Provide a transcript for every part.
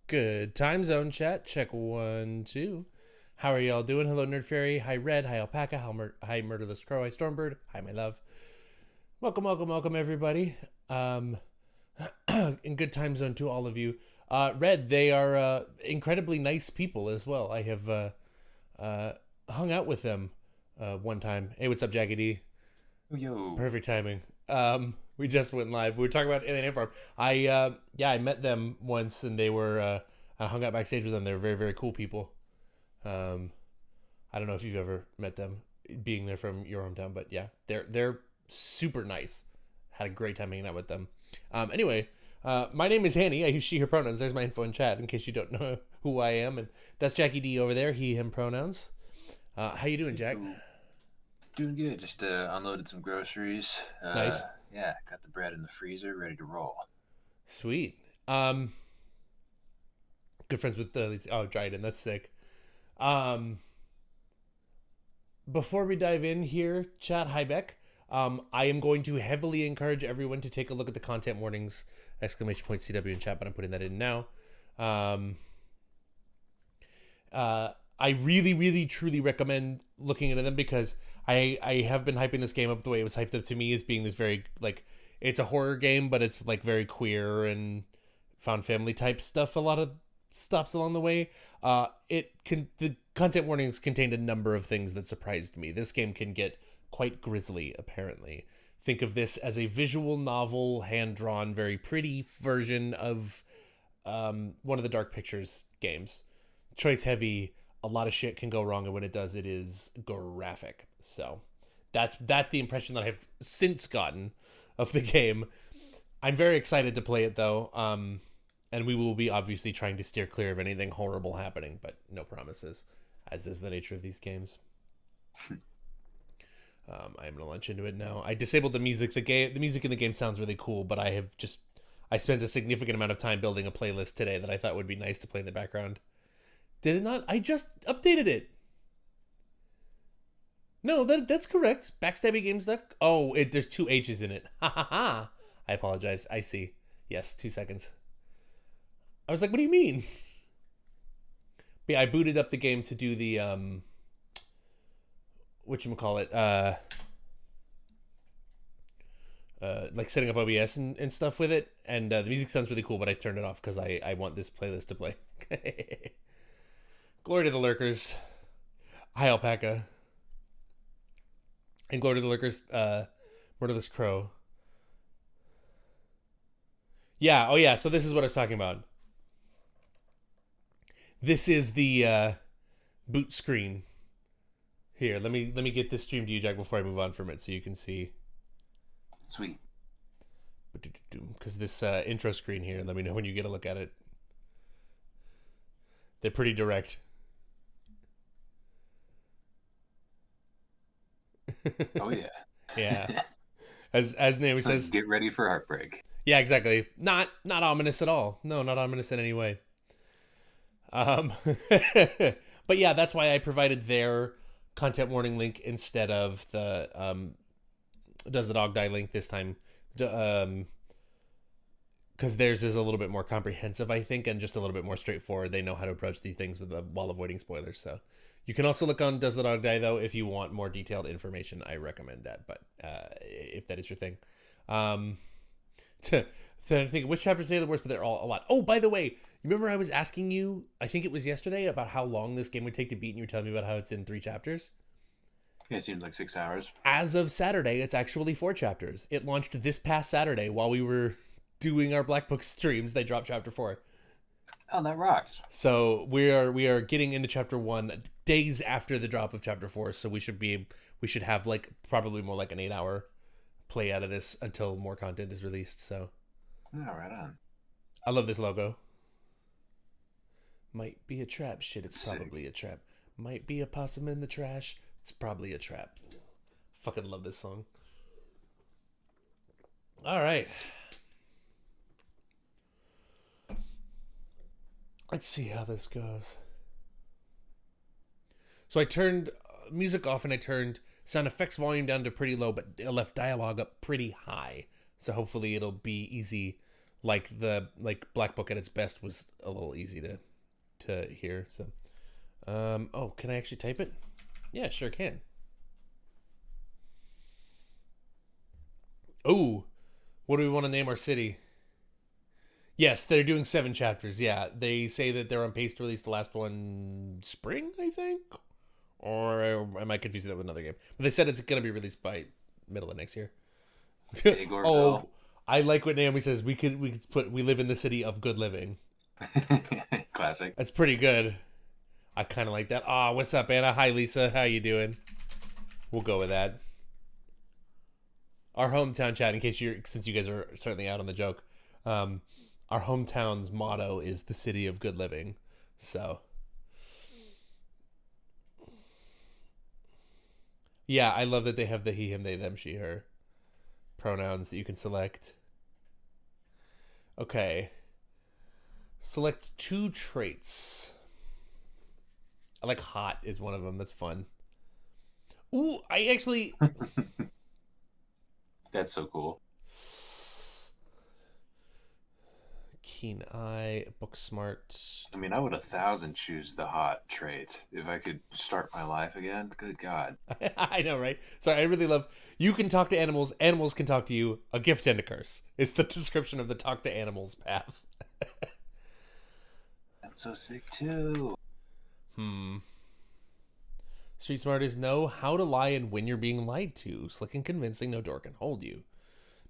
Good time zone chat. Check 1, 2. How are y'all doing? Hello, Nerd Fairy. Hi, Red. Hi, Alpaca. Hi, Murderless Crow. Hi, Stormbird. Hi, my love. Welcome, everybody. In good time zone to all of you. Red, they are incredibly nice people as well. I have hung out with them one time. Hey, what's up, Jackie D? Yo. Perfect timing. We just went live. We were talking about Alien Ant Farm. I met them once, and they were I hung out backstage with them. They were very, very cool people. Um, I don't know if you've ever met them, being there from your hometown, but yeah, they're super nice. Had a great time hanging out with them. Anyway, my name is Hanny. I use she her pronouns. There's my info in chat in case you don't know who I am, and that's Jackie D over there. He him pronouns. How you doing, Jack? Doing good. Just unloaded some groceries. Nice. Yeah, got the bread in the freezer, ready to roll. Sweet. Good friends with Dryden. That's sick. Um, Before we dive in here, chat, hi Beck. I am going to heavily encourage everyone to take a look at the content warnings exclamation point CW in chat, but I'm putting that in now. I really, really, truly recommend looking into them because I have been hyping this game up the way it was hyped up to me as being this very, like, it's a horror game, but it's, like, very queer and found family type stuff a lot of stops along the way. The content warnings contained a number of things that surprised me. This game can get quite grisly, apparently. Think of this as a visual novel, hand-drawn, very pretty version of one of the Dark Pictures games. Choice heavy, a lot of shit can go wrong, and when it does, it is graphic. So that's the impression that I've since gotten of the game. I'm very excited to play it, though, and we will be obviously trying to steer clear of anything horrible happening, but no promises, as is the nature of these games. I'm gonna launch into it now. I disabled the music. The music in the game sounds really cool, but I spent a significant amount of time building a playlist today that I thought would be nice to play in the background. Did it not? I just updated it. No, that's correct. Backstabby Games Duck. Oh, there's two H's in it. Ha ha ha. I apologize. I see. Yes, 2 seconds. I was like, what do you mean? But yeah, I booted up the game to do the whatchamacallit, like setting up OBS and stuff with it, and the music sounds really cool, but I turned it off because I want this playlist to play. Glory to the Lurkers. Hi, Alpaca. And glory to the Lurkers, Murderless Crow. Yeah, oh yeah, so this is what I was talking about. This is the boot screen. Here, let me get this stream to you, Jack, before I move on from it so you can see. Sweet. Because this intro screen here, let me know when you get a look at it. They're pretty direct. Oh yeah. Yeah. As Naomi says, Get ready for heartbreak. yeah, exactly. Not ominous at all. No, not ominous in any way. But yeah, that's why I provided their content warning link instead of the does the dog die link this time. Because theirs is a little bit more comprehensive, I think, and just a little bit more straightforward. They know how to approach these things while avoiding spoilers. So you can also look on Does the Dog Die, though, if you want more detailed information. I recommend that, but if that is your thing. To think, which chapters say the worst, but they're all a lot. Oh, by the way, you remember I was asking you, I think it was yesterday, about how long this game would take to beat, and you were telling me about how it's in 3 chapters? Yeah, it seemed like 6 hours. As of Saturday, it's actually 4 chapters. It launched this past Saturday while we were doing our Black Book streams. They dropped chapter 4. Oh, that rocks. So we are getting into chapter 1 days after the drop of chapter 4. So we should have like probably more like an 8-hour play out of this until more content is released. So Yeah, right on. I love this logo. Might be a trap. Shit, it's Sick. probably a trap. Might be a possum in the trash. It's probably a trap. Fucking love this song. All right. Let's see how this goes. So I turned music off and I turned sound effects volume down to pretty low, but I left dialogue up pretty high. So hopefully it'll be easy like Black Book at its best was a little easy to hear. So, oh, can I actually type it? Yeah, sure can. Oh, what do we want to name our city? Yes, they're doing 7 chapters. Yeah, they say that they're on pace to release the last one spring, I think. Or am I confusing that with another game? But they said it's going to be released by middle of next year. Oh, I like what Naomi says. We could put we live in the city of good living. Classic. That's pretty good. I kind of like that. Ah, what's up, Anna? Hi, Lisa. How you doing? We'll go with that. Our hometown chat, since you guys are certainly out on the joke, our hometown's motto is the city of good living. So, yeah, I love that they have the he, him, they, them, she, her pronouns that you can select. Okay. Select 2 traits. I like hot is one of them. That's fun. Ooh, I actually... That's so cool. Keen eye, book smart. I mean, I would 1,000 choose the hot trait if I could start my life again. Good God. I know, right? Sorry, I really love... You can talk to animals. Animals can talk to you. A gift and a curse. It's the description of the talk to animals path. That's so sick, too. Street smart is know how to lie and when you're being lied to. Slick and convincing, no door can hold you.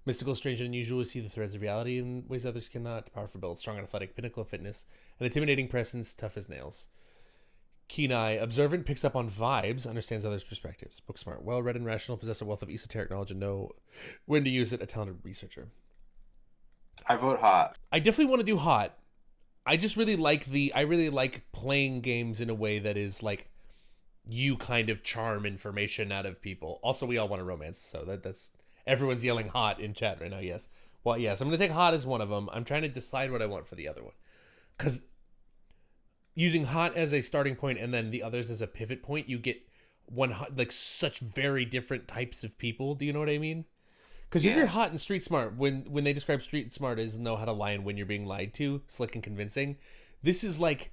Mystical, strange, and unusual, see the threads of reality in ways others cannot. Powerful build, strong and athletic, pinnacle of fitness. An intimidating presence, tough as nails. Keen eye, observant, picks up on vibes, understands others' perspectives. Book smart, well-read and rational, possess a wealth of esoteric knowledge and know when to use it, a talented researcher. I vote hot. I definitely want to do hot. I just really like I really like playing games in a way that is like you kind of charm information out of people. Also, we all want a romance, so that's everyone's yelling hot in chat right now. Yes. Well, yes, I'm going to take hot as one of them. I'm trying to decide what I want for the other one. Cuz using hot as a starting point and then the others as a pivot point, you get like such very different types of people. Do you know what I mean? Because if you're hot and street smart, when they describe street smart as know how to lie and when you're being lied to, slick and convincing, this is like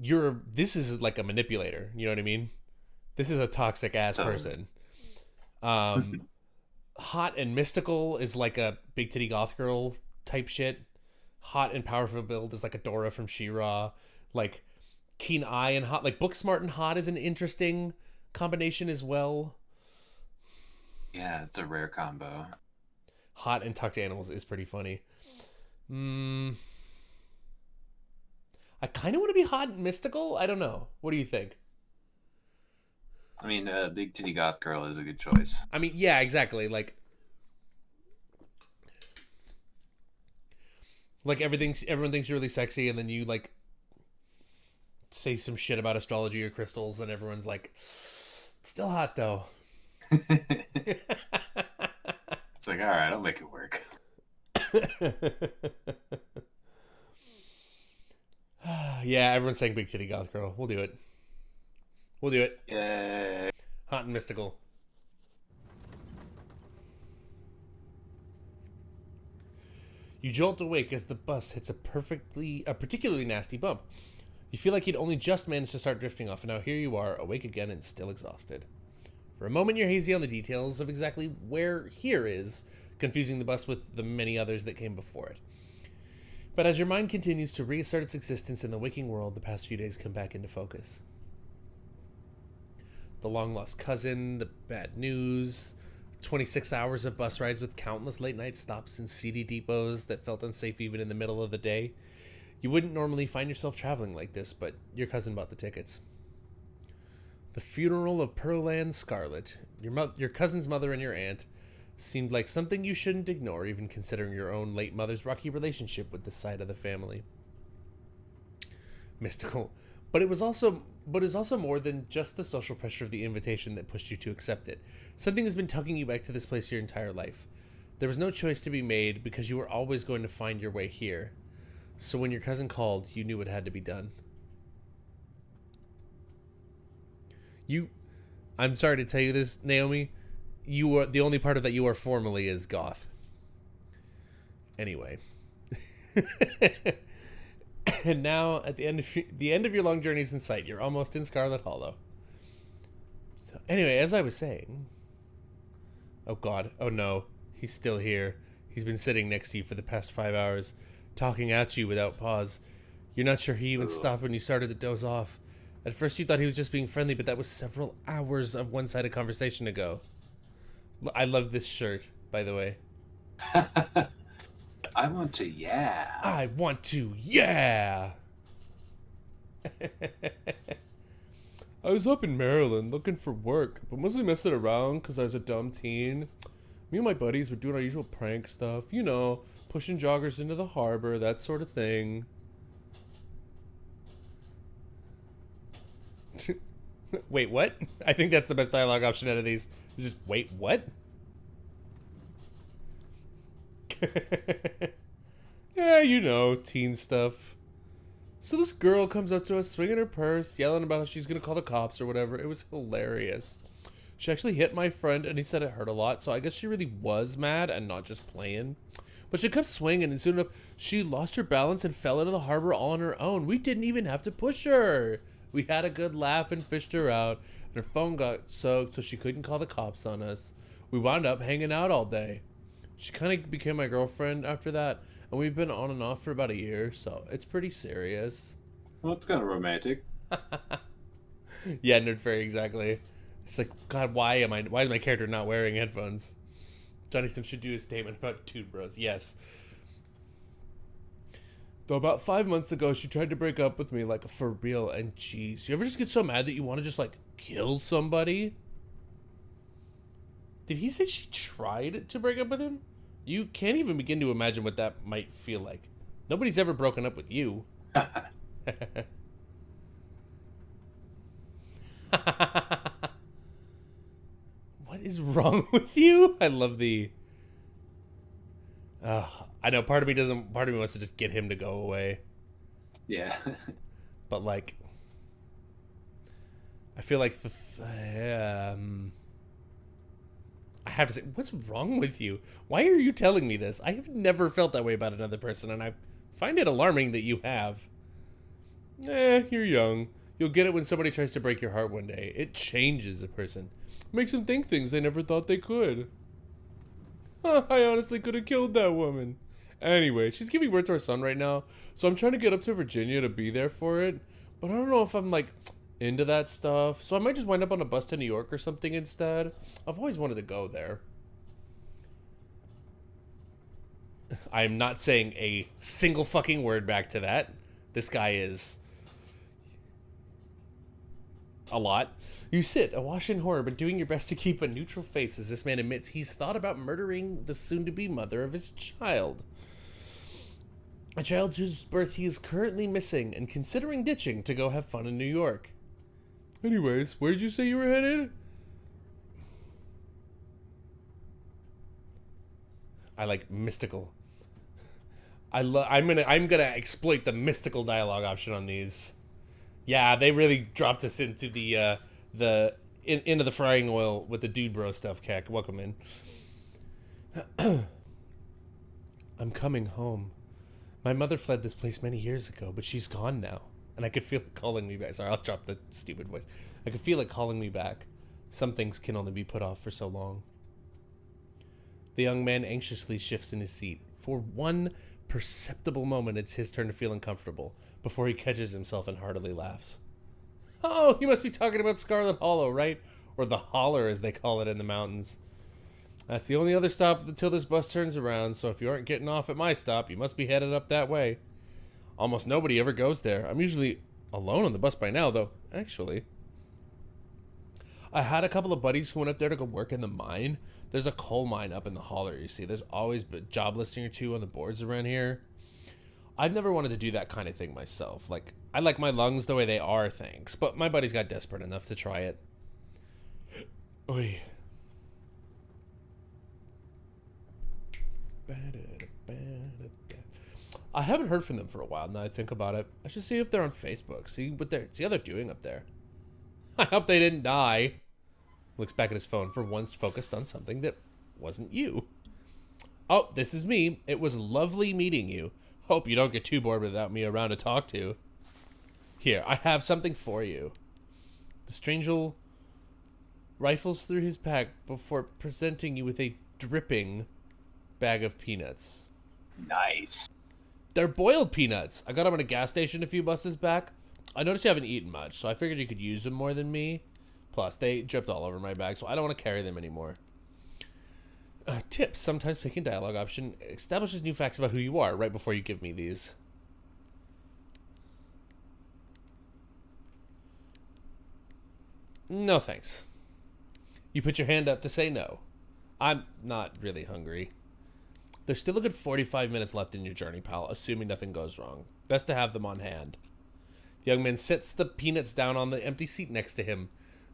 a manipulator. You know what I mean? This is a toxic ass person. Hot and mystical is like a big titty goth girl type shit. Hot and powerful build is like a Dora from She-Ra. Like keen eye and hot, like book smart and hot is an interesting combination as well. Yeah, it's a rare combo. Hot and talk to animals is pretty funny. I kind of want to be hot and mystical. I don't know. What do you think? I mean, big titty goth girl is a good choice. I mean, yeah, exactly. Like everyone thinks you're really sexy, and then you like say some shit about astrology or crystals, and everyone's like, still hot though. It's like, all right, I'll make it work. Yeah, everyone's saying big titty goth girl. We'll do it. Yay. Hot and mystical. You jolt awake as the bus hits a particularly nasty bump. You feel like you'd only just managed to start drifting off, and now here you are, awake again and still exhausted. For a moment, you're hazy on the details of exactly where here is, confusing the bus with the many others that came before it. But as your mind continues to reassert its existence in the waking world, the past few days come back into focus. The long-lost cousin, the bad news, 26 hours of bus rides with countless late-night stops and seedy depots that felt unsafe even in the middle of the day. You wouldn't normally find yourself traveling like this, but your cousin bought the tickets. The funeral of Pearl Scarlet, your cousin's mother and your aunt, seemed like something you shouldn't ignore, even considering your own late mother's rocky relationship with this side of the family. Mystical. But it was also more than just the social pressure of the invitation that pushed you to accept it. Something has been tugging you back to this place your entire life. There was no choice to be made because you were always going to find your way here. So when your cousin called, you knew it had to be done. I'm sorry to tell you this, Naomi. You are the only part of that you are formally is goth. Anyway. And now, at the end of your long journeys in sight, you're almost in Scarlet Hollow. So, anyway, as I was saying... Oh, God. Oh, no. He's still here. He's been sitting next to you for the past 5 hours, talking at you without pause. You're not sure he even stopped when you started to doze off. At first, you thought he was just being friendly, but that was several hours of one-sided conversation ago. I love this shirt, by the way. I want to, yeah. I want to, yeah. I was up in Maryland looking for work, but mostly messing around because I was a dumb teen. Me and my buddies were doing our usual prank stuff, you know, pushing joggers into the harbor, that sort of thing. Wait, what? I think that's the best dialogue option out of these. It's just, wait, what? Yeah, you know, teen stuff. So this girl comes up to us, swinging her purse, yelling about how she's gonna call the cops or whatever. It was hilarious. She actually hit my friend, and he said it hurt a lot, so I guess she really was mad and not just playing. But she kept swinging, and soon enough, she lost her balance and fell into the harbor all on her own. We didn't even have to push her. We had a good laugh and fished her out, and her phone got soaked, so she couldn't call the cops on us. We wound up hanging out all day. She kind of became my girlfriend after that, and we've been on and off for about a year, so it's pretty serious. Well, it's kind of romantic. Yeah, Nerd Fairy, exactly. It's like, God, why is my character not wearing headphones? Johnny Sims should do a statement about Dude Bros. Yes. Though about 5 months ago, she tried to break up with me, like, for real, and geez. You ever just get so mad that you want to just, like, kill somebody? Did he say she tried to break up with him? You can't even begin to imagine what that might feel like. Nobody's ever broken up with you. What is wrong with you? I love the... I know part of me wants to just get him to go away. Yeah. But like... I feel like I have to say, what's wrong with you? Why are you telling me this? I have never felt that way about another person, and I find it alarming that you have. You're young. You'll get it when somebody tries to break your heart one day. It changes a person. Makes them think things they never thought they could. I honestly could have killed that woman. Anyway, she's giving birth to her son right now, so I'm trying to get up to Virginia to be there for it. But I don't know if I'm, like, into that stuff. So I might just wind up on a bus to New York or something instead. I've always wanted to go there. I'm not saying a single fucking word back to that. This guy is... a lot. You sit, awash in horror, but doing your best to keep a neutral face as this man admits he's thought about murdering the soon-to-be mother of his child. A child whose birth he is currently missing and considering ditching to go have fun in New York. Anyways, where did you say you were headed? I like mystical. I'm gonna exploit the mystical dialogue option on these. Yeah, they really dropped us into into the frying oil with the dude bro stuff, Keck. Welcome in. I'm coming home. My mother fled this place many years ago, but she's gone now. And I could feel it calling me back. Sorry, I'll drop the stupid voice. I could feel it calling me back. Some things can only be put off for so long. The young man anxiously shifts in his seat. For one perceptible moment, it's his turn to feel uncomfortable, before he catches himself and heartily laughs. Oh, you must be talking about Scarlet Hollow, right? Or the Holler, as they call it in the mountains. That's the only other stop until this bus turns around, so if you aren't getting off at my stop, you must be headed up that way. Almost nobody ever goes there. I'm usually alone on the bus by now, though, actually. I had a couple of buddies who went up there to go work in the mine. There's a coal mine up in the Holler, you see. There's always a job listing or two on the boards around here. I've never wanted to do that kind of thing myself. Like, I like my lungs the way they are, thanks. But my buddies got desperate enough to try it. Oy. I haven't heard from them for a while now I think about it. I should see if they're on Facebook. See how they're doing up there. I hope they didn't die. Looks back at his phone for once focused on something that wasn't you. Oh, this is me. It was lovely meeting you. Hope you don't get too bored without me around to talk to. Here, I have something for you. The stranger rifles through his pack before presenting you with a dripping bag of peanuts. Nice. They're boiled peanuts. I got them at a gas station a few buses back. I noticed you haven't eaten much, so I figured you could use them more than me. Plus, they dripped all over my bag, so I don't want to carry them anymore. Tips. Sometimes picking dialogue option establishes new facts about who you are right before you give me these. No thanks. You put your hand up to say no. I'm not really hungry. There's still a good 45 minutes left in your journey, pal, assuming nothing goes wrong. Best to have them on hand. The young man sets the peanuts down on the empty seat next to him.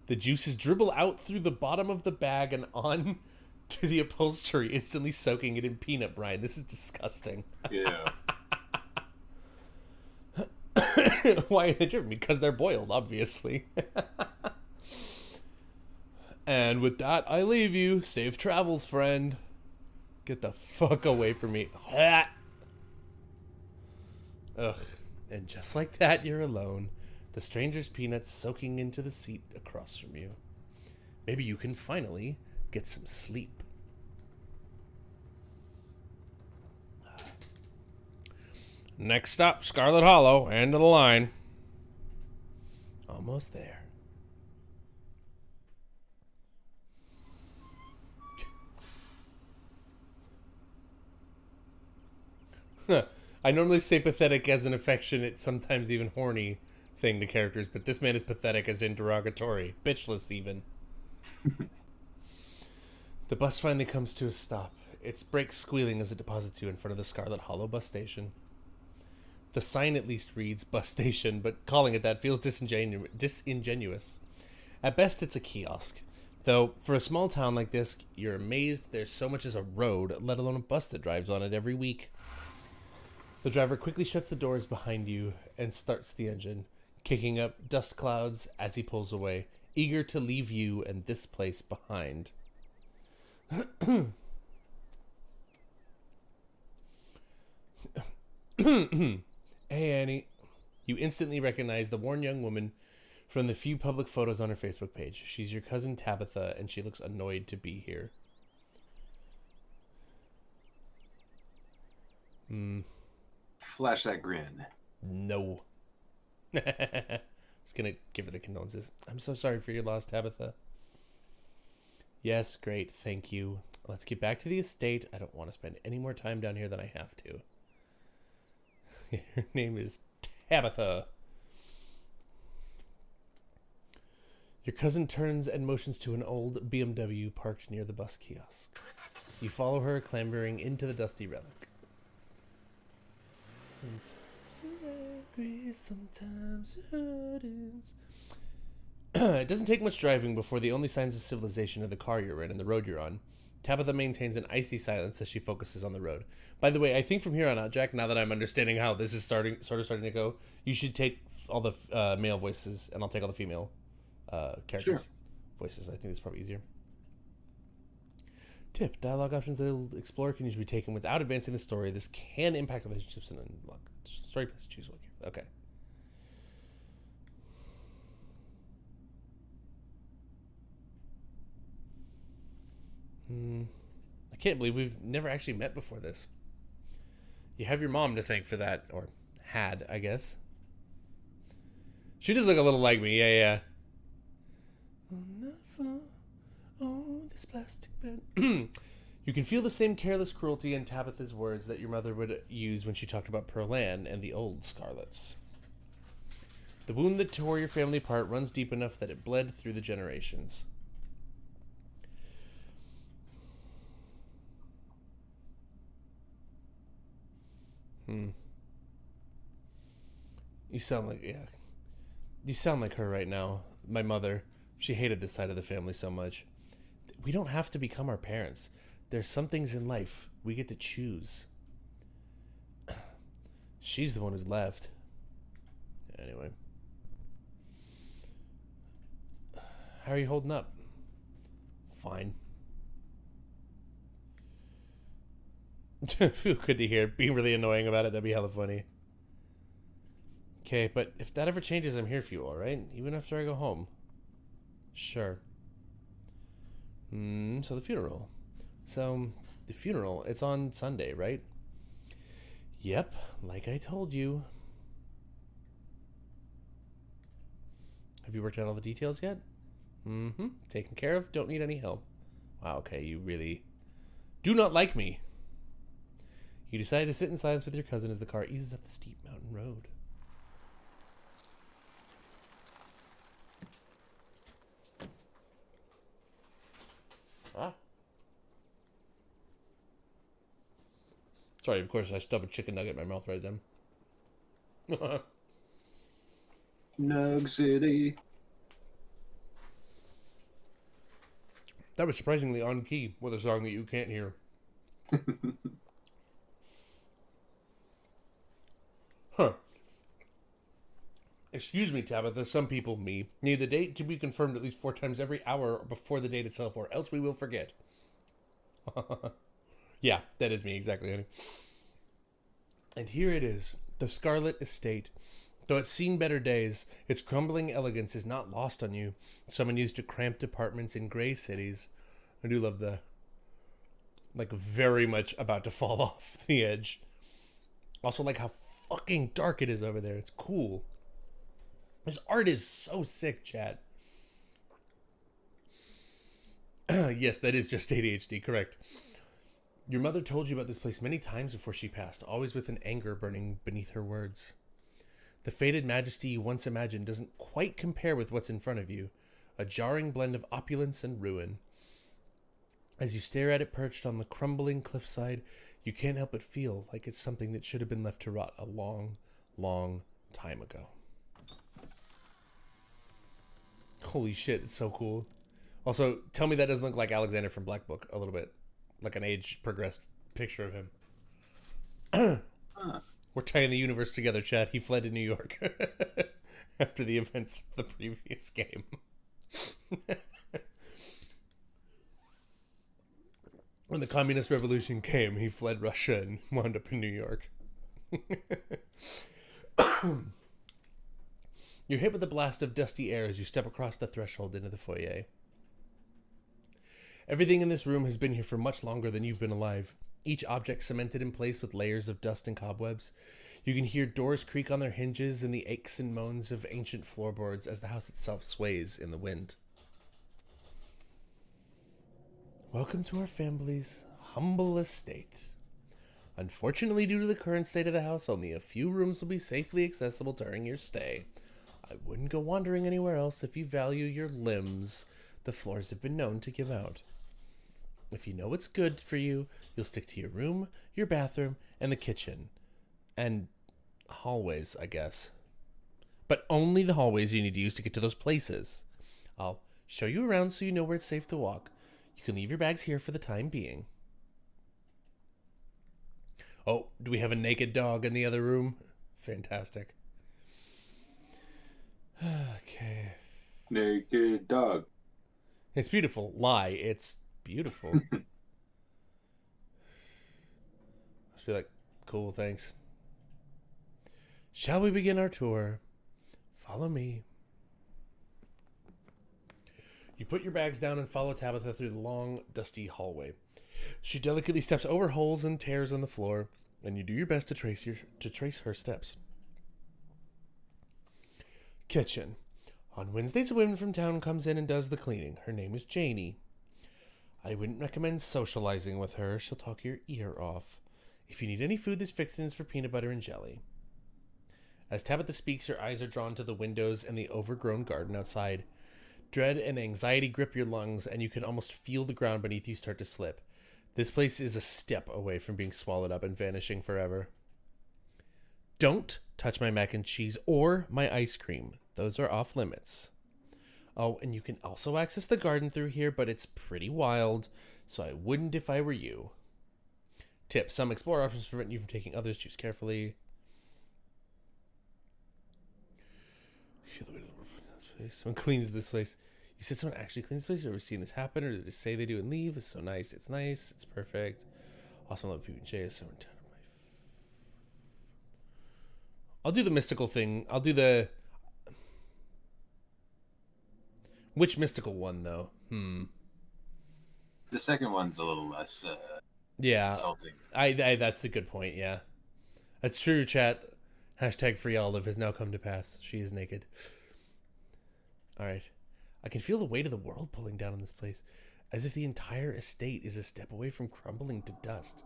The juices dribble out through the bottom of the bag and on to the upholstery, instantly soaking it in peanut brine. This is disgusting. Yeah. Why are they dripping? Because they're boiled, obviously. And with that, I leave you. Safe travels, friend. Get the fuck away from me. Ugh. And just like that, you're alone. The stranger's peanuts soaking into the seat across from you. Maybe you can finally get some sleep. Next stop, Scarlet Hollow. End of the line. Almost there. I normally say pathetic as an affectionate, sometimes even horny thing to characters, but this man is pathetic as in derogatory. Bitchless, even. The bus finally comes to a stop. Its brakes squealing as it deposits you in front of the Scarlet Hollow bus station. The sign at least reads bus station, but calling it that feels disingenuous. At best, it's a kiosk. Though, for a small town like this, you're amazed there's so much as a road, let alone a bus that drives on it every week. The driver quickly shuts the doors behind you and starts the engine, kicking up dust clouds as he pulls away, eager to leave you and this place behind. Hey, Annie. You instantly recognize the worn young woman from the few public photos on her Facebook page. She's your cousin Tabitha, and she looks annoyed to be here. Flash that grin. No. I was going to give her the condolences. I'm so sorry for your loss, Tabitha. Yes, great. Thank you. Let's get back to the estate. I don't want to spend any more time down here than I have to. Her name is Tabitha. Your cousin turns and motions to an old BMW parked near the bus kiosk. You follow her, clambering into the dusty relic. Sometimes angry, sometimes hurting. It doesn't take much driving before the only signs of civilization are the car you're in and the road you're on. Tabitha maintains an icy silence as she focuses on the road. By the way, I think from here on out, Jack, now that I'm understanding how this is starting to go, you should take all the male voices and I'll take all the female characters' voices. I think it's probably easier. Tip: dialogue options that the explorer can usually be taken without advancing the story. This can impact relationships and unlock story paths. Choose one. Okay. I can't believe we've never actually met before this. You have your mom to thank for that, or had, I guess. She does look a little like me, yeah. Oh, this plastic bed. You can feel the same careless cruelty in Tabitha's words that your mother would use when she talked about Pearl Ann and the old Scarlets. The wound that tore your family apart runs deep enough that it bled through the generations. You sound like her right now. My mother. She hated this side of the family so much. We don't have to become our parents. There's some things in life we get to choose. She's the one who's left. Anyway. How are you holding up? Fine. Good to hear. Being really annoying about it, that'd be hella funny. Okay, but if that ever changes, I'm here for you, alright? Even after I go home. Sure. So the funeral. The funeral, it's on Sunday, right? Yep, like I told you. Have you worked out all the details yet? Taken care of, don't need any help. Wow, okay, you really do not like me. You decide to sit in silence with your cousin as the car eases up the steep mountain road. Sorry, of course I stuffed a chicken nugget in my mouth right then. Nug City. That was surprisingly on key with a song that you can't hear. Huh. Excuse me, Tabitha. Some people, me, need the date to be confirmed at least 4 times every hour before the date itself, or else we will forget. Yeah, that is me, exactly, honey. And here it is, the Scarlet Estate. Though it's seen better days, its crumbling elegance is not lost on you. Someone used to cramped apartments in gray cities. I do love the, like, very much about to fall off the edge. Also, like, how fucking dark it is over there. It's cool. This art is so sick, chat. Yes, that is just ADHD, correct. Your mother told you about this place many times before she passed, always with an anger burning beneath her words. The faded majesty you once imagined doesn't quite compare with what's in front of you, a jarring blend of opulence and ruin. As you stare at it perched on the crumbling cliffside, you can't help but feel like it's something that should have been left to rot a long, long time ago. Holy shit, it's so cool. Also, tell me that doesn't look like Alexander from Black Book a little bit. Like an age-progressed picture of him. We're tying the universe together, Chad. He fled to New York after the events of the previous game. When the Communist Revolution came, he fled Russia and wound up in New York. You're hit with a blast of dusty air as you step across the threshold into the foyer. Everything in this room has been here for much longer than you've been alive. Each object cemented in place with layers of dust and cobwebs. You can hear doors creak on their hinges and the aches and moans of ancient floorboards as the house itself sways in the wind. Welcome to our family's humble estate. Unfortunately, due to the current state of the house, only a few rooms will be safely accessible during your stay. I wouldn't go wandering anywhere else if you value your limbs. The floors have been known to give out. If you know what's good for you, you'll stick to your room, your bathroom, and the kitchen. And hallways, I guess. But only the hallways you need to use to get to those places. I'll show you around so you know where it's safe to walk. You can leave your bags here for the time being. Oh, do we have a naked dog in the other room? Fantastic. Okay. Naked dog. It's beautiful. Lie. It's beautiful. Just be like, cool, thanks. Shall we begin our tour? Follow me. You put your bags down and follow Tabitha through the long, dusty hallway. She delicately steps over holes and tears on the floor, and you do your best to trace her steps. Kitchen. On Wednesdays, a woman from town comes in and does the cleaning. Her name is Janie. I wouldn't recommend socializing with her. She'll talk your ear off. If you need any food, there's fixings for peanut butter and jelly. As Tabitha speaks, your eyes are drawn to the windows and the overgrown garden outside. Dread and anxiety grip your lungs, and you can almost feel the ground beneath you start to slip. This place is a step away from being swallowed up and vanishing forever. Don't touch my mac and cheese or my ice cream. Those are off limits. Oh, and you can also access the garden through here, but it's pretty wild, so I wouldn't if I were you. Tip: some explore options prevent you from taking others. Choose carefully. Someone cleans this place. You said someone actually cleans this place? Have you ever seen this happen, or did they say they do and leave? It's so nice. It's nice. It's perfect. Awesome love PBJ. So I'll do the mystical thing. I'll do the... Which mystical one, though? The second one's a little less Yeah. insulting. I that's a good point, yeah. That's true, chat. Hashtag free olive has now come to pass. She is naked. Alright. I can feel the weight of the world pulling down on this place, as if the entire estate is a step away from crumbling to dust.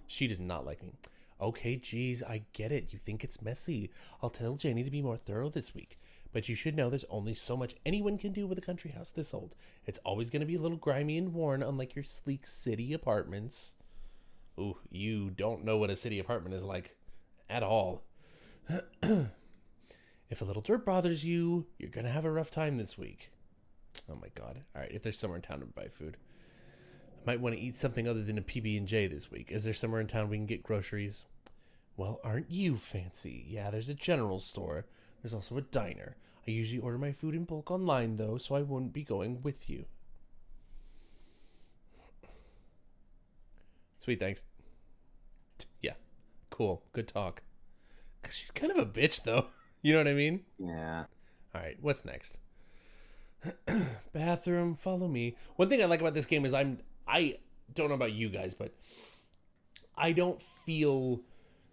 She does not like me. Okay, geez, I get it. You think it's messy. I'll tell Janie to be more thorough this week. But you should know there's only so much anyone can do with a country house this old. It's always going to be a little grimy and worn, unlike your sleek city apartments. Ooh, you don't know what a city apartment is like at all. If a little dirt bothers you, you're going to have a rough time this week. Oh my god. All right, if there's somewhere in town to buy food. I might want to eat something other than a PB&J this week. Is there somewhere in town we can get groceries? Well, aren't you fancy? Yeah, there's a general store. There's also a diner. I usually order my food in bulk online, though, so I wouldn't be going with you. Sweet, thanks. Yeah, cool. Good talk. 'Cause she's kind of a bitch, though. You know what I mean? Yeah. All right, what's next? Bathroom, follow me. One thing I like about this game is I don't know about you guys, but I don't feel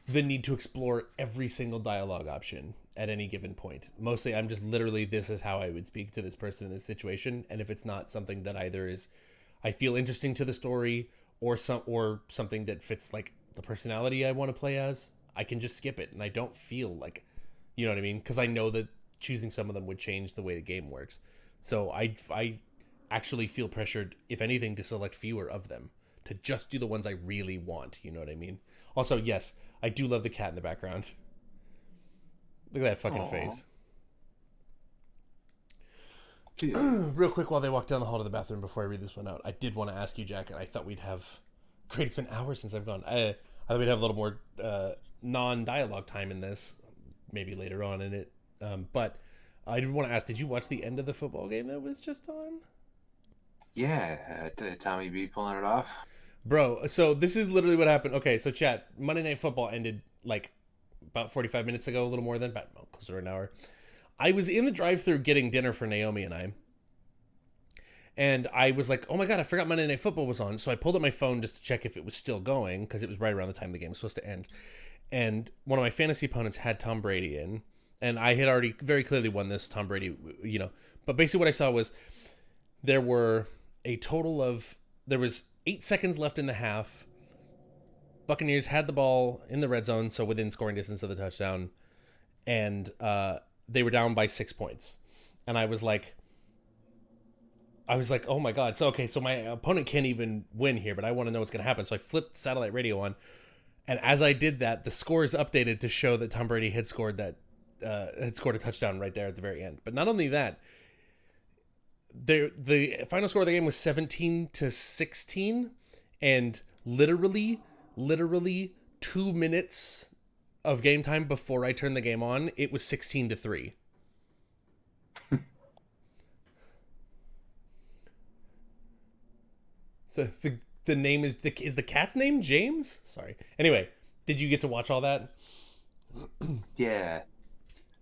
the need to explore every single dialogue option at any given point. Mostly I'm just literally, this is how I would speak to this person in this situation, and if it's not something that either is I feel interesting to the story or something that fits like the personality I want to play as, I can just skip it and I don't feel like, you know what I mean? Because I know that choosing some of them would change the way the game works. So I actually feel pressured, if anything, to select fewer of them, to just do the ones I really want. You know what I mean? Also, yes, I do love the cat in the background. Look at that fucking face. Real quick, while they walk down the hall to the bathroom before I read this one out, I did want to ask you, Jack, and I thought we'd have... Great, it's been hours since I've gone. I thought we'd have a little more non-dialogue time in this, maybe later on in it. But I did want to ask, did you watch the end of the football game that was just on? Yeah, Tommy B pulling it off. Bro, so this is literally what happened. Okay, so chat, Monday Night Football ended like about 45 minutes ago, a little more than, about closer to an hour. I was in the drive-thru getting dinner for Naomi and I. And I was like, oh my god, I forgot Monday Night Football was on. So I pulled up my phone just to check if it was still going, because it was right around the time the game was supposed to end. And one of my fantasy opponents had Tom Brady in. And I had already very clearly won this, Tom Brady, you know. But basically what I saw was there was 8 seconds left in the half. Buccaneers had the ball in the red zone, so within scoring distance of the touchdown. And they were down by 6 points. And I was like, oh my god. So my opponent can't even win here, but I want to know what's going to happen. So I flipped satellite radio on. And as I did that, the scores updated to show that Tom Brady had scored a touchdown right there at the very end. But not only that, the final score of the game was 17-16, and literally 2 minutes of game time before I turned the game on, it was 16-3. So the name is the cat's name James? Sorry. Anyway, did you get to watch all that? Yeah.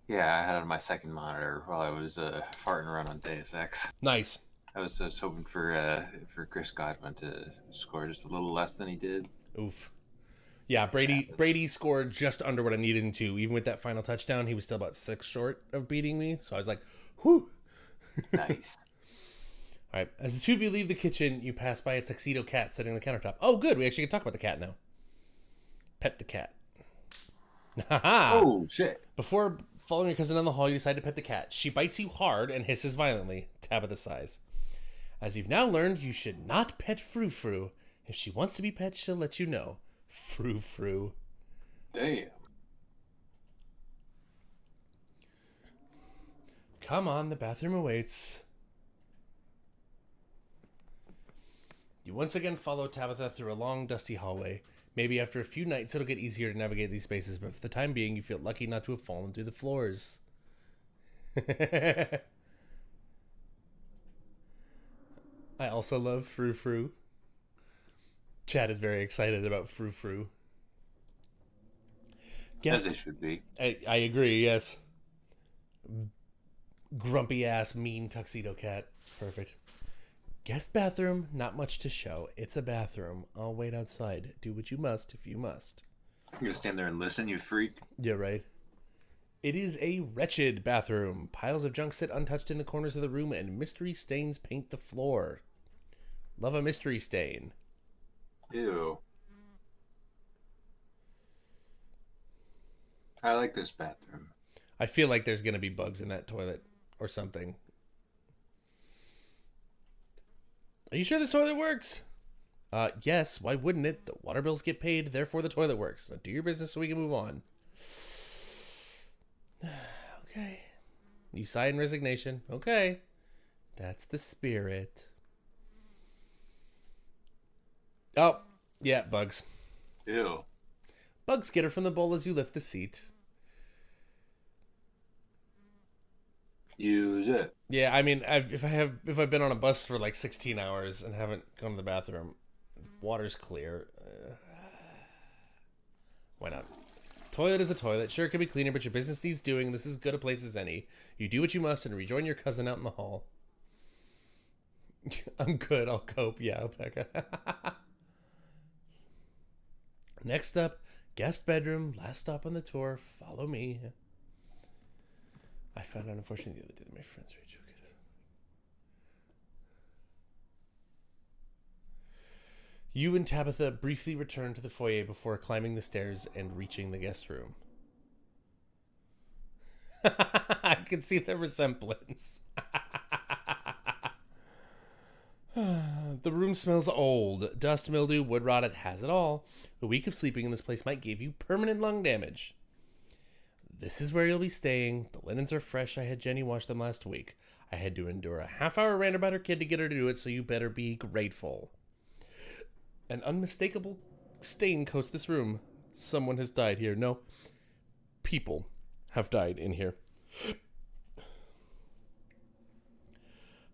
Yeah, I had it on my second monitor while I was farting around on Deus Ex. Nice. I was hoping for Chris Godwin to score just a little less than he did. Oof. Yeah, Brady scored just under what I needed him to. Even with that final touchdown, he was still about 6 short of beating me. So I was like, whew. Nice. All right. As the two of you leave the kitchen, you pass by a tuxedo cat sitting on the countertop. Oh, good. We actually can talk about the cat now. Pet the cat. Oh, shit. Before following your cousin down the hall, you decide to pet the cat. She bites you hard and hisses violently. Tabitha sighs. As you've now learned, you should not pet Frou Frou. If she wants to be pet, she'll let you know. Frou Frou. Damn. Come on, the bathroom awaits. You once again follow Tabitha through a long, dusty hallway. Maybe after a few nights it'll get easier to navigate these spaces, but for the time being you feel lucky not to have fallen through the floors. I also love Frou Frou. Chad is very excited about frou frou. As they should be. I agree, yes. Grumpy ass mean tuxedo cat. Perfect. Guest bathroom, not much to show. It's a bathroom. I'll wait outside. Do what you must if you must. You're gonna stand there and listen, you freak? Yeah, right. It is a wretched bathroom. Piles of junk sit untouched in the corners of the room, and mystery stains paint the floor. Love a mystery stain. Ew. I like this bathroom. I feel like there's going to be bugs in that toilet or something. Are you sure this toilet works? Yes, why wouldn't it? The water bills get paid, therefore the toilet works. Now do your business so we can move on. Okay. You sigh in resignation. Okay. That's the spirit. Oh, yeah, bugs. Ew. Bugs skitter from the bowl as you lift the seat. Use it. Yeah, I mean, if I've been on a bus for like 16 hours and haven't gone to the bathroom, water's clear. Why not? Toilet is a toilet. Sure, it could be cleaner, but your business needs doing. This is as good a place as any. You do what you must and rejoin your cousin out in the hall. I'm good. I'll cope. Yeah, Alpaca. Next up, guest bedroom. Last stop on the tour. Follow me. I found out, unfortunately, the other day that my friends were joking. You and Tabitha briefly return to the foyer before climbing the stairs and reaching the guest room. I can see the resemblance. The room smells old. Dust, mildew, wood rot, it has it all. A week of sleeping in this place might give you permanent lung damage. This is where you'll be staying. The linens are fresh. I had Jenny wash them last week. I had to endure a half-hour rant about her kid to get her to do it, so you better be grateful. An unmistakable stain coats this room. Someone has died here. No, people have died in here.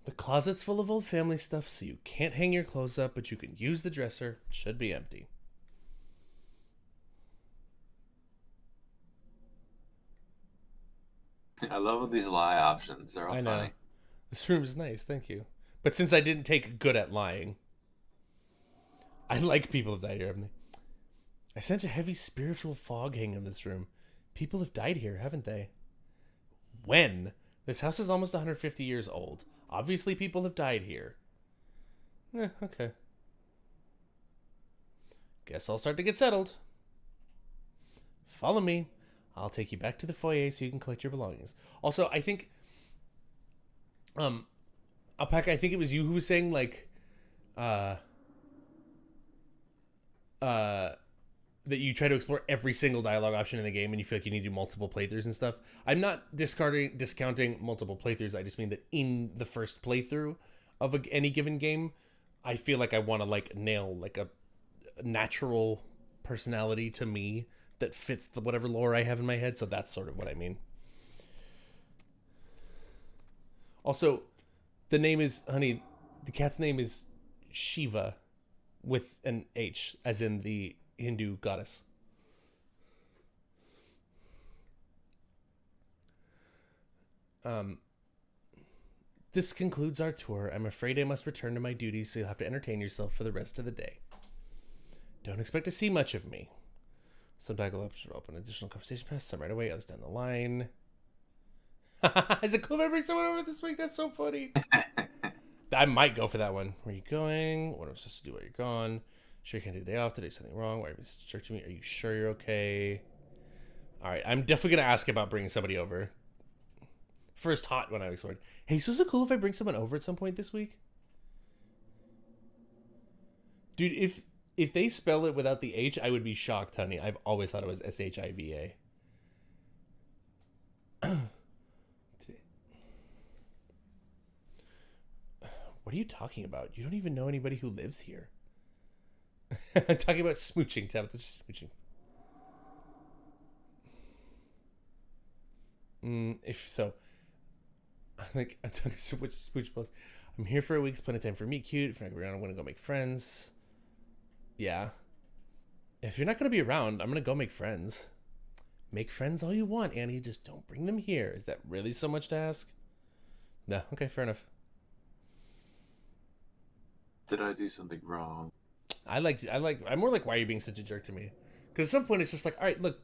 The closet's full of old family stuff, so you can't hang your clothes up, but you can use the dresser. It should be empty. I love all these lie options. They're all I know. funny. This room is nice, thank you. But since I didn't take good at lying, I like people have died here, haven't they? I sense a heavy spiritual fog hanging in this room. People have died here, haven't they? When? This house is almost 150 years old. Obviously, people have died here. Okay. Guess I'll start to get settled. Follow me. I'll take you back to the foyer so you can collect your belongings. Also, I think, Alpaca, I think it was you who was saying, like, that you try to explore every single dialogue option in the game and you feel like you need to do multiple playthroughs and stuff. I'm not discounting multiple playthroughs. I just mean that in the first playthrough of any given game, I feel like I want to like nail like a natural personality to me that fits the whatever lore I have in my head. So that's sort of what I mean. Also, the name is, honey, the cat's name is Shiva with an H, as in the Hindu goddess. This concludes our tour. I'm afraid I must return to my duties, so you'll have to entertain yourself for the rest of the day. Don't expect to see much of me. Some dialogue options are open. Additional conversation pass, some right away, others down the line. Is it cool if I bring someone over this week? That's so funny. I might go for that one. Where are you going? What am I supposed to do while you're gone? Sure you can't take the day off. Did I do something wrong? Why are you searching me? Are you sure you're okay? All right, I'm definitely going to ask about bringing somebody over. First hot when I explored. Hey, so is it cool if I bring someone over at some point this week? Dude, if they spell it without the H, I would be shocked, honey. I've always thought it was S-H-I-V-A. What are you talking about? You don't even know anybody who lives here. I'm talking about smooching, Tabitha. Just smooching. If so, I'm talking so much smooch post. I'm here for a week. Plenty of time for meet cute. If you're not around, I want to go make friends. Yeah. If you're not going to be around, I'm going to go make friends. Make friends all you want, Annie. Just don't bring them here. Is that really so much to ask? No. Okay, fair enough. Did I do something wrong? I'm more like, why are you being such a jerk to me? Because at some point it's just like, all right, look,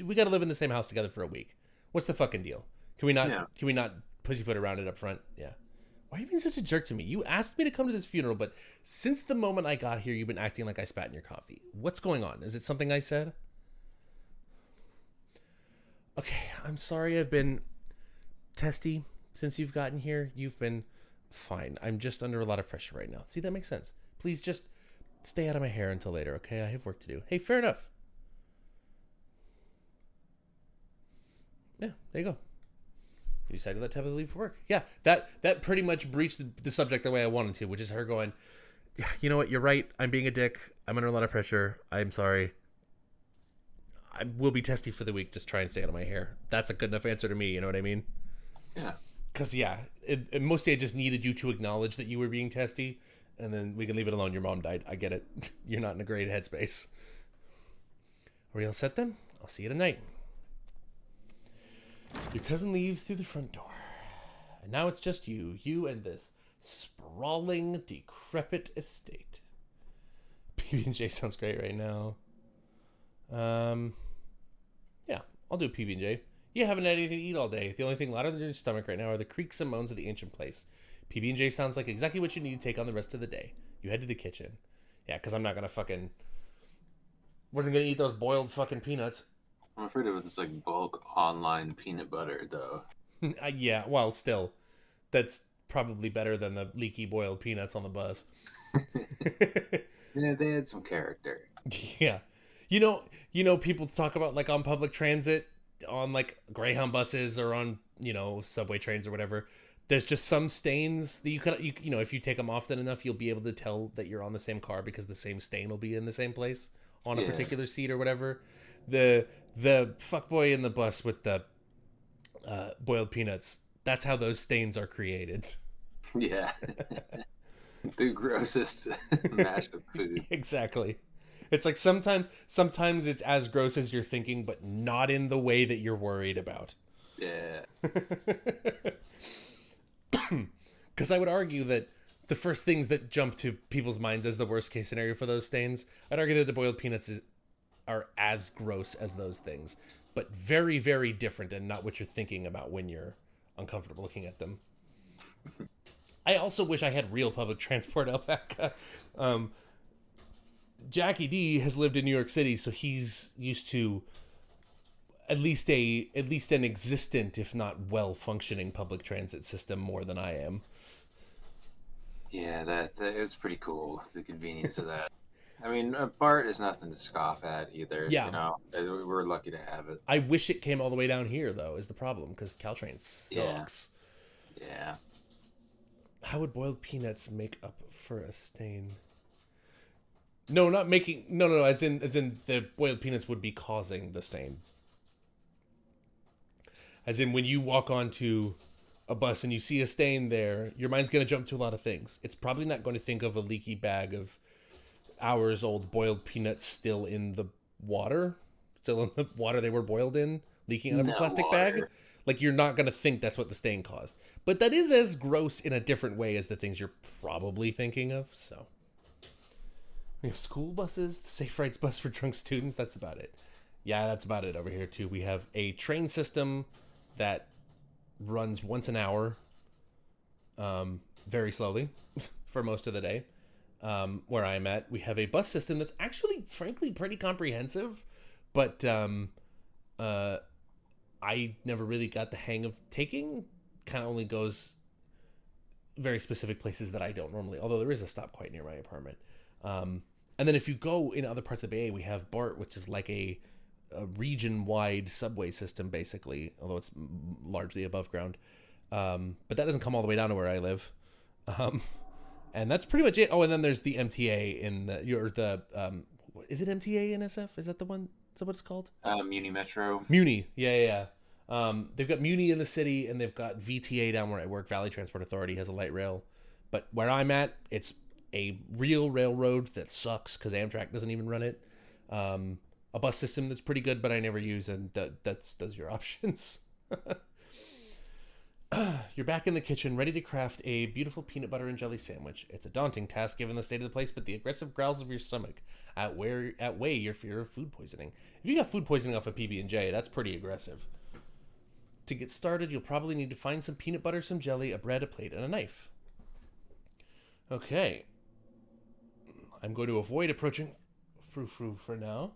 we got to live in the same house together for a week. What's the fucking deal? Can we not? Yeah. Can we not pussyfoot around it up front? Yeah. Why are you being such a jerk to me? You asked me to come to this funeral, but since the moment I got here, you've been acting like I spat in your coffee. What's going on? Is it something I said? Okay, I'm sorry I've been testy since you've gotten here. You've been fine. I'm just under a lot of pressure right now. See, that makes sense. Please just stay out of my hair until later, okay? I have work to do. Hey, fair enough. Yeah, there you go. You decided to let Tabitha leave for work. Yeah, that pretty much breached the subject the way I wanted to, which is her going, you know what, you're right. I'm being a dick. I'm under a lot of pressure. I'm sorry. I will be testy for the week. Just try and stay out of my hair. That's a good enough answer to me. You know what I mean? Yeah. Because, yeah, mostly I just needed you to acknowledge that you were being testy, and then we can leave it alone. Your mom died. I get it. You're not in a great headspace. Are we all set then? I'll see you tonight. Your cousin leaves through the front door. And now it's just you and this sprawling, decrepit estate. PB&J sounds great right now. Yeah, I'll do PB&J. You haven't had anything to eat all day. The only thing louder than your stomach right now are the creaks and moans of the ancient place. PB&J sounds like exactly what you need to take on the rest of the day. You head to the kitchen. Yeah, because I'm not going to wasn't going to eat those boiled fucking peanuts. I'm afraid of this like bulk online peanut butter though. Yeah, well, still, that's probably better than the leaky boiled peanuts on the bus. Yeah, they had some character. Yeah, you know, people talk about like on public transit, on like Greyhound buses or on subway trains or whatever. There's just some stains that you know if you take them often enough, you'll be able to tell that you're on the same car because the same stain will be in the same place on a particular seat or whatever. The fuckboy in the bus with the boiled peanuts, that's how those stains are created. Yeah. The grossest mash of food. Exactly. It's like sometimes it's as gross as you're thinking, but not in the way that you're worried about. Yeah. Because I would argue that the first things that jump to people's minds as the worst case scenario for those stains, I'd argue that the boiled peanuts are as gross as those things, but very, very different and not what you're thinking about when you're uncomfortable looking at them. I also wish I had real public transport, Alpaca. Jackie D has lived in New York City, so he's used to at least an existent, if not well-functioning public transit system more than I am. Yeah, that is pretty cool. The convenience of that. I mean, BART is nothing to scoff at either. Yeah. We're lucky to have it. I wish it came all the way down here, though, is the problem, because Caltrain sucks. Yeah. How would boiled peanuts make up for a stain? No, not making... No, as in the boiled peanuts would be causing the stain. As in, when you walk onto a bus and you see a stain there, your mind's going to jump to a lot of things. It's probably not going to think of a leaky bag of hours-old boiled peanuts still in the water. Still in the water they were boiled in, leaking out of a plastic bag. Like, you're not going to think that's what the stain caused. But that is as gross in a different way as the things you're probably thinking of, so... We have school buses, the Safe Rides bus for drunk students. That's about it. Yeah, that's about it over here, too. We have a train system that runs once an hour, very slowly for most of the day. Where I'm at, we have a bus system that's actually, frankly, pretty comprehensive. But I never really got the hang of taking. Kind of only goes very specific places that I don't normally. Although there is a stop quite near my apartment. And then if you go in other parts of the Bay, we have BART, which is like a region-wide subway system, basically, although it's largely above ground. But that doesn't come all the way down to where I live. And that's pretty much it. Oh, and then there's the MTA is it MTA in SF? Is that the one? Is that what it's called? Muni Metro. Muni, yeah. They've got Muni in the city, and they've got VTA down where I work. Valley Transport Authority has a light rail. But where I'm at, it's a real railroad that sucks because Amtrak doesn't even run it. A bus system that's pretty good, but I never use, and that's your options. You're back in the kitchen, ready to craft a beautiful peanut butter and jelly sandwich. It's a daunting task given the state of the place, but the aggressive growls of your stomach outweigh your fear of food poisoning. If you got food poisoning off of PB&J, that's pretty aggressive. To get started, you'll probably need to find some peanut butter, some jelly, a bread, a plate, and a knife. Okay. I'm going to avoid approaching Frou-Frou for now.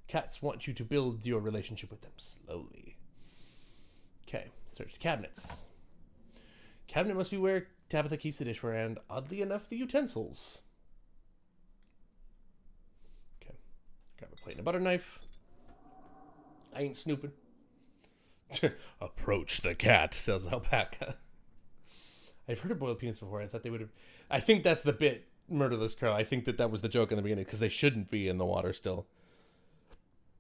Cats want you to build your relationship with them slowly. Okay, search the cabinets. Cabinet must be where Tabitha keeps the dishware and, oddly enough, the utensils. Okay, grab a plate and a butter knife. I ain't snooping. Approach the cat, says Alpaca. I've heard of boiled peanuts before. I thought they would have... I think that's the bit, Murderless Crow. I think that was the joke in the beginning, because they shouldn't be in the water still.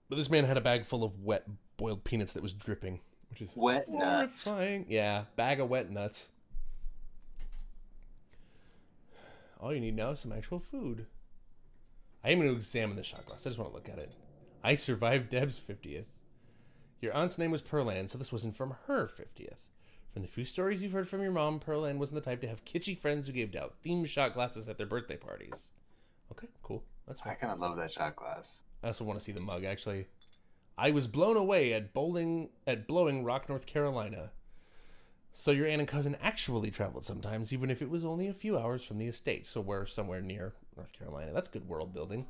But this man had a bag full of wet boiled peanuts that was dripping. Which is wet nuts. Horrifying. Yeah, bag of wet nuts. All you need now is some actual food. I am going to examine the shot glass. I just want to look at it. I survived Deb's 50th. Your aunt's name was Pearl-Ann, so this wasn't from her 50th. From the few stories you've heard from your mom, Pearl-Ann wasn't the type to have kitschy friends who gave out themed shot glasses at their birthday parties. Okay, cool. That's fine. I kind of love that shot glass. I also want to see the mug, actually. I was blown away at Blowing Rock, North Carolina. So your aunt and cousin actually traveled sometimes, even if it was only a few hours from the estate. So we're somewhere near North Carolina. That's good world building.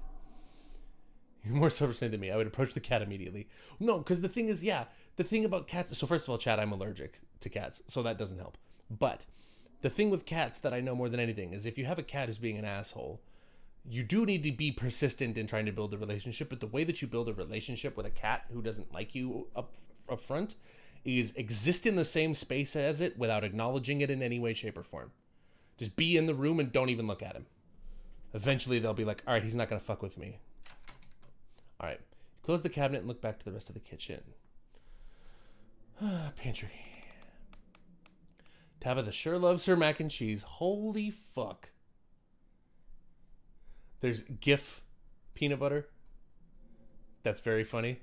You're more self-restrained than me. I would approach the cat immediately. No, because the thing is, the thing about cats... So first of all, Chad, I'm allergic to cats, so that doesn't help. But the thing with cats that I know more than anything is if you have a cat who's being an asshole... You do need to be persistent in trying to build a relationship, but the way that you build a relationship with a cat who doesn't like you up front is exist in the same space as it without acknowledging it in any way, shape, or form. Just be in the room and don't even look at him. Eventually, they'll be like, all right, he's not going to fuck with me. All right. Close the cabinet and look back to the rest of the kitchen. Pantry. Tabitha sure loves her mac and cheese. Holy fuck. There's GIF peanut butter. That's very funny.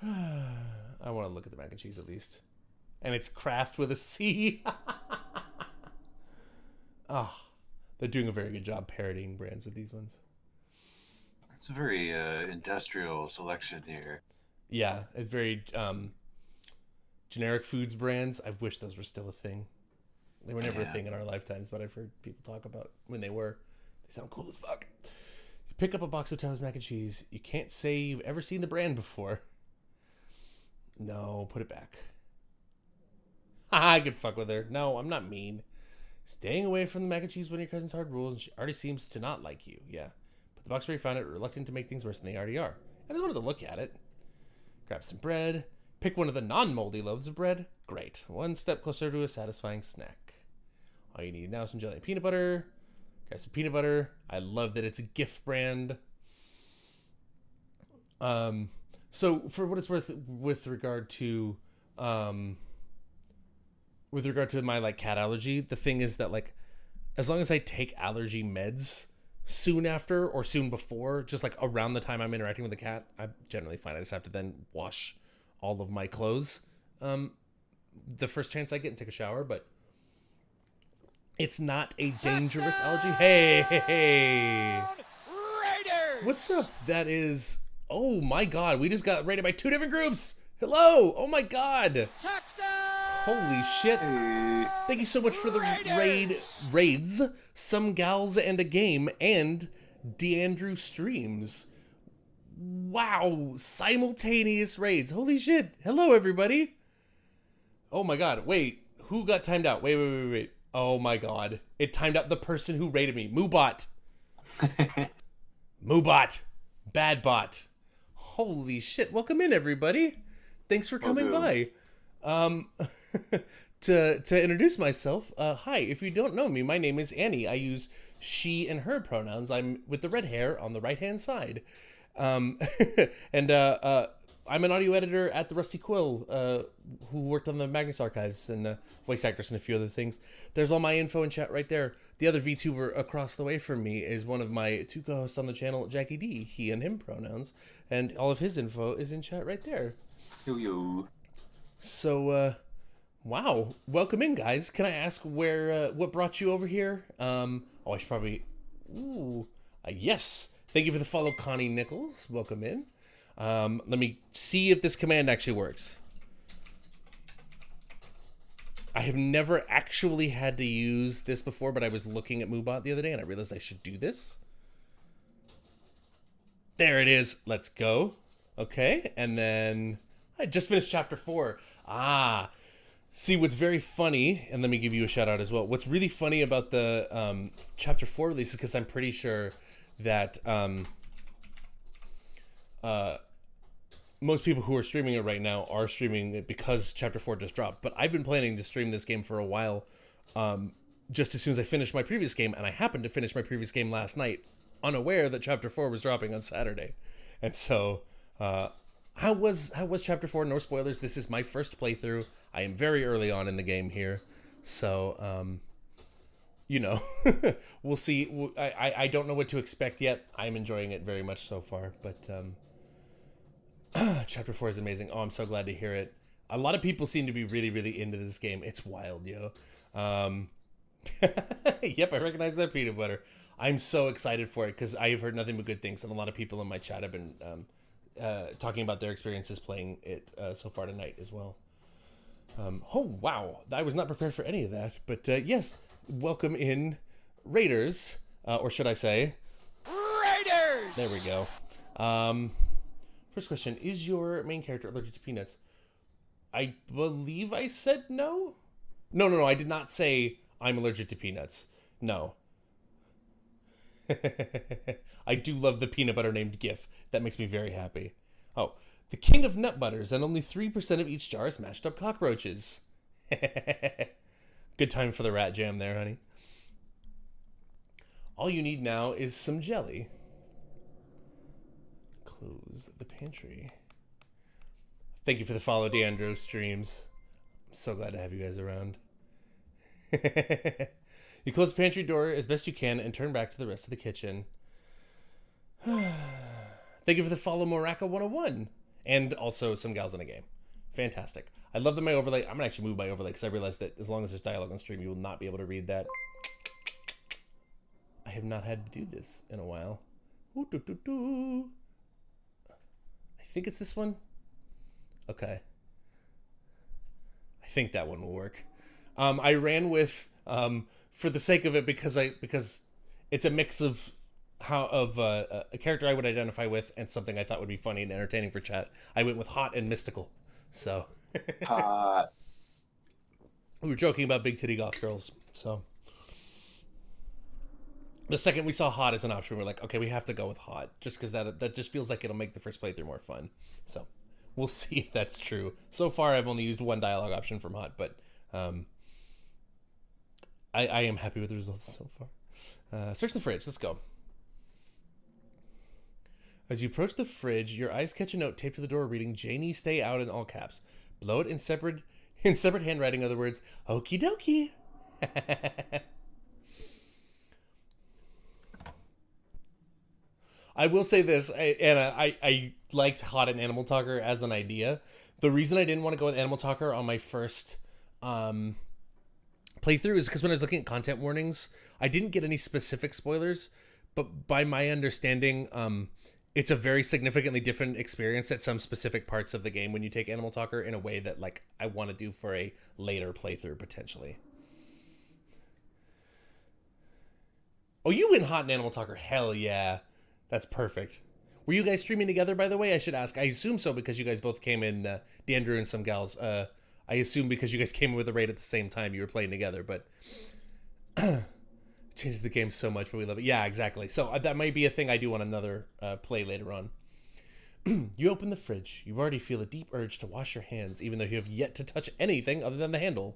I want to look at the mac and cheese at least. And it's Kraft with a C. Oh, they're doing a very good job parodying brands with these ones. It's a very industrial selection here. Yeah, it's very generic foods brands. I wish those were still a thing. They were never a thing in our lifetimes, but I've heard people talk about when they were. They sound cool as fuck. You pick up a box of Thomas mac and cheese. You can't say you've ever seen the brand before. No, put it back. I could fuck with her. No, I'm not mean. Staying away from the mac and cheese when your cousin's hard rules, and she already seems to not like you. Yeah. Put the box where you found it, reluctant to make things worse than they already are. I just wanted to look at it. Grab some bread. Pick one of the non-moldy loaves of bread. Great. One step closer to a satisfying snack. All you need now is some jelly and peanut butter. Grab some peanut butter. I love that it's a GIF brand. So for what it's worth, with regard to my like cat allergy, the thing is that like, as long as I take allergy meds soon after or soon before, just like around the time I'm interacting with the cat, I'm generally fine. I just have to then wash all of my clothes the first chance I get and take a shower, but it's not a dangerous allergy. Hey. Raiders! What's up? That is... Oh my god, we just got raided by 2 different groups. Hello! Oh my god! Touchdown! Holy shit. Thank you so much for the raids. Some gals and a game, and DeAndrew streams. Wow, simultaneous raids. Holy shit. Hello, everybody. Oh my god, wait. Who got timed out? Wait. Oh my god. It timed out the person who raided me. Moobot. Moobot. Bad bot. Holy shit. Welcome in, everybody. Thanks for coming by. To introduce myself, hi. If you don't know me, my name is Annie. I use she and her pronouns. I'm with the red hair on the right-hand side. And I'm an audio editor at the Rusty Quill, who worked on the Magnus Archives and voice actors and a few other things. There's all my info in chat right there. The other VTuber across the way from me is one of my 2 co-hosts on the channel, Jackie D, he and him pronouns, and all of his info is in chat right there. Yo. So, wow, welcome in, guys. Can I ask what brought you over here? I should probably, yes. Thank you for the follow, Connie Nichols. Welcome in. Let me see if this command actually works. I have never actually had to use this before, but I was looking at Moobot the other day and I realized I should do this. There it is. Let's go. Okay, and then I just finished chapter 4. See, what's very funny, and let me give you a shout out as well. What's really funny about the chapter 4 release is because I'm pretty sure that most people who are streaming it right now are streaming it because chapter 4 just dropped. But I've been planning to stream this game for a while, just as soon as I finished my previous game, and I happened to finish my previous game last night, unaware that chapter 4 was dropping on Saturday. And so, how was chapter 4? No spoilers. This is my first playthrough. I am very early on in the game here, so you know, we'll see. I don't know what to expect yet. I'm enjoying it very much so far, but chapter 4 is amazing. Oh, I'm so glad to hear it. A lot of people seem to be really, really into this game. It's wild, yo. Yep, I recognize that peanut butter. I'm so excited for it because I've heard nothing but good things, and a lot of people in my chat have been talking about their experiences playing it so far tonight as well. Oh, wow. I was not prepared for any of that. But yes, welcome in, Raiders. Or should I say... Raiders! There we go. First question, is your main character allergic to peanuts? I believe I said no? No, I did not say I'm allergic to peanuts. No. I do love the peanut butter named GIF. That makes me very happy. Oh, the king of nut butters, and only 3% of each jar is mashed up cockroaches. Good time for the rat jam there, honey. All you need now is some jelly. Close the pantry. Thank you for the follow, Deandro Streams. I'm so glad to have you guys around. You close the pantry door as best you can and turn back to the rest of the kitchen. Thank you for the follow, Moraka 101. And also some gals in a game. Fantastic. I love that my overlay. I'm going to actually move my overlay because I realized that as long as there's dialogue on stream, you will not be able to read that. I have not had to do this in a while. Ooh, I think it's this one. Okay. I think that one will work. I ran with, for the sake of it, because it's a mix of a character I would identify with and something I thought would be funny and entertaining for chat. I went with hot and mystical. So we were joking about big titty goth girls. So the second we saw hot as an option, we're like, okay, we have to go with hot, just because that just feels like it'll make the first playthrough more fun. So we'll see if that's true. So far, I've only used one dialogue option from hot, but I am happy with the results so far. Search the fridge. Let's go. As you approach the fridge, your eyes catch a note taped to the door reading, "Janie, stay out," in all caps. Below it in separate handwriting, other words, "Okie dokie." I will say this, Anna, I liked Hot and Animal Talker as an idea. The reason I didn't want to go with Animal Talker on my first playthrough is because when I was looking at content warnings, I didn't get any specific spoilers, but by my understanding, it's a very significantly different experience at some specific parts of the game when you take Animal Talker in a way that, like, I want to do for a later playthrough, potentially. Oh, you win Hot and Animal Talker. Hell yeah. That's perfect. Were you guys streaming together, by the way? I should ask. I assume so because you guys both came in, D'Andrew and some gals. I assume because you guys came in with a raid at the same time you were playing together, but changes the game so much, but we love it. Yeah, exactly. So that might be a thing I do on another play later on. You open the fridge. You already feel a deep urge to wash your hands, even though you have yet to touch anything other than the handle.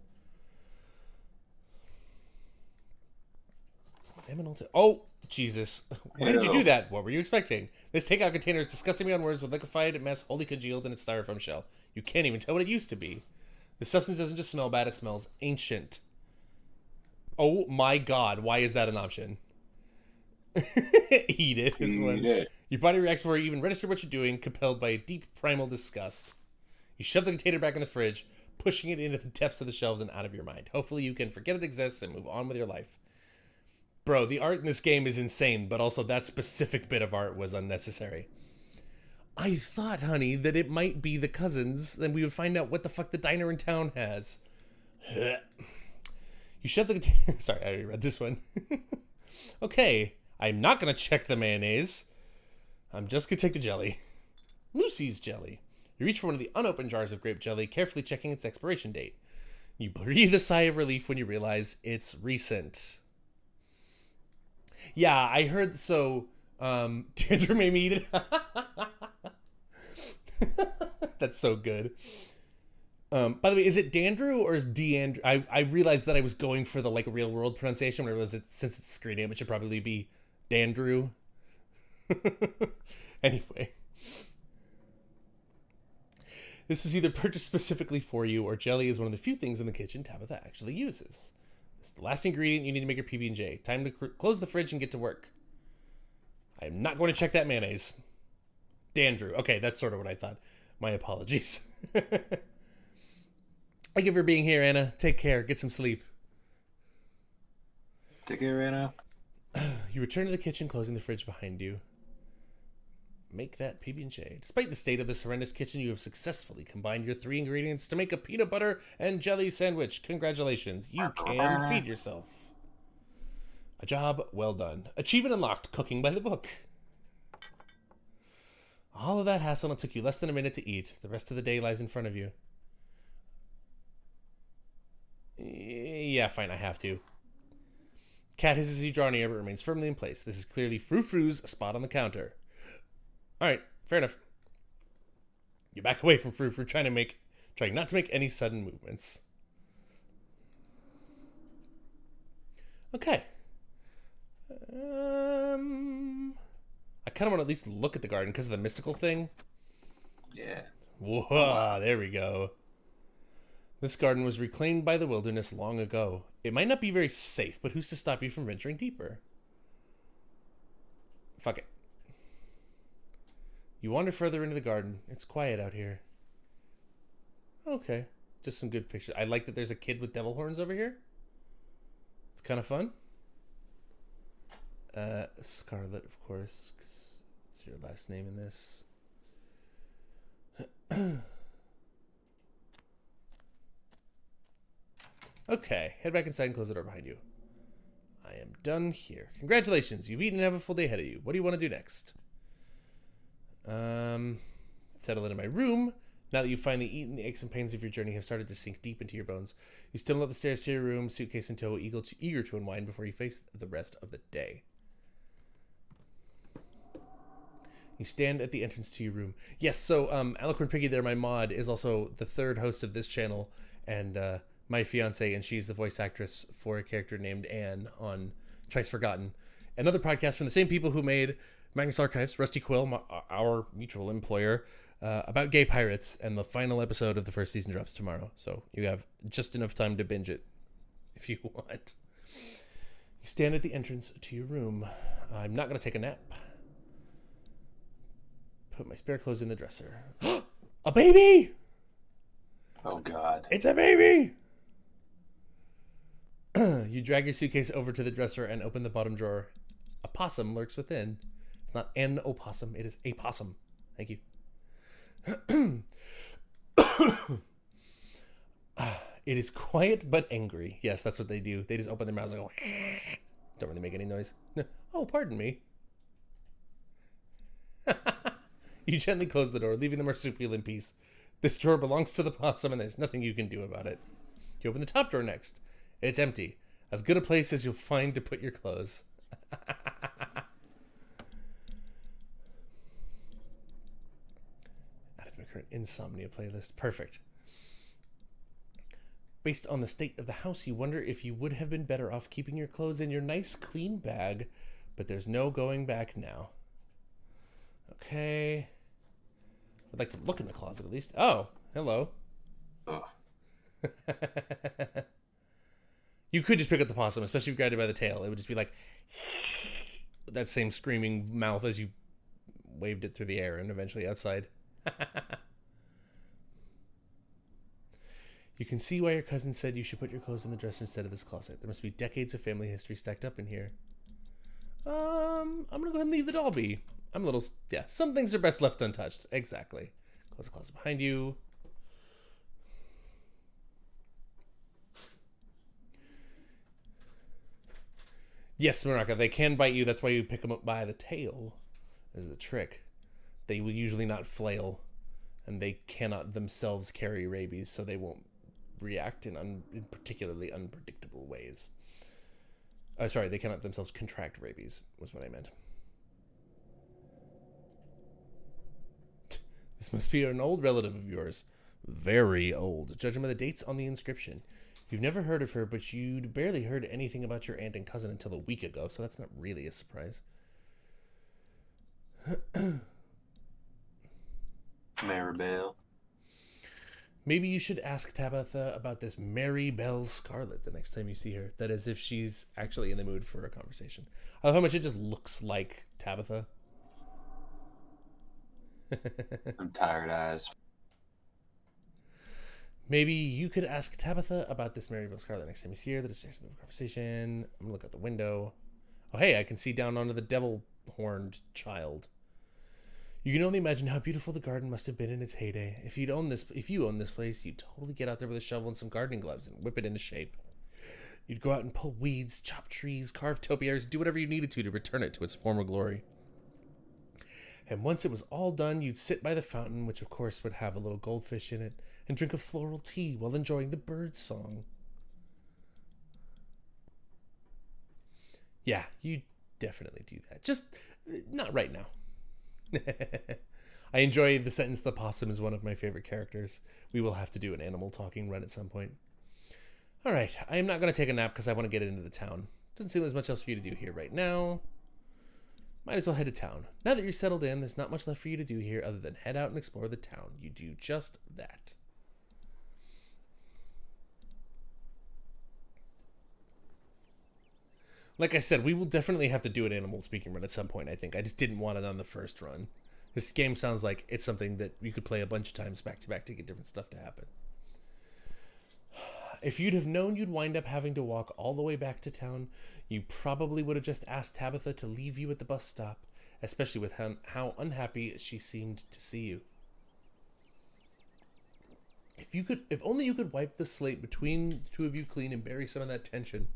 Seminole. Oh, Jesus. Why did you do that? What were you expecting? This takeout container is disgusting beyond words with liquefied mess wholly congealed in its styrofoam shell. You can't even tell what it used to be. The substance doesn't just smell bad, it smells ancient. Oh my God. Why is that an option? Eat it. Eat it. Your body reacts before you even register what you're doing, compelled by a deep primal disgust. You shove the container back in the fridge, pushing it into the depths of the shelves and out of your mind. Hopefully you can forget it exists and move on with your life. Bro, the art in this game is insane, but also that specific bit of art was unnecessary. I thought, honey, that it might be the cousins, then we would find out what the fuck the diner in town has. You shove the container... Sorry, I already read this one. Okay, I'm not going to check the mayonnaise. I'm just going to take the jelly. Lucy's jelly. You reach for one of the unopened jars of grape jelly, carefully checking its expiration date. You breathe a sigh of relief when you realize it's recent. Yeah, I heard, so, Dandrew made me eat it. That's so good. By the way, is it Dandrew or is Deandrew? I realized that I was going for the, like, real world pronunciation when I realized that since it's screen name, it should probably be Dandrew. Anyway. This was either purchased specifically for you, or jelly is one of the few things in the kitchen Tabitha actually uses. It's the last ingredient you need to make your PB&J. Time to close the fridge and get to work. I am not going to check that mayonnaise. Dandrew. Okay, that's sort of what I thought. My apologies. Thank you for being here, Anna. Take care. Get some sleep. Take care, Anna. You return to the kitchen, closing the fridge behind you. Make that PB&J. Despite the state of this horrendous kitchen, you have successfully combined your 3 ingredients to make a peanut butter and jelly sandwich. Congratulations. You can feed yourself. A job well done. Achievement unlocked. Cooking by the book. All of that hassle, it took you less than a minute to eat. The rest of the day lies in front of you. Yeah, fine, I have to. Cat hisses as you draw near, but remains firmly in place. This is clearly Frou-Frou's spot on the counter. Alright, fair enough. You back away from Frou-Frou, trying not to make any sudden movements. Okay. I kind of want to at least look at the garden because of the mystical thing. Yeah. Whoa, there we go. This garden was reclaimed by the wilderness long ago. It might not be very safe, but who's to stop you from venturing deeper? Fuck it. You wander further into the garden. It's quiet out here. Okay. Just some good pictures. I like that there's a kid with devil horns over here. It's kind of fun. Scarlet, of course, because it's your last name in this. Okay, head back inside and close the door behind you. I am done here. Congratulations, you've eaten and have a full day ahead of you. What do you want to do next? Settle into my room. Now that you've finally eaten, the aches and pains of your journey have started to sink deep into your bones. You stumble up the stairs to your room, suitcase in tow, eager to unwind before you face the rest of the day. You stand at the entrance to your room. Yes, so Eloquent Piggy there, my mod, is also the 3rd host of this channel, and my fiance, and she's the voice actress for a character named Anne on Twice Forgotten. Another podcast from the same people who made Magnus Archives, Rusty Quill, our mutual employer, about gay pirates, and the final episode of the 1st season drops tomorrow. So you have just enough time to binge it if you want. You stand at the entrance to your room. I'm not going to take a nap. Put my spare clothes in the dresser. A baby! Oh, God. It's a baby! You drag your suitcase over to the dresser and open the bottom drawer. A possum lurks within. It's not an opossum, it is a possum. Thank you. It is quiet but angry. Yes, that's what they do. They just open their mouths and go, don't really make any noise. Oh, pardon me. You gently close the door, leaving the marsupial in peace. This drawer belongs to the possum, and there's nothing you can do about it. You open the top drawer next. It's empty. As good a place as you'll find to put your clothes. Added to my current insomnia playlist. Perfect. Based on the state of the house, you wonder if you would have been better off keeping your clothes in your nice clean bag, but there's no going back now. Okay. I'd like to look in the closet at least. Oh, hello. Oh. You could just pick up the possum, especially if you grabbed it by the tail. It would just be like that same screaming mouth as you waved it through the air and eventually outside. You can see why your cousin said you should put your clothes in the dresser instead of this closet. There must be decades of family history stacked up in here. I'm gonna go ahead and leave the doll be. I'm a little, yeah, some things are best left untouched. Exactly. Close the closet behind you. Yes, Maraka, they can bite you. That's why you pick them up by the tail, is the trick. They will usually not flail, and they cannot themselves carry rabies, so they won't react in particularly unpredictable ways. Oh, sorry, they cannot themselves contract rabies, was what I meant. This must be an old relative of yours. Very old, judging by the dates on the inscription. You've never heard of her, but you'd barely heard anything about your aunt and cousin until a week ago, so that's not really a surprise. Maribel. Maybe you should ask Tabitha about this Mary Belle Scarlet the next time you see her. That is, if she's actually in the mood for a conversation. I love how much it just looks like Tabitha. I'm tired eyes. Maybe you could ask Tabitha about this Mary Belle Scarlet next time you see her. That is a conversation. I'm gonna look out the window. Oh, hey, I can see down onto the devil-horned child. You can only imagine how beautiful the garden must have been in its heyday. If you own this place, you'd totally get out there with a shovel and some gardening gloves and whip it into shape. You'd go out and pull weeds, chop trees, carve topiaries, do whatever you needed to return it to its former glory. And once it was all done, you'd sit by the fountain, which of course would have a little goldfish in it, and drink a floral tea while enjoying the bird song. Yeah, you definitely do that. Just not right now. I enjoy the sentence, the possum is one of my favorite characters. We will have to do an animal talking run at some point. All right, I am not going to take a nap because I want to get into the town. Doesn't seem there's much else for you to do here right now. Might as well head to town. Now that you're settled in, there's not much left for you to do here other than head out and explore the town. You do just that. Like I said, we will definitely have to do an animal speaking run at some point, I think. I just didn't want it on the first run. This game sounds like it's something that you could play a bunch of times back to back to get different stuff to happen. If you'd have known you'd wind up having to walk all the way back to town, you probably would have just asked Tabitha to leave you at the bus stop, especially with how unhappy she seemed to see you. If only you could wipe the slate between the two of you clean and bury some of that tension.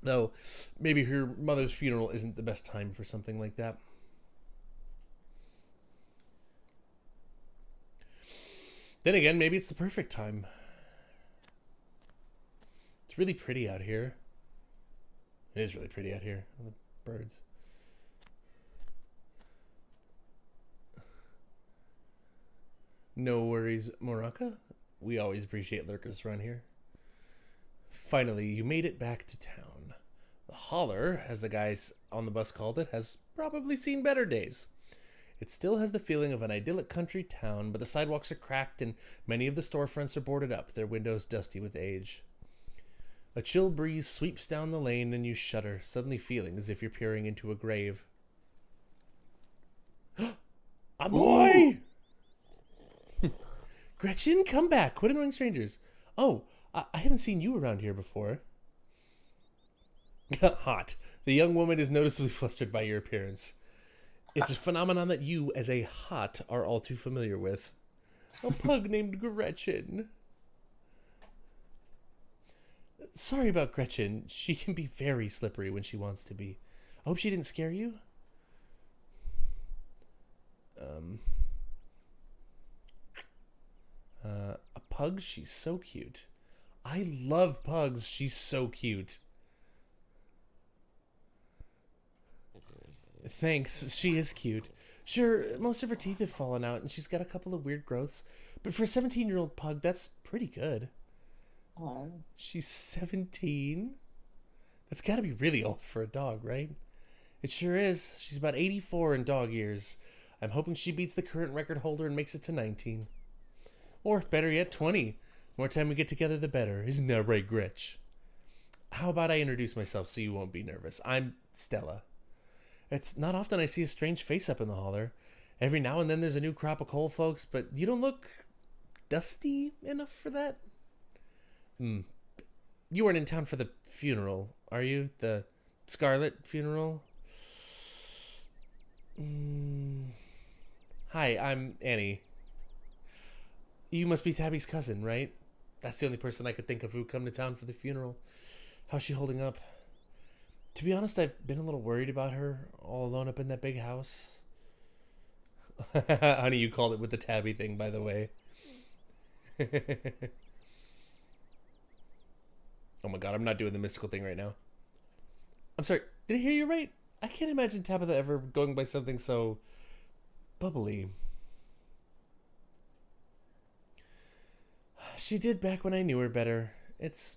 Though, maybe her mother's funeral isn't the best time for something like that. Then again, maybe it's the perfect time. It's really pretty out here. It is really pretty out here. The birds. No worries, Moraka. We always appreciate lurkers around here. Finally, you made it back to town. The holler, as the guys on the bus called it, has probably seen better days. It still has the feeling of an idyllic country town, but the sidewalks are cracked and many of the storefronts are boarded up, their windows dusty with age. A chill breeze sweeps down the lane and you shudder, suddenly feeling as if you're peering into a grave. A boy! Gretchen, come back! Quit annoying strangers. Oh, I haven't seen you around here before. Hot. The young woman is noticeably flustered by your appearance. It's a phenomenon that you, as a hot, are all too familiar with. A pug named Gretchen. Sorry about Gretchen. She can be very slippery when she wants to be. I hope she didn't scare you. A pug? She's so cute. I love pugs. She's so cute. Thanks. She is cute. Sure, most of her teeth have fallen out and she's got a couple of weird growths, but for a 17-year-old pug, that's pretty good. Oh. She's 17? That's gotta be really old for a dog, right? It sure is. She's about 84 in dog years. I'm hoping she beats the current record holder and makes it to 19. Or, better yet, 20. The more time we get together, the better. Isn't that right, Gretch? How about I introduce myself so you won't be nervous? I'm Stella. It's not often I see a strange face up in the holler. Every now and then there's a new crop of coal folks, but you don't look dusty enough for that. You weren't in town for the funeral, are you? The Scarlet funeral? Hi, I'm Annie. You must be Tabby's cousin, right? That's the only person I could think of who would come to town for the funeral. How's she holding up? To be honest, I've been a little worried about her, all alone up in that big house. Honey, you called it with the Tabby thing, by the way. Oh my god, I'm not doing the mystical thing right now. I'm sorry, did I hear you right? I can't imagine Tabitha ever going by something so bubbly. She did back when I knew her better. It's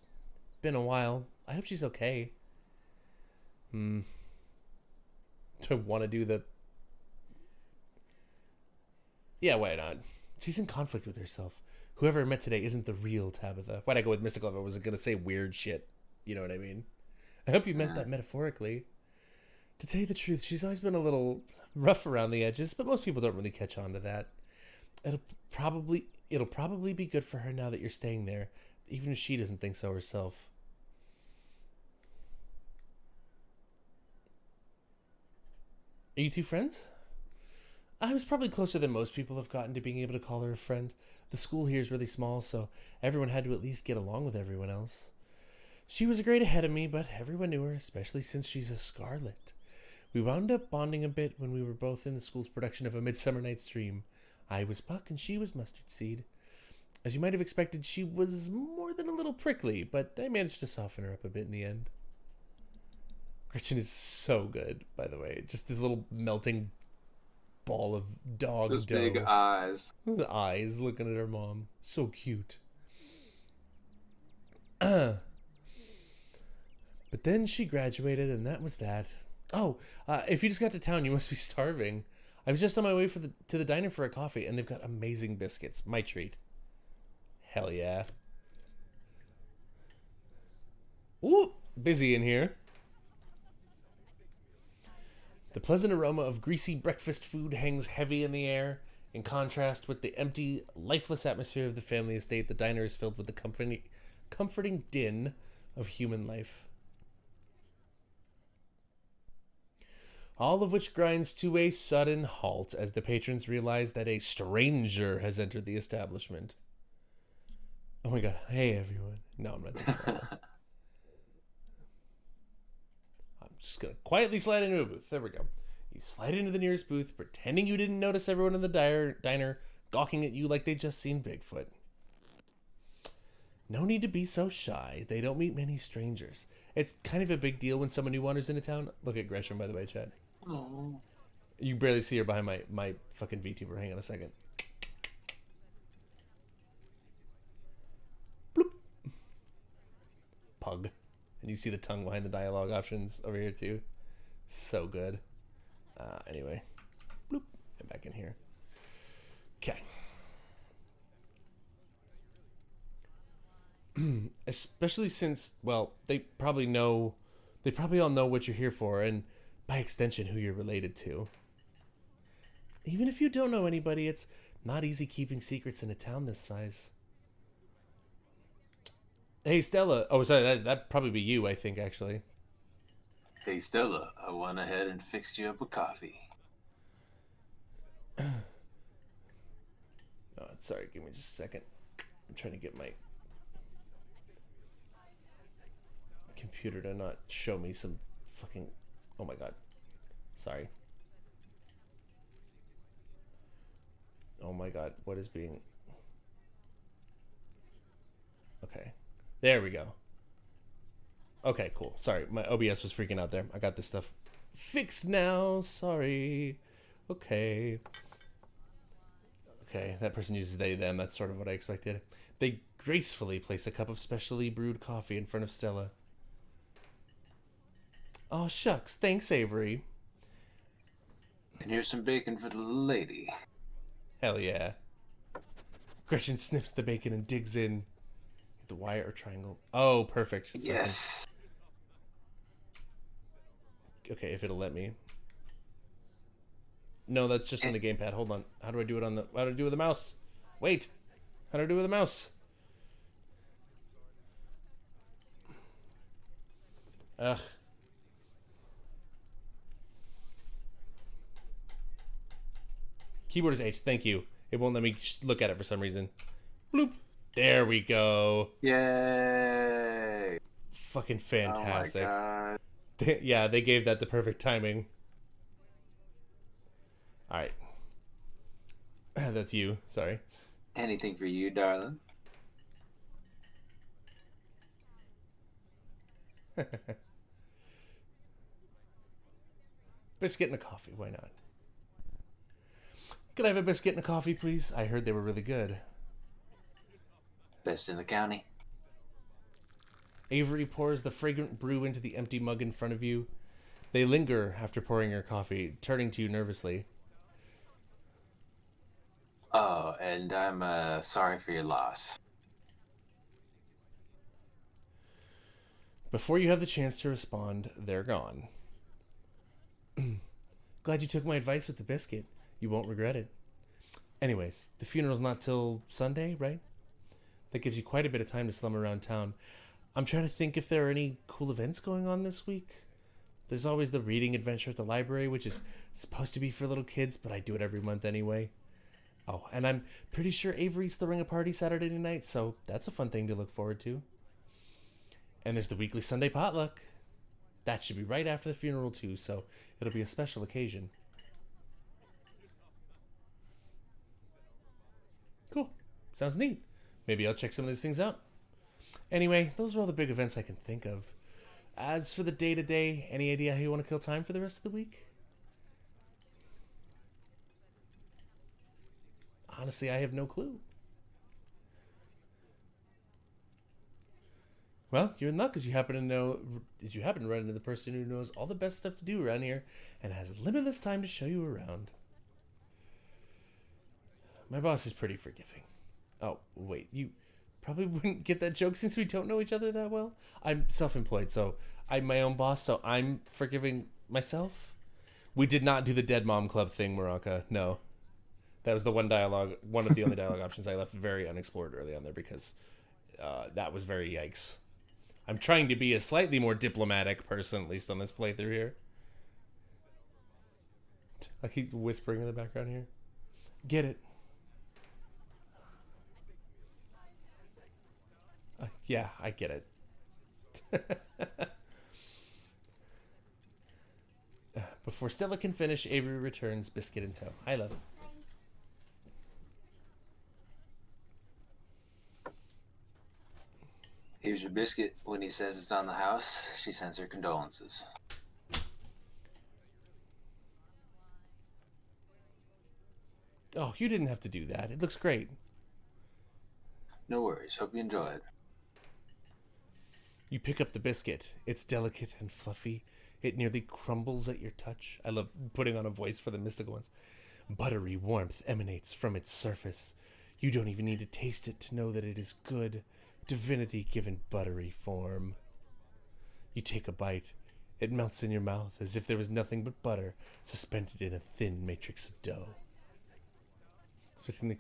been a while. I hope she's okay. Do I want to do the... Yeah, why not? She's in conflict with herself. Whoever I met today isn't the real Tabitha. Why'd I go with mystical if I was going to say weird shit? You know what I mean? I hope you meant that metaphorically. To tell you the truth, she's always been a little rough around the edges, but most people don't really catch on to that. It'll probably be good for her now that you're staying there, even if she doesn't think so herself. Are you two friends? I was probably closer than most people have gotten to being able to call her a friend. The school here is really small, so everyone had to at least get along with everyone else. She was a grade ahead of me, but everyone knew her, especially since she's a Scarlet. We wound up bonding a bit when we were both in the school's production of A Midsummer Night's Dream. I was Puck and she was Mustard Seed. As you might have expected, she was more than a little prickly, but I managed to soften her up a bit in the end. Gretchen is so good, by the way. Just this little melting ball of dog Those dough. big eyes. The eyes looking at her mom. So cute. But then she graduated, and that was that. Oh, if you just got to town, you must be starving. I was just on my way to the diner for a coffee, and they've got amazing biscuits. My treat. Hell yeah. Ooh, busy in here. The pleasant aroma of greasy breakfast food hangs heavy in the air. In contrast with the empty, lifeless atmosphere of the family estate, the diner is filled with the comforting din of human life. All of which grinds to a sudden halt as the patrons realize that a stranger has entered the establishment. Oh my god, hey everyone. No, I'm not doing that. I'm just gonna quietly slide into a booth. There we go. You slide into the nearest booth, pretending you didn't notice everyone in the diner gawking at you like they'd just seen Bigfoot. No need to be so shy. They don't meet many strangers. It's kind of a big deal when someone new wanders into town. Look at Gretchen, by the way, Chad. Oh. You barely see her behind my fucking VTuber. Hang on a second. Bloop. Pug. And you see the tongue behind the dialogue options over here too. So good. Anyway. Bloop. And back in here. Okay. Especially since, well, they probably all know what you're here for, and by extension, who you're related to. Even if you don't know anybody, it's not easy keeping secrets in a town this size. Hey, Stella. Oh, sorry, that'd probably be you, I think, actually. Hey, Stella, I went ahead and fixed you up a coffee. Oh, sorry, give me just a second. I'm trying to get my computer to not show me some fucking... Oh my god. Sorry. Oh my god, what is being... Okay. There we go. Okay, cool. Sorry, my OBS was freaking out there. I got this stuff fixed now. Sorry. Okay. Okay, that person uses they, them. That's sort of what I expected. They gracefully place a cup of specially brewed coffee in front of Stella. Oh, shucks. Thanks, Avery. And here's some bacon for the lady. Hell yeah. Gretchen sniffs the bacon and digs in. The wire or triangle. Oh, perfect. So yes. Okay, if it'll let me. No, that's just on the gamepad. Hold on. How do I do it on the... How do I do it with the mouse? Wait. How do I do it with the mouse? Ugh. Keyboard is H. Thank you. It won't let me look at it for some reason. Bloop. There we go. Yay. Fucking fantastic. Oh my god. Yeah, they gave that the perfect timing. Alright. That's you. Sorry. Anything for you, darling. Biscuit and a coffee. Why not? Could I have a biscuit and a coffee, please? I heard they were really good. Best in the county. Avery pours the fragrant brew into the empty mug in front of you. They linger after pouring your coffee, turning to you nervously. Oh, and I'm sorry for your loss. Before you have the chance to respond, they're gone. Glad you took my advice with the biscuit. You won't regret it. Anyways, the funeral's not till Sunday, right? That gives you quite a bit of time to slum around town. I'm trying to think if there are any cool events going on this week. There's always the reading adventure at the library, which is supposed to be for little kids, but I do it every month anyway. Oh, and I'm pretty sure Avery's throwing a party Saturday night, so that's a fun thing to look forward to. And there's the weekly Sunday potluck. That should be right after the funeral too, so it'll be a special occasion. Cool. Sounds neat. Maybe I'll check some of these things out. Anyway, those are all the big events I can think of. As for the day-to-day, any idea how you want to kill time for the rest of the week? Honestly, I have no clue. Well, you're in luck because you happen to run into the person who knows all the best stuff to do around here and has limitless time to show you around. My boss is pretty forgiving. Oh, wait, you probably wouldn't get that joke since we don't know each other that well. I'm self-employed, so I'm my own boss, so I'm forgiving myself. We did not do the Dead Mom Club thing, Moraka. No. That was the one of the only dialogue options I left very unexplored early on there because that was very yikes. I'm trying to be a slightly more diplomatic person, at least on this playthrough here. Like he's whispering in the background here. Get it. Yeah, I get it. Before Stella can finish, Avery returns, biscuit in tow. Hi, love. Here's your biscuit. When he says it's on the house, she sends her condolences. Oh, you didn't have to do that. It looks great. No worries. Hope you enjoy it. You pick up the biscuit. It's delicate and fluffy. It nearly crumbles at your touch. I love putting on a voice for the mystical ones. Buttery warmth emanates from its surface. You don't even need to taste it to know that it is good. Divinity given buttery form. You take a bite. It melts in your mouth as if there was nothing but butter suspended in a thin matrix of dough. Expecting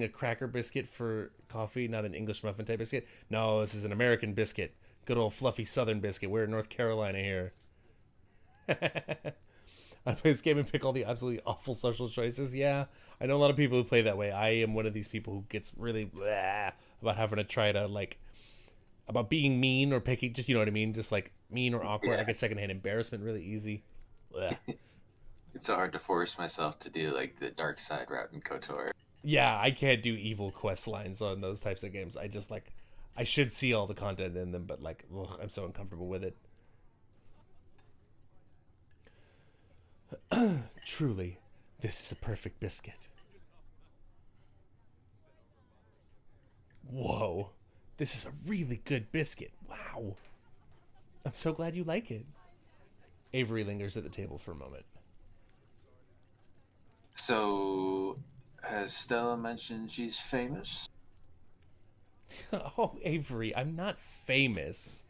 a cracker biscuit for coffee, not an English muffin type biscuit. No, this is an American biscuit. Good old fluffy Southern biscuit. We're in North Carolina here. I play this game and pick all the absolutely awful social choices. Yeah, I know a lot of people who play that way. I am one of these people who gets really about having to try to about being mean or picking, just, you know what I mean? Just like mean or awkward. Yeah. I get secondhand embarrassment really easy. It's so hard to force myself to do like the dark side route in KOTOR. Yeah, I can't do evil quest lines on those types of games. I just I should see all the content in them, but I'm so uncomfortable with it. Truly, this is a perfect biscuit. Whoa. This is a really good biscuit. Wow. I'm so glad you like it. Avery lingers at the table for a moment. So, has Stella mentioned she's famous? Oh, Avery, I'm not famous.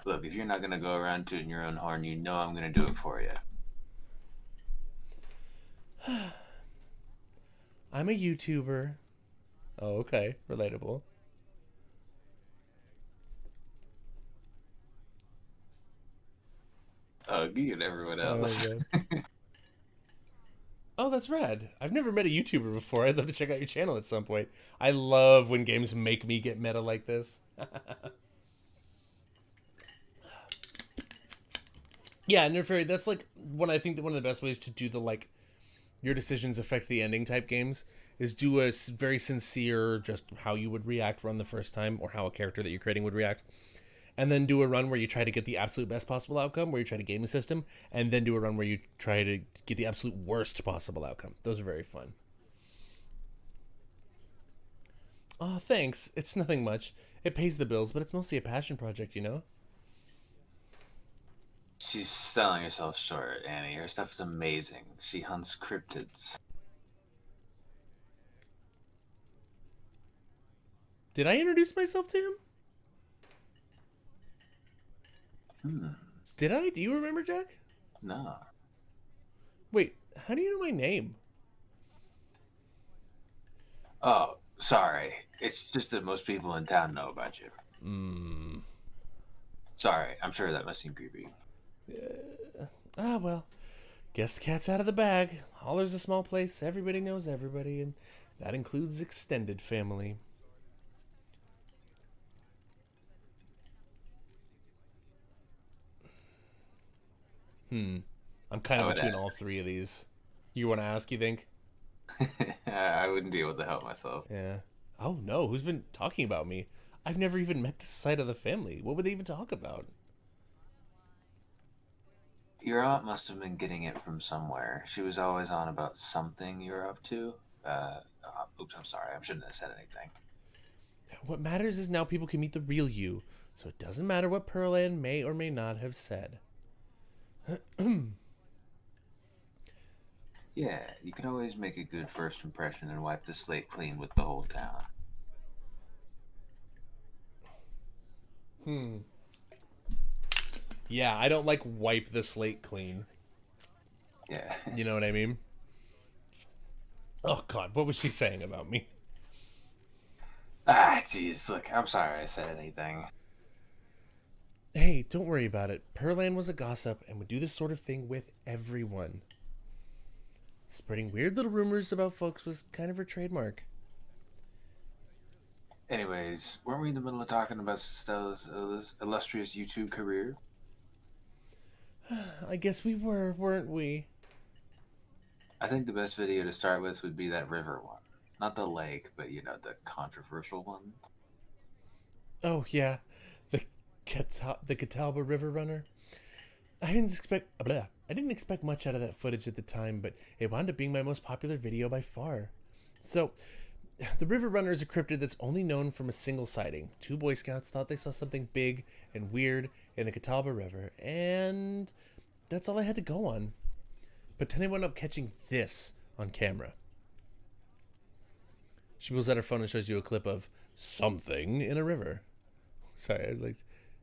Look, if you're not gonna go around tooting your own horn, you know I'm gonna do it for you. I'm a YouTuber. Oh, okay. Relatable. You and everyone Oh my else. god. Oh, that's rad. I've never met a YouTuber before. I'd love to check out your channel at some point. I love when games make me get meta like this. Yeah, Nerfairy, that's like I think that one of the best ways to do the like your decisions affect the ending type games is do a very sincere just how you would react run the first time or how a character that you're creating would react. And then do a run where you try to get the absolute best possible outcome, where you try to game the system, and then do a run where you try to get the absolute worst possible outcome. Those are very fun. Oh, thanks. It's nothing much. It pays the bills, but it's mostly a passion project, you know? She's selling herself short, Annie. Her stuff is amazing. She hunts cryptids. Did I introduce myself to him? Did I? Do you remember, Jack? No. Wait, how do you know my name? Oh, sorry. It's just that most people in town know about you. Sorry, I'm sure that must seem creepy. Well, guess the cat's out of the bag. Holler's a small place. Everybody knows everybody, and that includes extended family. I'm kind of between all three of these. You want to ask, you think? I wouldn't be able to help myself. Yeah. Oh, no. Who's been talking about me? I've never even met this side of the family. What would they even talk about? Your aunt must have been getting it from somewhere. She was always on about something you're up to. Oops, I'm sorry. I shouldn't have said anything. What matters is now people can meet the real you, so it doesn't matter what Pearland may or may not have said. Yeah, you can always make a good first impression and wipe the slate clean with the whole town. Yeah, I don't like wipe the slate clean. Yeah. You know what I mean? Oh, God, what was she saying about me? Jeez, look, I'm sorry I said anything. Hey, don't worry about it. Pearland was a gossip and would do this sort of thing with everyone. Spreading weird little rumors about folks was kind of her trademark. Anyways, weren't we in the middle of talking about Stella's illustrious YouTube career? I guess we were, weren't we? I think the best video to start with would be that river one. Not the lake, but the controversial one. Oh, yeah. The Catawba River Runner. I didn't expect much out of that footage at the time, but it wound up being my most popular video by far. So, the River Runner is a cryptid that's only known from a single sighting. Two Boy Scouts thought they saw something big and weird in the Catawba River, and that's all I had to go on. But then I wound up catching this on camera. She pulls out her phone and shows you a clip of something in a river. Sorry, I was like,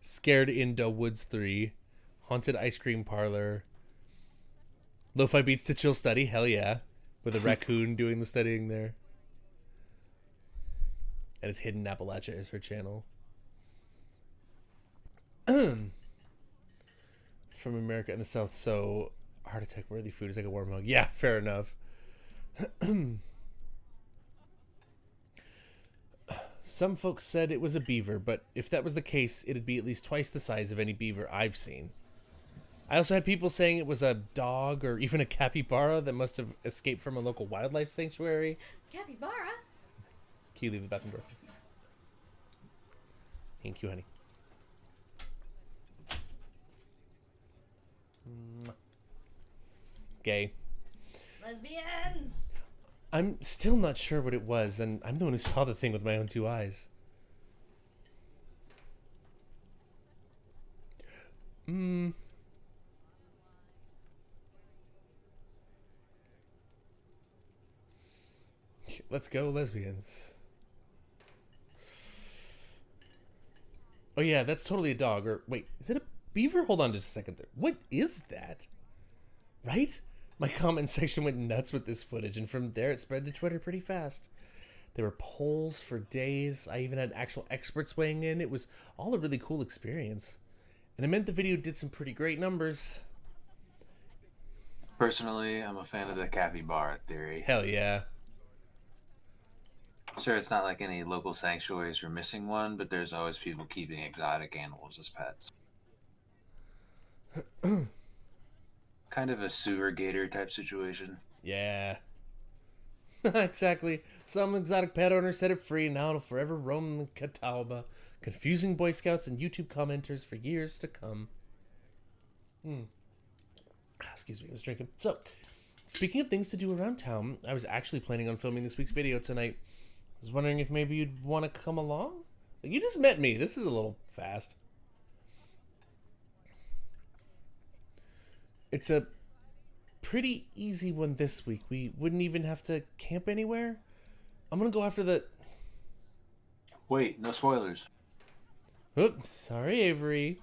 Scared into Woods 3, Haunted Ice Cream Parlor, Lo-Fi Beats to Chill Study, hell yeah, with a raccoon doing the studying there. And it's Hidden Appalachia is her channel. From America in the South, so heart attack worthy food is like a warm hug. Yeah, fair enough. Some folks said it was a beaver, but if that was the case, it'd be at least twice the size of any beaver I've seen. I also had people saying it was a dog or even a capybara that must have escaped from a local wildlife sanctuary. Capybara? Can you leave the bathroom door, please? Thank you, honey. Gay. Lesbians! I'm still not sure what it was, and I'm the one who saw the thing with my own two eyes. Hmm. Let's go, lesbians. Oh yeah, that's totally a dog. Or wait, is it a beaver? Hold on just a second there. What is that? Right? My comment section went nuts with this footage, and from there it spread to Twitter pretty fast. There were polls for days. I even had actual experts weighing in. It was all a really cool experience. And it meant the video did some pretty great numbers. Personally, I'm a fan of the capybara theory. Hell yeah. Sure, it's not like any local sanctuaries are missing one, but there's always people keeping exotic animals as pets. Kind of a sewer gator type situation. Yeah. Exactly. Some exotic pet owner set it free, and now it'll forever roam the Catawba, confusing Boy Scouts and YouTube commenters for years to come. Excuse me, I was drinking. So, speaking of things to do around town, I was actually planning on filming this week's video tonight. I was wondering if maybe you'd want to come along? You just met me. This is a little fast. It's a pretty easy one this week. We wouldn't even have to camp anywhere. I'm gonna go after the... Wait, no spoilers. Oops, sorry, Avery.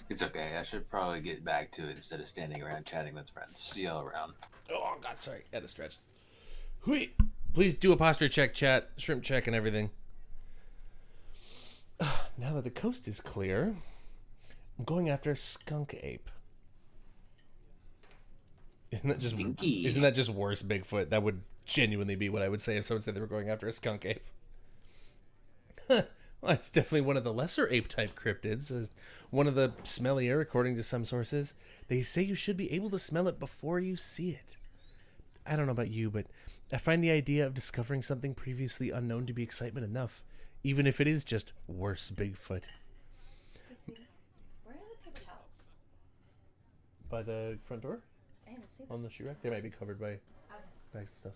It's okay. I should probably get back to it instead of standing around chatting with friends. See y'all around. Oh, God, sorry. Had to stretch. Hui. Please do a posture check, chat. Shrimp check and everything. Now that the coast is clear, I'm going after skunk ape. Isn't that just Stinky. Isn't that just worse, Bigfoot? That would genuinely be what I would say if someone said they were going after a skunk ape. Well, it's definitely one of the lesser ape-type cryptids. One of the smellier, according to some sources. They say you should be able to smell it before you see it. I don't know about you, but I find the idea of discovering something previously unknown to be excitement enough, even if it is just worse Bigfoot. Where are the paper towels? By the front door? I haven't seen On the shoe rack? They might be covered by bags and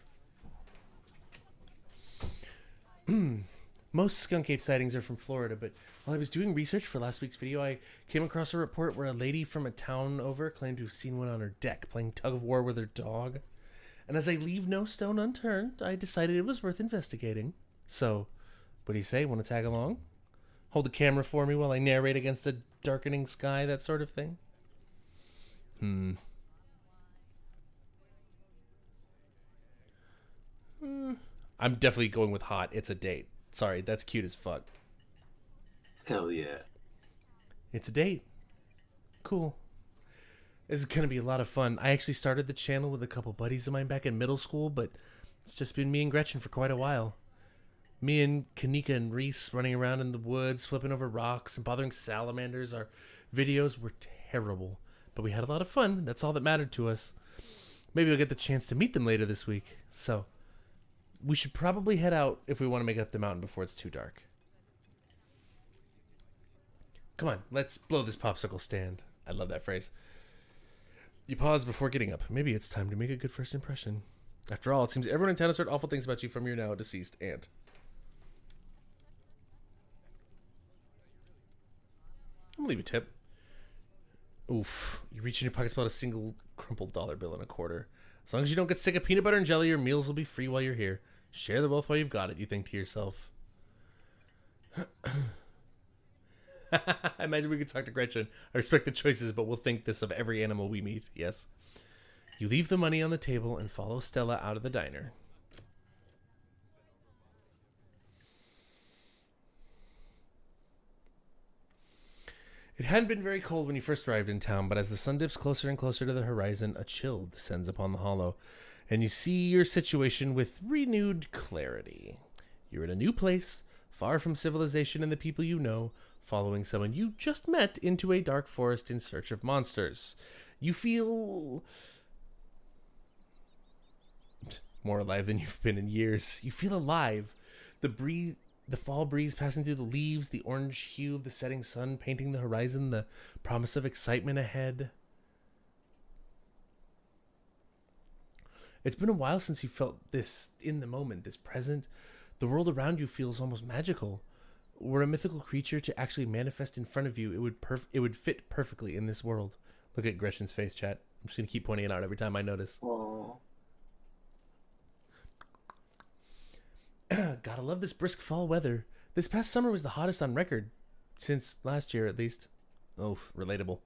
stuff. Most skunk ape sightings are from Florida, but while I was doing research for last week's video, I came across a report where a lady from a town over claimed to have seen one on her deck playing tug of war with her dog. And as I leave no stone unturned, I decided it was worth investigating. So, what do you say? Want to tag along? Hold the camera for me while I narrate against a darkening sky, that sort of thing? I'm definitely going with hot. It's a date. Sorry, that's cute as fuck. Hell yeah. It's a date. Cool. This is going to be a lot of fun. I actually started the channel with a couple buddies of mine back in middle school, but it's just been me and Gretchen for quite a while. Me and Kanika and Reese running around in the woods, flipping over rocks and bothering salamanders. Our videos were terrible, but we had a lot of fun. That's all that mattered to us. Maybe we'll get the chance to meet them later this week. So, we should probably head out if we want to make it up the mountain before it's too dark. Come on, let's blow this popsicle stand. I love that phrase. You pause before getting up. Maybe it's time to make a good first impression. After all, it seems everyone in town has heard awful things about you from your now deceased aunt. I'm gonna leave a tip. Oof. You reach in your pockets, about a single crumpled dollar bill and a quarter. As long as you don't get sick of peanut butter and jelly, your meals will be free while you're here. Share the wealth while you've got it, you think to yourself. I imagine we could talk to Gretchen. I respect the choices, but we'll think this of every animal we meet. Yes. You leave the money on the table and follow Stella out of the diner. It hadn't been very cold when you first arrived in town, but as the sun dips closer and closer to the horizon, a chill descends upon the hollow, and you see your situation with renewed clarity. You're in a new place, far from civilization and the people you know, following someone you just met into a dark forest in search of monsters. You feel more alive than you've been in years. You feel alive. The fall breeze passing through the leaves, the orange hue of the setting sun painting the horizon, the promise of excitement ahead. It's been a while since you felt this in the moment, this present. The world around you feels almost magical. Were a mythical creature to actually manifest in front of you, it would fit perfectly in this world. Look at Gretchen's face, chat. I'm just gonna keep pointing it out every time I notice. Oh. Gotta love this brisk fall weather. This past summer was the hottest on record. Since last year, at least. Oh, relatable.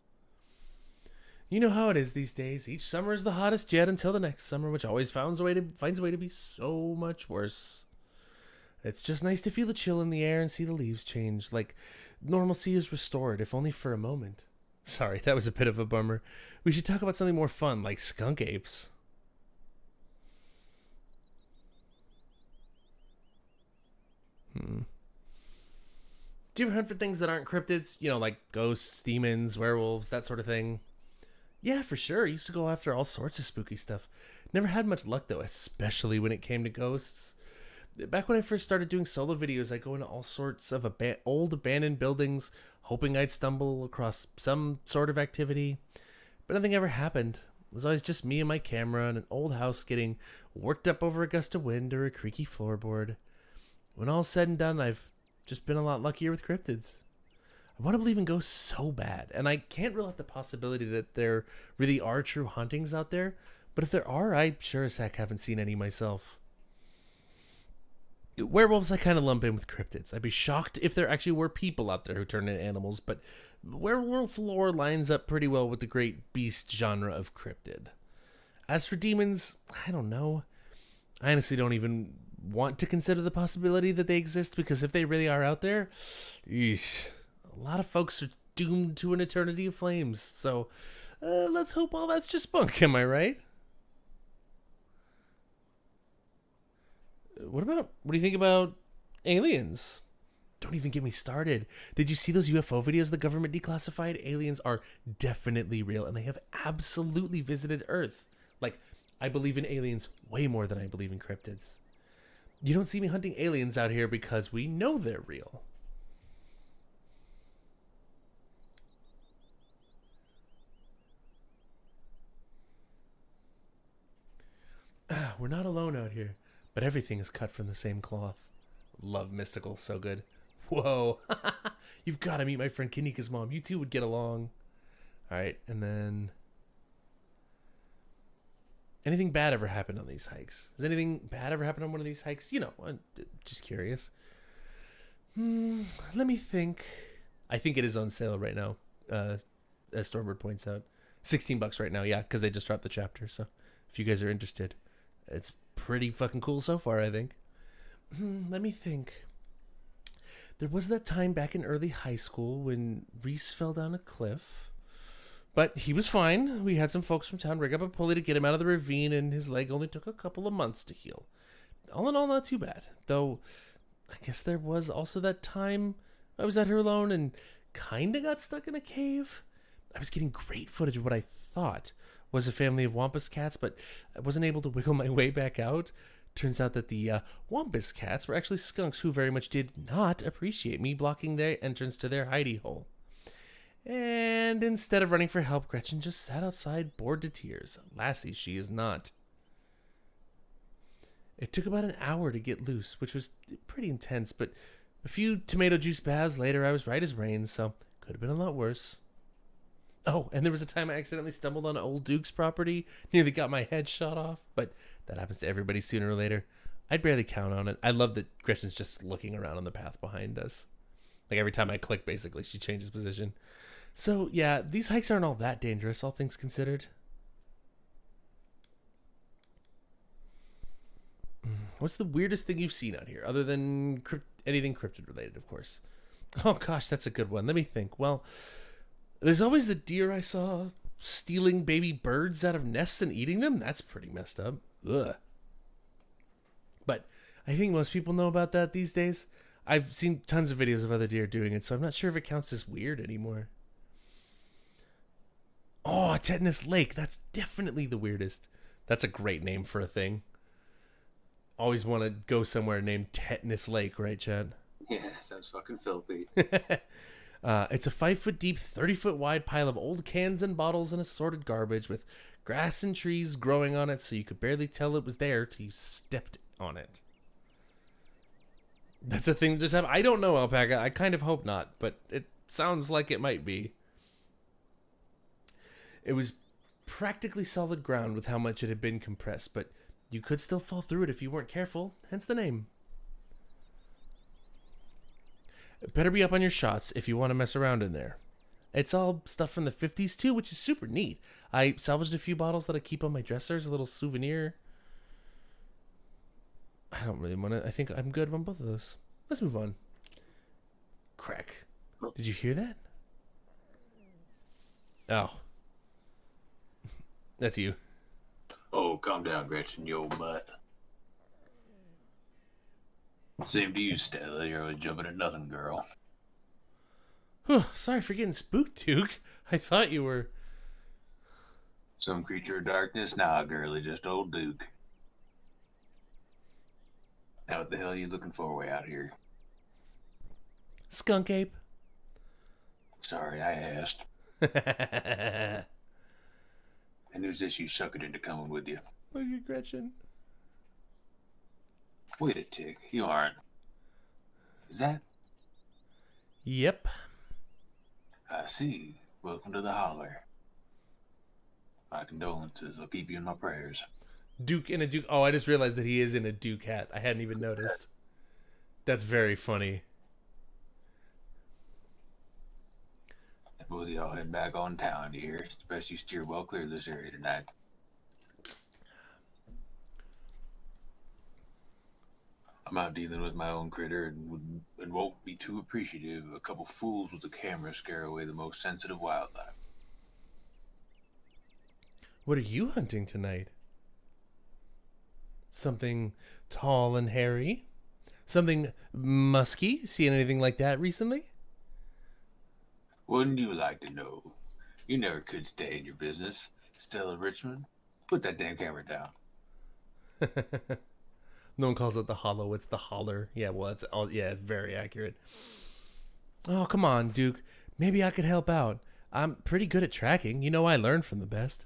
You know how it is these days. Each summer is the hottest yet until the next summer, which always finds a way to be so much worse. It's just nice to feel the chill in the air and see the leaves change, like normalcy is restored, if only for a moment. Sorry, that was a bit of a bummer. We should talk about something more fun, like skunk apes. Do you ever hunt for things that aren't cryptids? You know, like ghosts, demons, werewolves, that sort of thing? Yeah, for sure. I used to go after all sorts of spooky stuff. Never had much luck, though, especially when it came to ghosts. Back when I first started doing solo videos, I'd go into all sorts of old abandoned buildings, hoping I'd stumble across some sort of activity. But nothing ever happened. It was always just me and my camera and an old house getting worked up over a gust of wind or a creaky floorboard. When all's said and done, I've just been a lot luckier with cryptids. I want to believe in ghosts so bad, and I can't rule out the possibility that there really are true hauntings out there, but if there are, I sure as heck haven't seen any myself. Werewolves I kind of lump in with cryptids. I'd be shocked if there actually were people out there who turn into animals, but werewolf lore lines up pretty well with the great beast genre of cryptid. As for demons, I don't know. I honestly don't even want to consider the possibility that they exist, because if they really are out there, eesh, a lot of folks are doomed to an eternity of flames. So let's hope all that's just bunk, am I right? What do you think about aliens? Don't even get me started. Did you see those UFO videos the government declassified? Aliens are definitely real, and they have absolutely visited Earth. Like, I believe in aliens way more than I believe in cryptids. You don't see me hunting aliens out here because we know they're real. We're not alone out here, but everything is cut from the same cloth. Love Mystical, so good. Whoa. You've got to meet my friend Kanika's mom. You two would get along. All right, and then... anything bad ever happened on these hikes? Has anything bad ever happened on one of these hikes? You know, I'm just curious. Let me think. I think it is on sale right now, as Stormbird points out. $16 right now, yeah, because they just dropped the chapter. So if you guys are interested, it's pretty fucking cool so far, I think. Let me think. There was that time back in early high school when Reese fell down a cliff. But he was fine. We had some folks from town rig up a pulley to get him out of the ravine, and his leg only took a couple of months to heal. All in all, not too bad. Though, I guess there was also that time I was at her alone and kind of got stuck in a cave. I was getting great footage of what I thought was a family of wampus cats, but I wasn't able to wiggle my way back out. Turns out that the wampus cats were actually skunks who very much did not appreciate me blocking their entrance to their hidey hole. And instead of running for help, Gretchen just sat outside, bored to tears. Lassie, she is not. It took about an hour to get loose, which was pretty intense, but a few tomato juice baths later, I was right as rain, so could have been a lot worse. Oh, and there was a time I accidentally stumbled on old Duke's property, nearly got my head shot off, but that happens to everybody sooner or later. I'd barely count on it. I love that Gretchen's just looking around on the path behind us. Like every time I click, basically, she changes position. So, yeah, these hikes aren't all that dangerous, all things considered. What's the weirdest thing you've seen out here, other than anything cryptid related, of course? Oh, gosh, that's a good one. Let me think. Well, there's always the deer I saw stealing baby birds out of nests and eating them. That's pretty messed up. Ugh. But I think most people know about that these days. I've seen tons of videos of other deer doing it, so I'm not sure if it counts as weird anymore. Oh, Tetanus Lake. That's definitely the weirdest. That's a great name for a thing. Always want to go somewhere named Tetanus Lake, right, Chad? Yeah, sounds fucking filthy. It's a 5-foot deep, 30-foot wide pile of old cans and bottles and assorted garbage with Grass and trees growing on it so you could barely tell it was there till you stepped on it. That's a thing that just happened. I don't know, Alpaca. I kind of hope not, but it sounds like it might be. It was practically solid ground with how much it had been compressed, but you could still fall through it if you weren't careful, hence the name. It better be up on your shots if you want to mess around in there. It's all stuff from the 50s too, which is super neat. I salvaged a few bottles that I keep on my dresser as a little souvenir. I don't really want to. I think I'm good on both of those. Let's move on. Crack. Did you hear that? Oh. That's you. Oh, calm down, Gretchen, you old butt. Same to you, Stella. You're always jumping at nothing, girl. Whew, sorry for getting spooked, Duke. I thought you were... Some creature of darkness? Nah, girlie, just old Duke. Now what the hell are you looking for way out here? Skunk ape. Sorry, I asked. And who's this you suckered into coming with you? Look at Gretchen. Wait a tick, you aren't. Is that? Yep. I see. Welcome to the holler. My condolences. I'll keep you in my prayers. Duke in a Duke. Oh, I just realized that he is in a Duke hat. I hadn't even noticed. That's very funny. Both of y'all head back on town here. It's best you steer well clear of this area tonight. I'm out dealing with my own critter and won't be too appreciative of a couple fools with a camera scare away the most sensitive wildlife. What are you hunting tonight? Something tall and hairy? Something musky? Seen anything like that recently? Wouldn't you like to know? You never could stay in your business. Stella Richmond, put that damn camera down. No one calls it the hollow, it's the holler. Yeah, well, it's all, yeah, it's very accurate. Oh, come on, Duke. Maybe I could help out. I'm pretty good at tracking. You know, I learned from the best.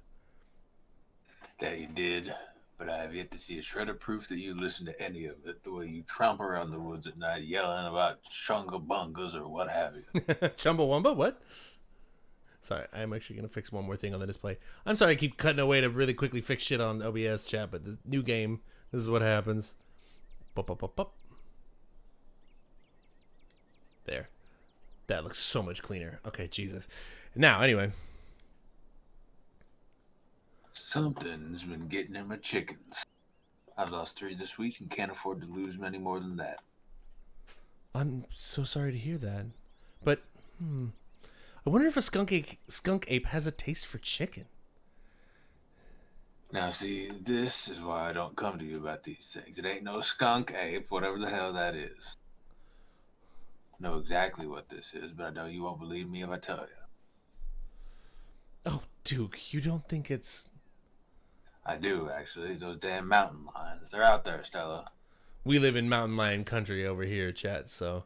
That you did, but I have yet to see a shred of proof that you listen to any of it, the way you tromp around the woods at night yelling about shungabungas or what have you. Chumbawamba? What? Sorry, I'm actually going to fix one more thing on the display. I'm sorry I keep cutting away to really quickly fix shit on OBS chat, but this new game, this is what happens. Bup, bup, bup, bup. There. That looks so much cleaner. Okay, Jesus. Now, anyway. Something's been getting in my chickens. I've lost 3 this week and can't afford to lose many more than that. I'm so sorry to hear that. But, I wonder if a skunk ape has a taste for chicken. Now see, this is why I don't come to you about these things. It ain't no skunk ape, whatever the hell that is. I know exactly what this is, but I know you won't believe me if I tell you. Oh, Duke, you don't think it's... I do, actually. It's those damn mountain lions. They're out there, Stella. We live in mountain lion country over here, chat, so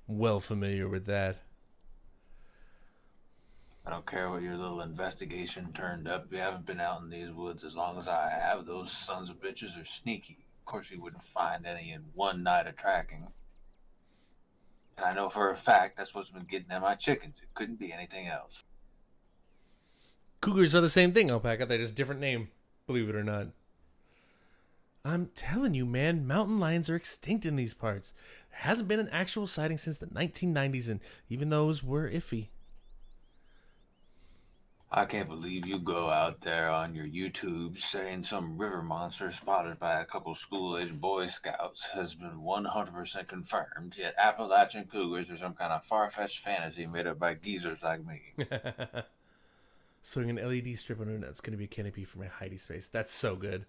well familiar with that. I don't care what your little investigation turned up. You haven't been out in these woods as long as I have. Those sons of bitches are sneaky. Of course you wouldn't find any in one night of tracking. And I know for a fact that's what's been getting at my chickens. It couldn't be anything else. Cougars are the same thing, Alpaca. They're just different name, believe it or not. I'm telling you, man, mountain lions are extinct in these parts. There hasn't been an actual sighting since the 1990s, and even those were iffy. I can't believe you go out there on your YouTube saying some river monster spotted by a couple school-aged Boy Scouts has been 100% confirmed, yet Appalachian cougars are some kind of far-fetched fantasy made up by geezers like me. Sewing an LED strip on a net's going to be a canopy for my hidey space. That's so good.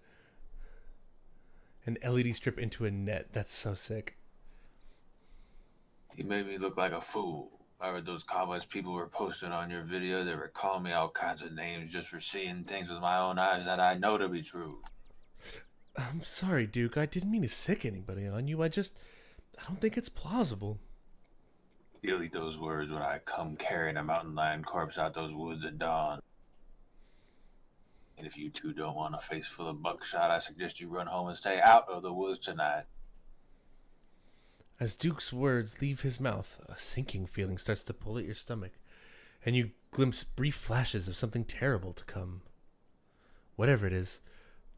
An LED strip into a net. That's so sick. You made me look like a fool. I heard those comments people were posting on your video. They were calling me all kinds of names just for seeing things with my own eyes that I know to be true. I'm sorry, Duke. I didn't mean to sick anybody on you. I don't think it's plausible. You'll eat those words when I come carrying a mountain lion corpse out those woods at dawn. And if you two don't want a face full of buckshot, I suggest you run home and stay out of the woods tonight. As Duke's words leave his mouth, a sinking feeling starts to pull at your stomach, and you glimpse brief flashes of something terrible to come. Whatever it is,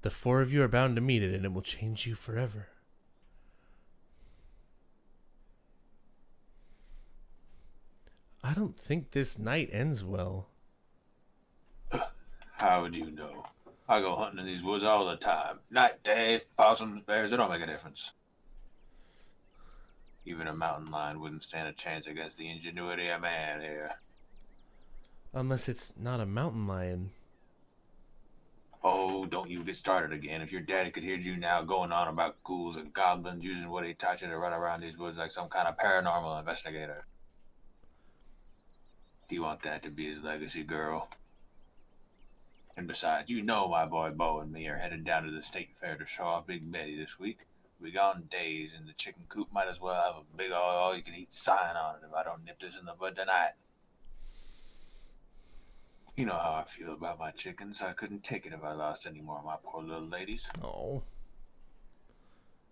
the four of you are bound to meet it, and it will change you forever. I don't think this night ends well. How would you know? I go hunting in these woods all the time. Night, day, possums, bears, it don't make a difference. Even a mountain lion wouldn't stand a chance against the ingenuity of man here. Unless it's not a mountain lion. Oh, don't you get started again. If your daddy could hear you now going on about ghouls and goblins using what he taught you to run around these woods like some kind of paranormal investigator. Do you want that to be his legacy, girl? And besides, you know my boy Bo and me are headed down to the state fair to show off Big Betty this week. We gone days, and the chicken coop might as well have a big all-you-can-eat sign on it if I don't nip this in the bud tonight. You know how I feel about my chickens. I couldn't take it if I lost any more of my poor little ladies. Oh.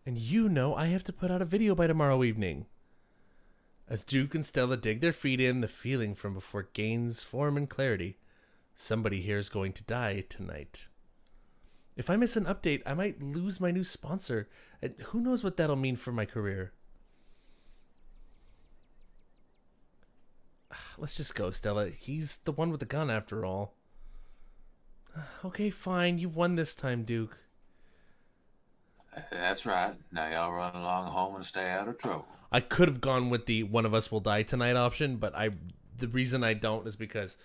And you know I have to put out a video by tomorrow evening. As Duke and Stella dig their feet in, the feeling from before gains form and clarity. Somebody here is going to die tonight. If I miss an update, I might lose my new sponsor, and who knows what that'll mean for my career. Let's just go, Stella. He's the one with the gun, after all. Okay, fine. You've won this time, Duke. That's right. Now y'all run along home and stay out of trouble. I could have gone with the one of us will die tonight option, but the reason I don't is because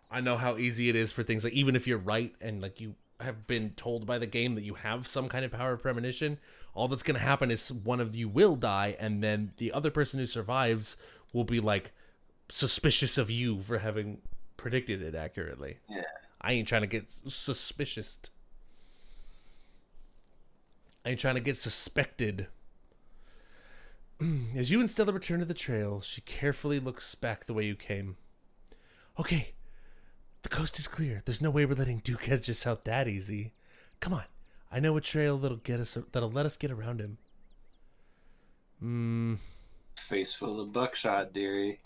I know how easy it is for things like, even if you're right and like you have been told by the game that you have some kind of power of premonition, all that's going to happen is one of you will die, and then the other person who survives will be like suspicious of you for having predicted it accurately. Yeah. I ain't trying to get suspicious. I ain't trying to get suspected. As you and Stella return to the trail, she carefully looks back the way you came. Okay, the coast is clear. There's no way we're letting Duke edge us out that easy. Come on, I know a trail that'll let us get around him. Face full of buckshot, dearie.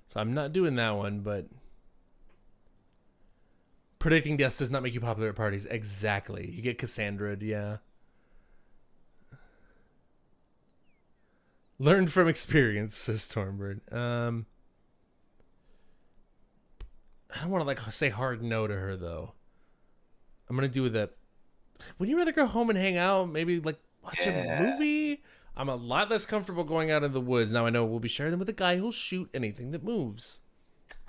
So I'm not doing that one, but predicting deaths does not make you popular at parties. Exactly. You get Cassandra'd, yeah. Learned from experience, says Stormbird. I don't want to like say hard no to her though. I'm gonna do that. Would you rather go home and hang out? Maybe like watch a movie? I'm a lot less comfortable going out in the woods. Now I know we'll be sharing them with a guy who'll shoot anything that moves.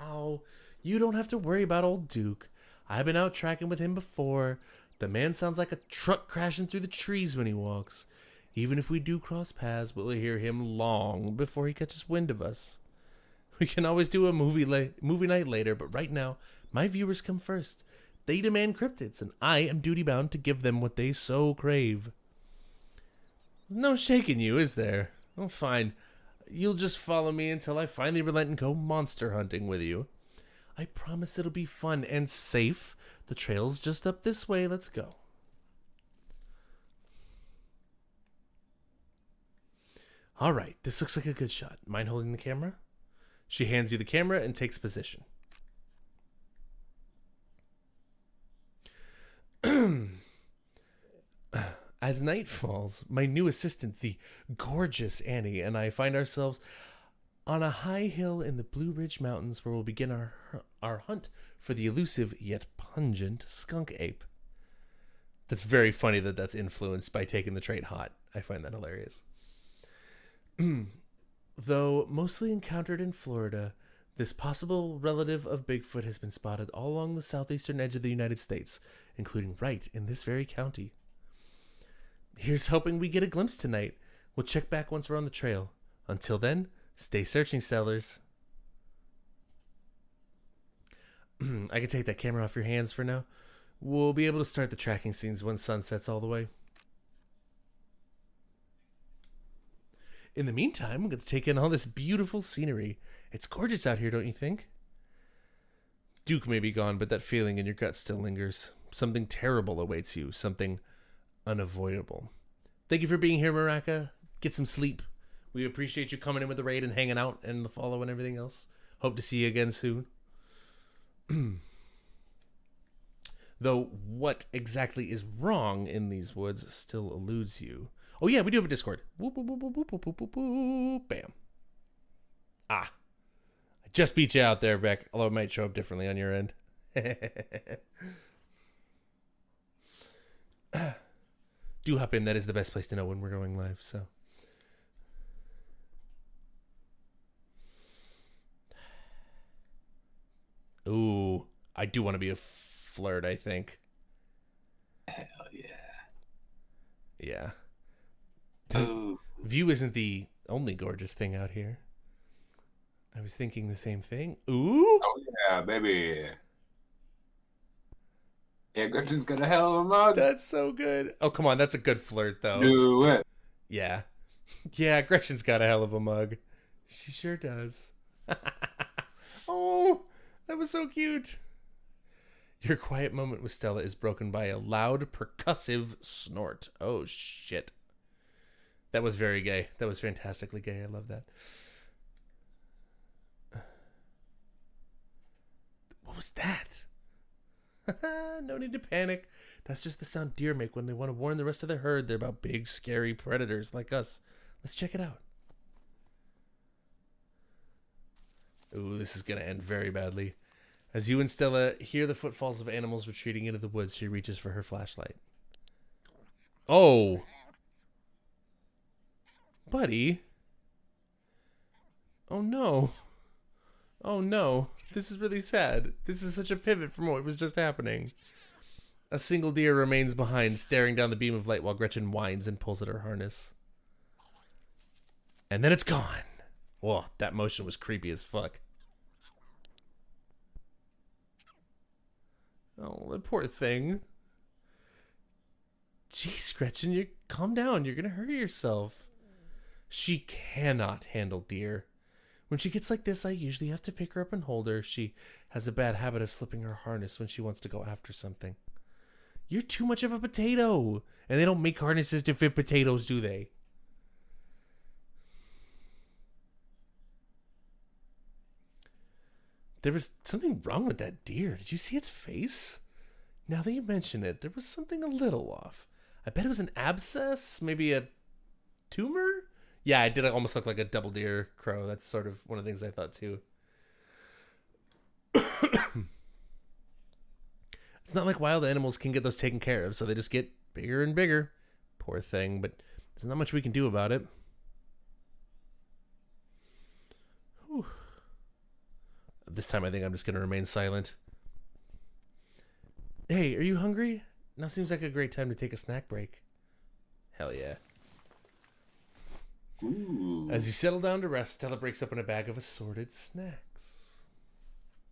Oh, you don't have to worry about old Duke. I've been out tracking with him before. The man sounds like a truck crashing through the trees when he walks. Even if we do cross paths, we'll hear him long before he catches wind of us. We can always do a movie night later, but right now, my viewers come first. They demand cryptids, and I am duty-bound to give them what they so crave. No shaking you, is there? Oh, fine. You'll just follow me until I finally relent and go monster hunting with you. I promise it'll be fun and safe. The trail's just up this way. Let's go. All right, this looks like a good shot. Mind holding the camera? She hands you the camera and takes position. As night falls, my new assistant, the gorgeous Annie, and I find ourselves on a high hill in the Blue Ridge Mountains where we'll begin our hunt for the elusive yet pungent skunk ape. That's very funny that that's influenced by taking the trait hot. I find that hilarious. Though mostly encountered in Florida, this possible relative of Bigfoot has been spotted all along the southeastern edge of the United States, including right in this very county. Here's hoping we get a glimpse tonight. We'll check back once we're on the trail. Until then, stay searching, sellers. I can take that camera off your hands for now. We'll be able to start the tracking scenes when sun sets all the way. In the meantime, I'm going to take in all this beautiful scenery. It's gorgeous out here, don't you think? Duke may be gone, but that feeling in your gut still lingers. Something terrible awaits you. Something unavoidable. Thank you for being here, Maraka. Get some sleep. We appreciate you coming in with the raid and hanging out and the follow and everything else. Hope to see you again soon. Though what exactly is wrong in these woods still eludes you. Oh yeah, we do have a Discord. Whoop, whoop, whoop, whoop, whoop, whoop, whoop, whoop. Bam. I just beat you out there, Beck, although it might show up differently on your end. Do hop in. That is the best place to know when we're going live, so. Ooh, I do want to be a flirt, I think. Hell yeah. Yeah. Ooh. View isn't the only gorgeous thing out here. I was thinking the same thing. Ooh. Oh yeah, baby. Yeah, Gretchen's got a hell of a mug. That's so good. Oh, come on. That's a good flirt, though. Do it. Yeah. Yeah, Gretchen's got a hell of a mug. She sure does. Oh, that was so cute. Your quiet moment with Stella is broken by a loud, percussive snort. Oh, shit. That was very gay. That was fantastically gay. I love that. What was that? No need to panic. That's just the sound deer make when they want to warn the rest of the herd they're about big, scary predators like us. Let's check it out. Ooh, this is going to end very badly. As you and Stella hear the footfalls of animals retreating into the woods, she reaches for her flashlight. Oh. Buddy. Oh no. Oh no. This is really sad. This is such a pivot from what was just happening. A single deer remains behind, staring down the beam of light while Gretchen whines and pulls at her harness. And then it's gone. Whoa, that motion was creepy as fuck. Oh, the poor thing. Jeez, Gretchen, you calm down. You're gonna hurt yourself. She cannot handle deer. When she gets like this, I usually have to pick her up and hold her. She has a bad habit of slipping her harness when she wants to go after something. You're too much of a potato. And they don't make harnesses to fit potatoes, do they? There was something wrong with that deer. Did you see its face? Now that you mention it, there was something a little off. I bet it was an abscess, maybe a tumor? Yeah, it did almost look like a double deer crow. That's sort of one of the things I thought too. It's not like wild animals can get those taken care of, so they just get bigger and bigger. Poor thing, but there's not much we can do about it. Whew. This time I think I'm just going to remain silent. Hey, are you hungry? Now seems like a great time to take a snack break. Hell yeah. Ooh. As you settle down to rest, Stella breaks open a bag of assorted snacks.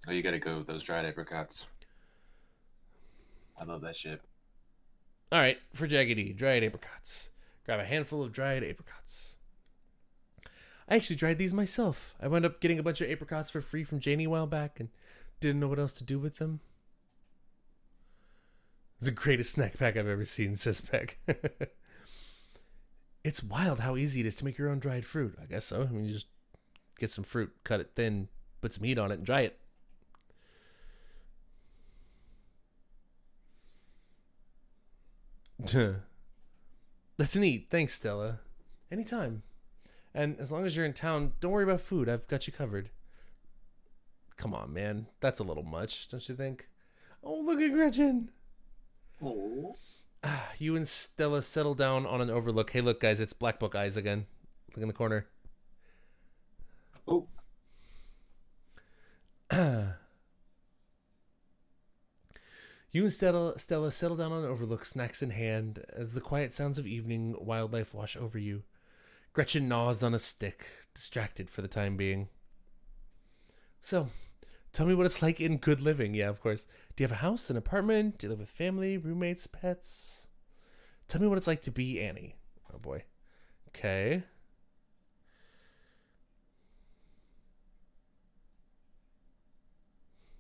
Oh, you gotta go with those dried apricots. I love that shit. All right, for Jaggedy, dried apricots. Grab a handful of dried apricots. I actually dried these myself. I wound up getting a bunch of apricots for free from Janie a while back and didn't know what else to do with them. It's the greatest snack pack I've ever seen, says Peck. It's wild how easy it is to make your own dried fruit. I guess so. I mean, you just get some fruit, cut it thin, put some heat on it, and dry it. That's neat. Thanks, Stella. Anytime. And as long as you're in town, don't worry about food. I've got you covered. Come on, man. That's a little much, don't you think? Oh, look at Gretchen. Oh. You and Stella settle down on an overlook. Hey, look, guys, it's Black Book Eyes again. Look in the corner. Oh. You and Stella settle down on an overlook, snacks in hand, as the quiet sounds of evening wildlife wash over you. Gretchen gnaws on a stick, distracted for the time being. So, tell me what it's like in good living. Yeah, of course. Do you have a house, an apartment? Do you live with family, roommates, pets? Tell me what it's like to be Annie. Oh, boy. Okay.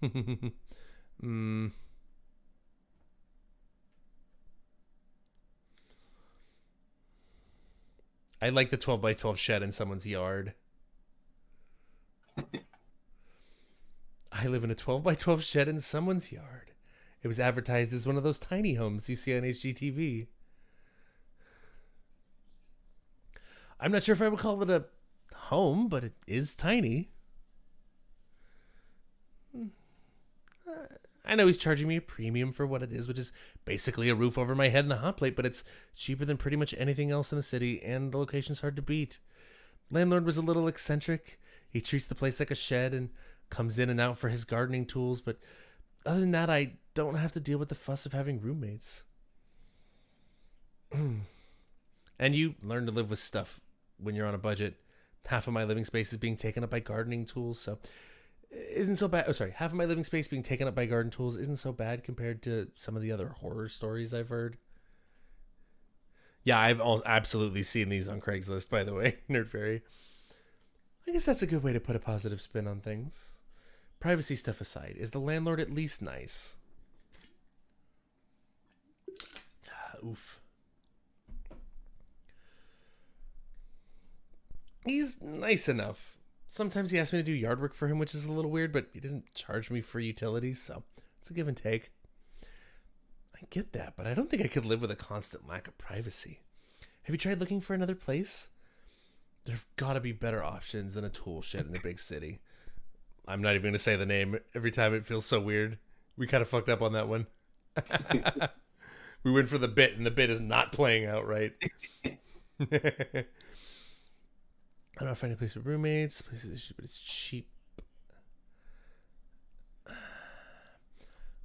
mm. I like the 12 by 12 shed in someone's yard. I live in a 12 by 12 shed in someone's yard. It was advertised as one of those tiny homes you see on HGTV. I'm not sure if I would call it a home, but it is tiny. I know he's charging me a premium for what it is, which is basically a roof over my head and a hot plate, but it's cheaper than pretty much anything else in the city, and the location's hard to beat. Landlord was a little eccentric. He treats the place like a shed and comes in and out for his gardening tools, but other than that, I don't have to deal with the fuss of having roommates. And you learn to live with stuff when you're on a budget. Half of my living space is being taken up by gardening tools, so isn't so bad. Oh, sorry. Half of my living space being taken up by garden tools isn't so bad compared to some of the other horror stories I've heard. Yeah, I've absolutely seen these on Craigslist, by the way, Nerd Fairy. I guess that's a good way to put a positive spin on things. Privacy stuff aside, is the landlord at least nice? Oof. He's nice enough. Sometimes he asks me to do yard work for him, which is a little weird, but he doesn't charge me for utilities, so it's a give and take. I get that, but I don't think I could live with a constant lack of privacy. Have you tried looking for another place? There've got to be better options than a tool shed in a big city. I'm not even going to say the name. Every time it feels so weird. We kind of fucked up on that one. We went for the bit, and the bit is not playing out right. I don't know, find a place with roommates. Places, but it's cheap.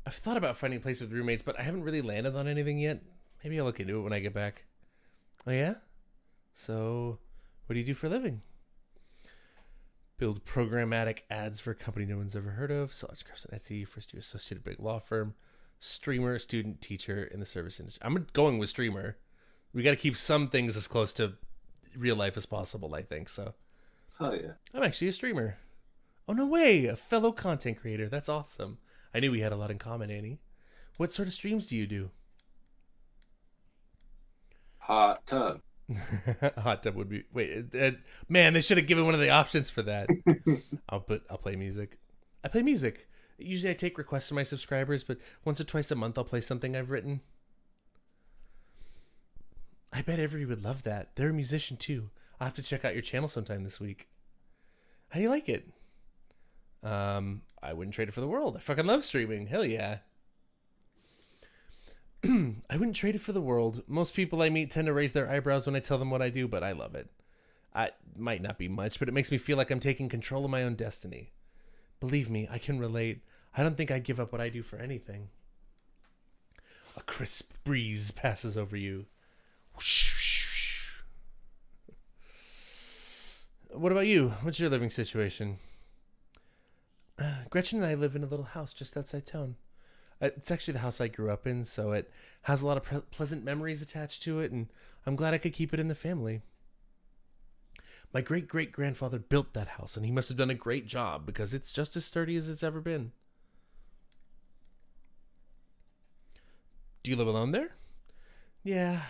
I've thought about finding a place with roommates, but I haven't really landed on anything yet. Maybe I'll look into it when I get back. Oh, yeah? So, what do you do for a living? Build programmatic ads for a company no one's ever heard of. Sell crafts on Etsy. First year associate at a big law firm. Streamer, student, teacher in the service industry. I'm going with streamer. We got to keep some things as close to real life as possible, I think. So, oh yeah, I'm actually a streamer. Oh no way, a fellow content creator. That's awesome. I knew we had a lot in common, Annie. What sort of streams do you do? Hot tub. Hot tub would be. Wait, man, they should have given one of the options for that. I'll play music. I play music. Usually I take requests from my subscribers, but once or twice a month I'll play something I've written. I bet everybody would love that. They're a musician too. I'll have to check out your channel sometime this week. How do you like it? I wouldn't trade it for the world. I fucking love streaming. Hell yeah. I wouldn't trade it for the world. Most people I meet tend to raise their eyebrows when I tell them what I do, but I love it. I might not be much, but it makes me feel like I'm taking control of my own destiny. Believe me, I can relate. I don't think I'd give up what I do for anything. A crisp breeze passes over you. What about you? What's your living situation? Gretchen and I live in a little house just outside town. It's actually the house I grew up in, so it has a lot of pleasant memories attached to it, and I'm glad I could keep it in the family. My great-great-grandfather built that house, and he must have done a great job because it's just as sturdy as it's ever been. Do you live alone there? Yeah,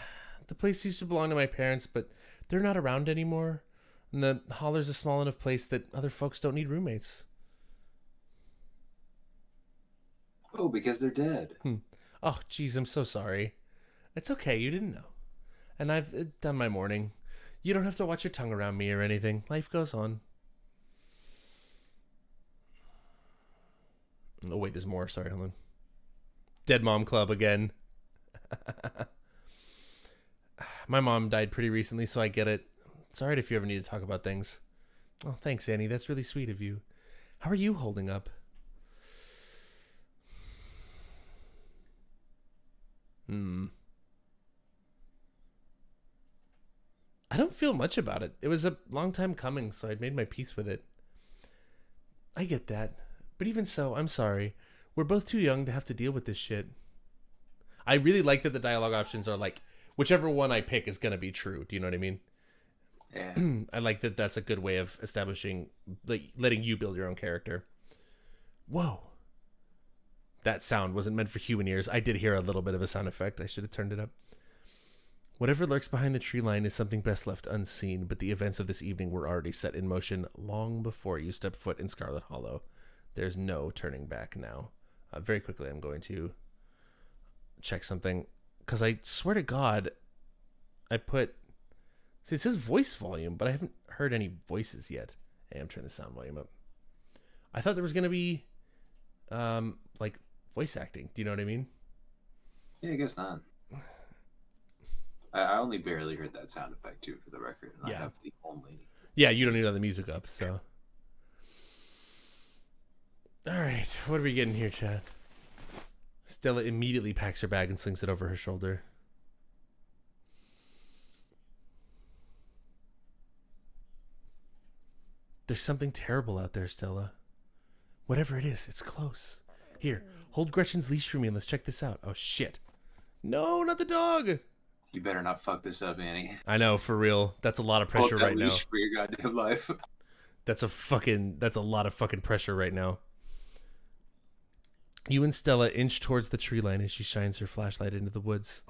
the place used to belong to my parents, but they're not around anymore, and the holler's a small enough place that other folks don't need roommates. Oh, because they're dead. Oh, geez, I'm so sorry. It's okay, you didn't know. And I've done my mourning. You don't have to watch your tongue around me or anything. Life goes on. Oh, wait, there's more. Sorry, hold on. Dead Mom Club again. My mom died pretty recently, so I get it. Sorry if you ever need to talk about things. Oh, thanks, Annie. That's really sweet of you. How are you holding up? I don't feel much about it. It was a long time coming, so I'd made my peace with it. I get that. But even so, I'm sorry. We're both too young to have to deal with this shit. I really like that the dialogue options are like, whichever one I pick is going to be true. Do you know what I mean? Yeah. I like that that's a good way of establishing, like, letting you build your own character. Whoa. That sound wasn't meant for human ears. I did hear a little bit of a sound effect. I should have turned it up. Whatever lurks behind the tree line is something best left unseen, but the events of this evening were already set in motion long before you stepped foot in Scarlet Hollow. There's no turning back now. Very quickly, I'm going to check something, because I swear to God, I put... See, it says voice volume, but I haven't heard any voices yet. Hey, I'm turning the sound volume up. I thought there was going to be, like, voice acting. Do you know what I mean? Yeah, I guess not. I only barely heard that sound effect, too, for the record. And Yeah. I have the only... Yeah, you don't need all the music up, so... Alright, what are we getting here, Chad? Stella immediately packs her bag and slings it over her shoulder. There's something terrible out there, Stella. Whatever it is, it's close. Here, hold Gretchen's leash for me and let's check this out. Oh, shit. No, not the dog! You better not fuck this up, Annie. I know, for real. That's a lot of pressure right now. For your goddamn life. That's a lot of fucking pressure right now. You and Stella inch towards the tree line as she shines her flashlight into the woods.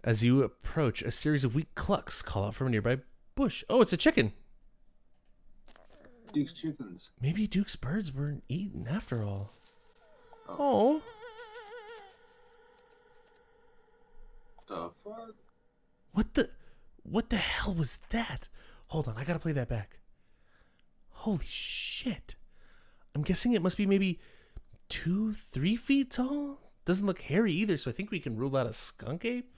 As you approach, a series of weak clucks call out from a nearby bush. Oh, it's a chicken. Duke's chickens. Maybe Duke's birds weren't eaten after all. Oh. The fuck? What the hell was that? Hold on, I gotta play that back. Holy shit. I'm guessing it must be maybe 2-3 feet tall? Doesn't look hairy either, so I think we can rule out a skunk ape.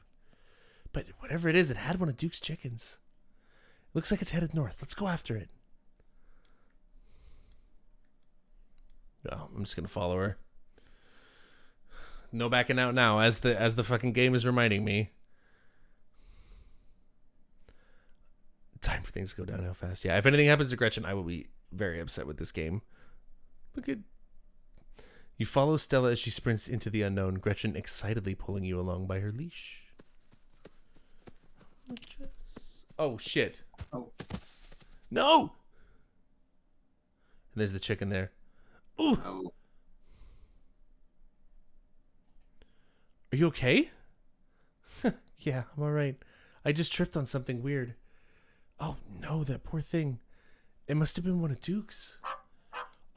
But whatever it is, it had one of Duke's chickens. Looks like it's headed north. Let's go after it. Oh, I'm just gonna follow her. No backing out now, as the fucking game is reminding me. Time for things to go downhill fast. Yeah, if anything happens to Gretchen, I will be very upset with this game. Look at... You follow Stella as she sprints into the unknown, Gretchen excitedly pulling you along by her leash. Oh, shit. Oh. No! And there's the chicken there. Ooh! Oh. Are you okay? Yeah, I'm alright. I just tripped on something weird. Oh, no, that poor thing. It must have been one of Duke's.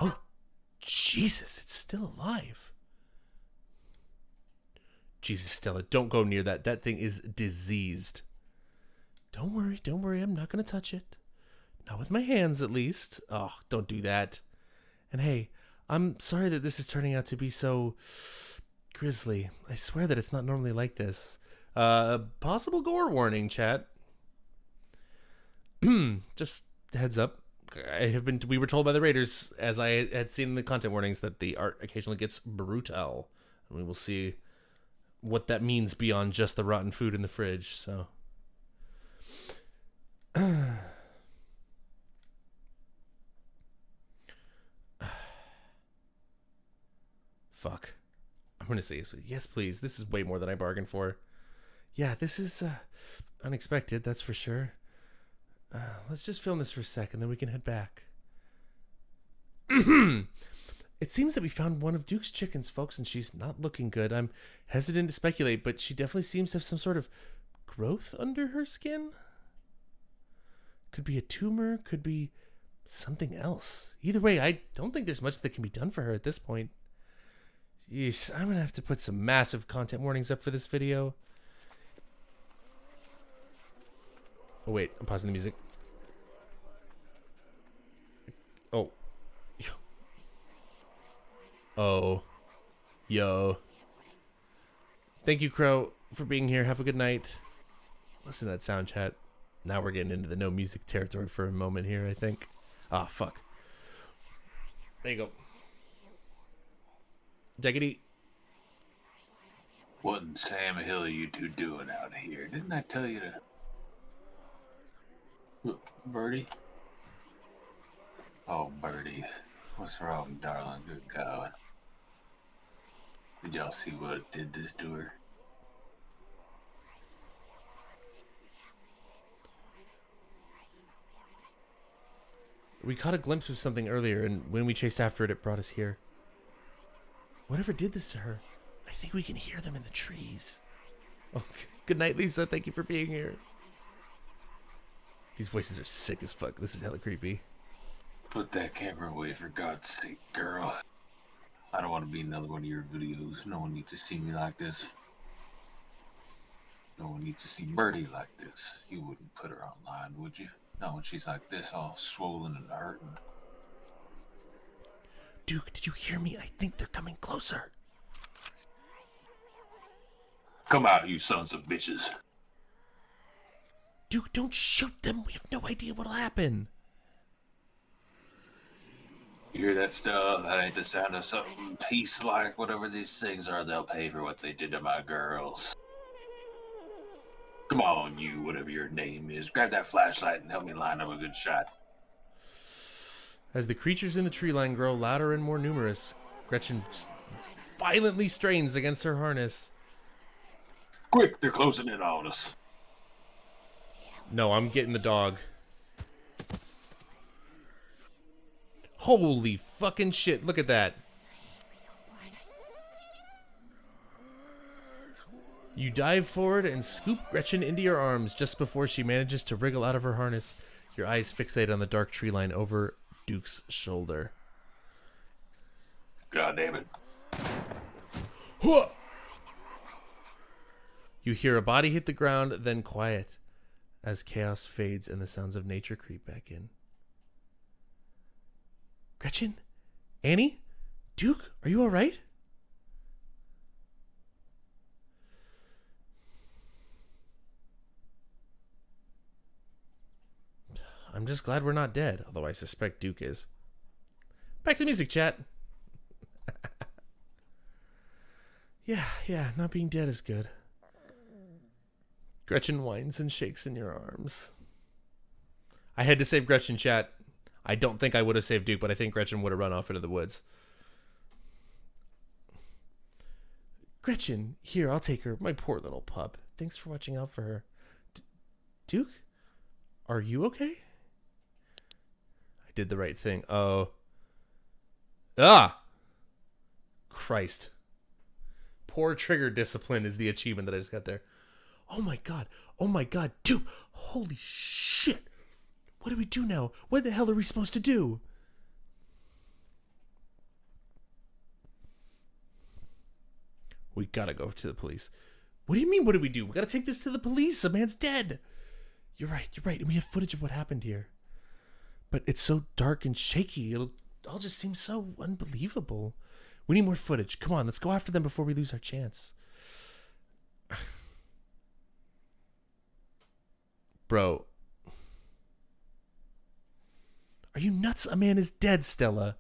Oh, Jesus, it's still alive. Jesus, Stella, don't go near that. That thing is diseased. Don't worry. I'm not going to touch it. Not with my hands, at least. Oh, don't do that. And hey, I'm sorry that this is turning out to be so grisly. I swear that it's not normally like this. Possible gore warning, chat. Just heads up. We were told by the Raiders, as I had seen in the content warnings, that the art occasionally gets brutal. And we will see what that means beyond just the rotten food in the fridge, so. Fuck. I'm gonna say yes, please. This is way more than I bargained for. Yeah, this is unexpected, that's for sure. Let's just film this for a second, then we can head back. It seems that we found one of Duke's chickens, folks, and she's not looking good. I'm hesitant to speculate, but she definitely seems to have some sort of growth under her skin. Could be a tumor, could be something else. Either way, I don't think there's much that can be done for her at this point. Jeez, I'm gonna have to put some massive content warnings up for this video. Oh wait, I'm pausing the music. Oh. Oh. Yo. Thank you, Crow, for being here. Have a good night. Listen to that sound, chat. Now we're getting into the no music territory for a moment here, I think. Ah, fuck. There you go. Jaggedy. What in Sam Hill are you two doing out here? Didn't I tell you to... Birdie? Oh, Birdie. What's wrong, darling? Good God. Did y'all see what did this to her? We caught a glimpse of something earlier, and when we chased after it, it brought us here. Whatever did this to her, I think we can hear them in the trees. Oh, good night, Lisa. Thank you for being here. These voices are sick as fuck. This is hella creepy. Put that camera away, for God's sake, girl. I don't want to be another one of your videos. No one needs to see me like this. No one needs to see Birdie like this. You wouldn't put her online, would you? Not when she's like this, all swollen and hurting. Duke, did you hear me? I think they're coming closer. Come out, you sons of bitches. Duke, don't shoot them. We have no idea what'll happen. You hear that stuff? That ain't the sound of something peace-like. Whatever these things are, they'll pay for what they did to my girls. Come on, you, whatever your name is. Grab that flashlight and help me line up a good shot. As the creatures in the tree line grow louder and more numerous, Gretchen violently strains against her harness. Quick, they're closing in on us. No, I'm getting the dog. Holy fucking shit, look at that. You dive forward and scoop Gretchen into your arms just before she manages to wriggle out of her harness, your eyes fixated on the dark tree line over Duke's shoulder. God damn it. Huh! You hear a body hit the ground, then quiet, as chaos fades and the sounds of nature creep back in. Gretchen? Annie? Duke? Are you alright? I'm just glad we're not dead, although I suspect Duke is. Back to music, chat. Yeah, not being dead is good. Gretchen whines and shakes in your arms. I had to save Gretchen, chat. I don't think I would have saved Duke, but I think Gretchen would have run off into the woods. Gretchen, here, I'll take her. My poor little pup. Thanks for watching out for her. Duke? Are you okay? I did the right thing. Oh. Ah! Christ. Poor trigger discipline is the achievement that I just got there. Oh my god. Oh my god. Duke! Holy shit! What do we do now? What the hell are we supposed to do? We gotta go to the police. What do you mean, what do we do? We gotta take this to the police. A man's dead. You're right. And we have footage of what happened here. But it's so dark and shaky. It'll all just seem so unbelievable. We need more footage. Come on, let's go after them before we lose our chance. Bro. Are you nuts? A man is dead, Stella.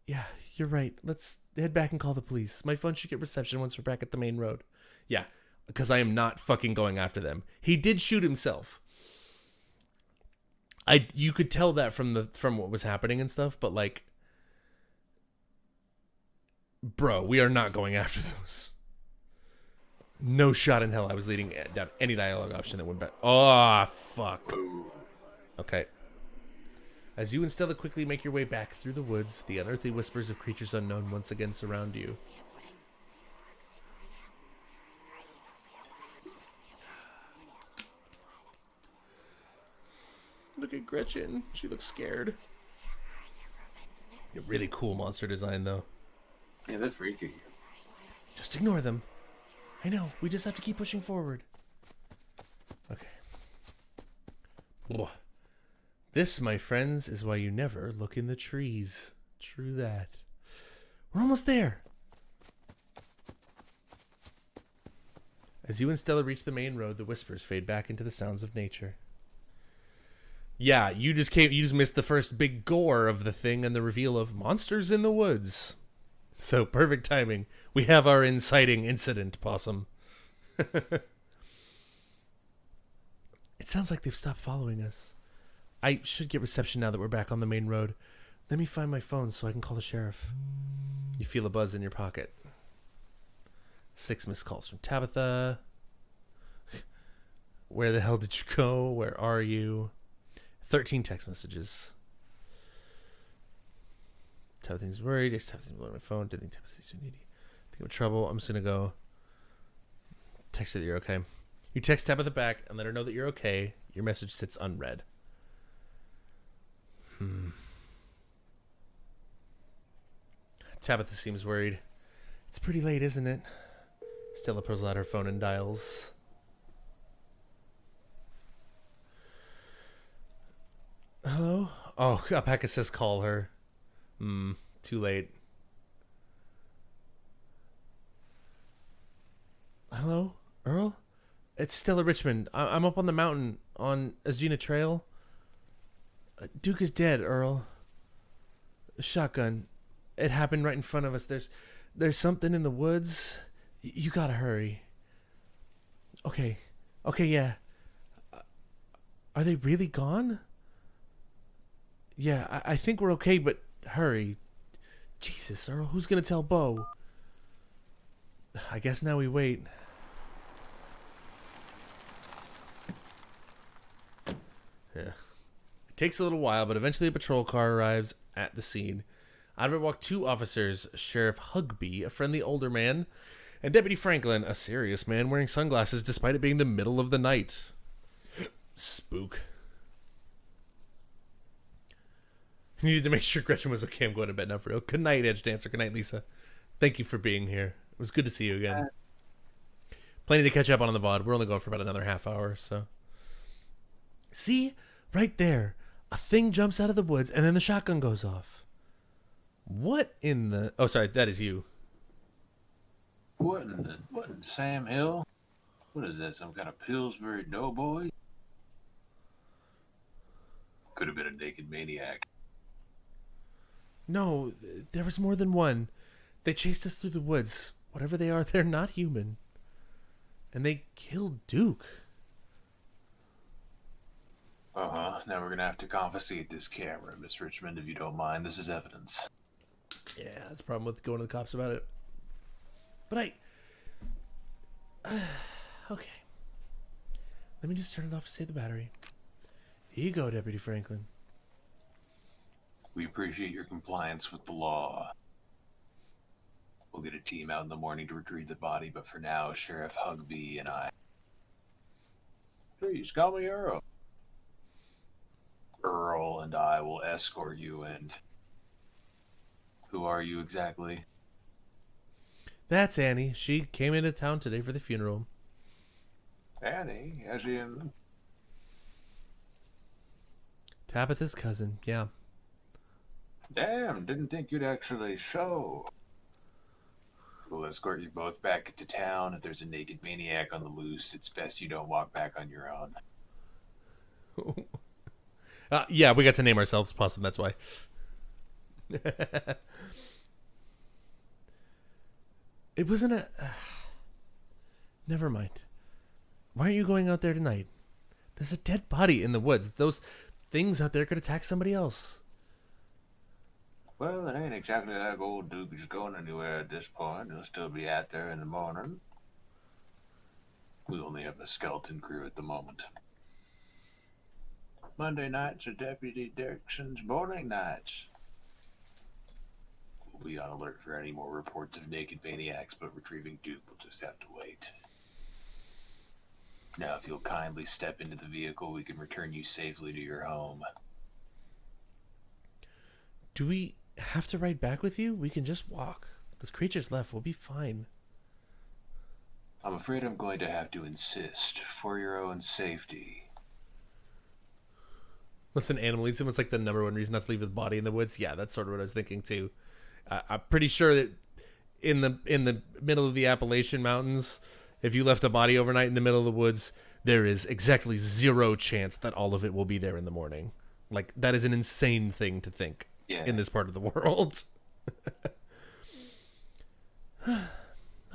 Yeah, you're right. Let's head back and call the police. My phone should get reception once we're back at the main road. Yeah, because I am not fucking going after them. He did shoot himself. You could tell that from what was happening and stuff, but like, bro, we are not going after those. No shot in hell I was leading down any dialogue option that went back. Oh, fuck. Okay. As you and Stella quickly make your way back through the woods, the unearthly whispers of creatures unknown once again surround you. Look at Gretchen. She looks scared. A really cool monster design, though. Yeah, they're freaky. Just ignore them. I know. We just have to keep pushing forward. Okay. Ugh. This, my friends, is why you never look in the trees. True that. We're almost there. As you and Stella reach the main road, the whispers fade back into the sounds of nature. Yeah, you just missed the first big gore of the thing and the reveal of monsters in the woods. So perfect timing. We have our inciting incident, Possum. It sounds like they've stopped following us. I should get reception now that we're back on the main road. Let me find my phone so I can call the sheriff. You feel a buzz in your pocket. 6 missed calls from Tabitha. Where the hell did you go? Where are you? 13 text messages. Type things worried. Just type things on my phone. Didn't type things needy. Think of trouble. I'm just gonna go text her that you're okay. You text Tabitha back and let her know that you're okay. Your message sits unread. Tabitha seems worried. It's pretty late, isn't it? Stella pulls out her phone and dials. Hello? Oh, Alpaca says call her. Too late. Hello? Earl? It's Stella Richmond. I'm up on the mountain on Asgina Trail. Duke is dead, Earl. Shotgun. It happened right in front of us. There's something in the woods. You gotta hurry. Okay, yeah. Are they really gone? Yeah, I think we're okay, but hurry. Jesus, Earl, who's gonna tell Bo? I guess now we wait. Yeah. It takes a little while, but eventually a patrol car arrives at the scene. Out of it walk two officers, Sheriff Hugby, a friendly older man, and Deputy Franklin, a serious man wearing sunglasses despite it being the middle of the night. Spook. You needed to make sure Gretchen was okay. I'm going to bed now for real. Good night, Edge Dancer. Good night, Lisa. Thank you for being here. It was good to see you again. Plenty to catch up on the VOD. We're only going for about another half hour, so. See? Right there. A thing jumps out of the woods, and then the shotgun goes off. What in the... Oh, sorry. That is you. What in Sam Hill? What is that, some kind of Pillsbury doughboy? Could have been a naked maniac. No, there was more than one. They chased us through the woods. Whatever they are, they're not human. And they killed Duke. Now we're gonna have to confiscate this camera, Miss Richmond, if you don't mind. This is evidence. Yeah, that's the problem with going to the cops about it. But okay. Let me just turn it off to save the battery. Here you go, Deputy Franklin. We appreciate your compliance with the law. We'll get a team out in the morning to retrieve the body, but for now, Sheriff Hugby and I... Please, call me Earl. Earl and I will escort you, and... Who are you exactly? That's Annie. She came into town today for the funeral. Annie? As in... Tabitha's cousin, yeah. Damn, didn't think you'd actually show. We'll escort you both back into town. If there's a naked maniac on the loose, it's best you don't walk back on your own. Yeah, we got to name ourselves Possum, that's why. It wasn't a... Never mind. Why aren't you going out there tonight? There's a dead body in the woods. Those things out there could attack somebody else. Well, it ain't exactly like old Duke is going anywhere at this point. He'll still be out there in the morning. We only have a skeleton crew at the moment. Monday nights are Deputy Dirkson's morning nights. We'll be on alert for any more reports of naked maniacs, but retrieving Duke will just have to wait. Now, if you'll kindly step into the vehicle, we can return you safely to your home. Do we have to ride back with you? We can just walk. Those creatures left. We'll be fine. I'm afraid I'm going to have to insist for your own safety. Listen, animalism was like the number one reason not to leave the body in the woods. Yeah, that's sort of what I was thinking too. I'm pretty sure that in the middle of the Appalachian Mountains, if you left a body overnight in the middle of the woods, there is exactly zero chance that all of it will be there in the morning. Like, that is an insane thing to think in this part of the world.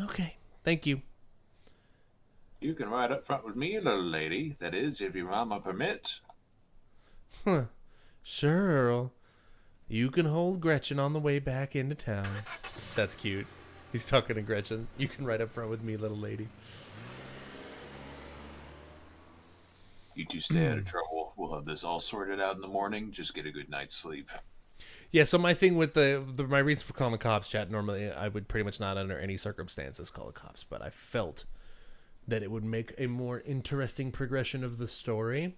Okay, thank you. You can ride up front with me, little lady. That is, if your mama permits. Huh. Sure, Earl. You can hold Gretchen on the way back into town. That's cute. He's talking to Gretchen. You can ride up front with me, little lady. You two stay out of trouble. We'll have this all sorted out in the morning. Just get a good night's sleep. Yeah, so my thing with my reason for calling the cops, chat, normally I would pretty much not under any circumstances call the cops, but I felt that it would make a more interesting progression of the story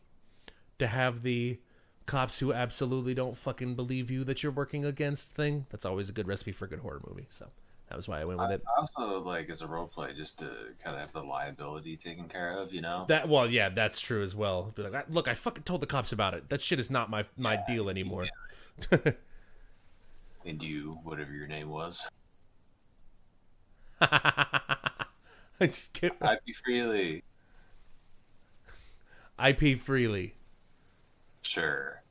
to have the cops who absolutely don't fucking believe you that you're working against thing. That's always a good recipe for a good horror movie, so that was why I went with it. I also like as a role play just to kind of have the liability taken care of, you know? That, well, yeah, that's true as well. Be like, look, I fucking told the cops about it. That shit is not my deal anymore. Yeah. And you, whatever your name was. I just can't. IP freely. IP freely. Sure.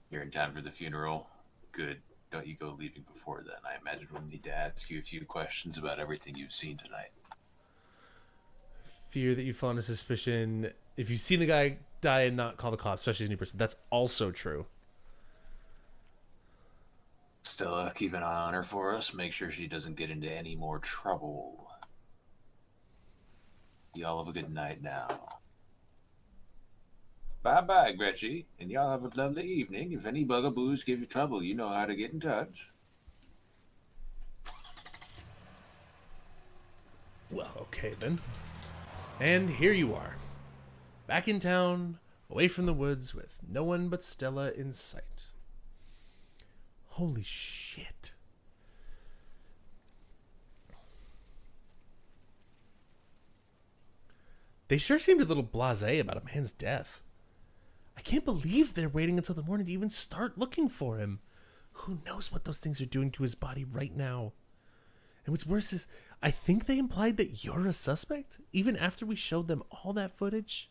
You're in time for the funeral. Good. Don't you go leaving before then. I imagine we'll need to ask you a few questions about everything you've seen tonight. Fear that you fall into suspicion. If you've seen the guy die and not call the cops, especially as a new person, that's also true. Stella, keep an eye on her for us. Make sure she doesn't get into any more trouble. Y'all have a good night now. Bye-bye, Gretchy. And y'all have a lovely evening. If any bugaboos give you trouble, you know how to get in touch. Well, okay then. And here you are. Back in town, away from the woods, with no one but Stella in sight. Holy shit. They sure seemed a little blasé about a man's death. I can't believe they're waiting until the morning to even start looking for him. Who knows what those things are doing to his body right now? And what's worse is, I think they implied that you're a suspect, even after we showed them all that footage.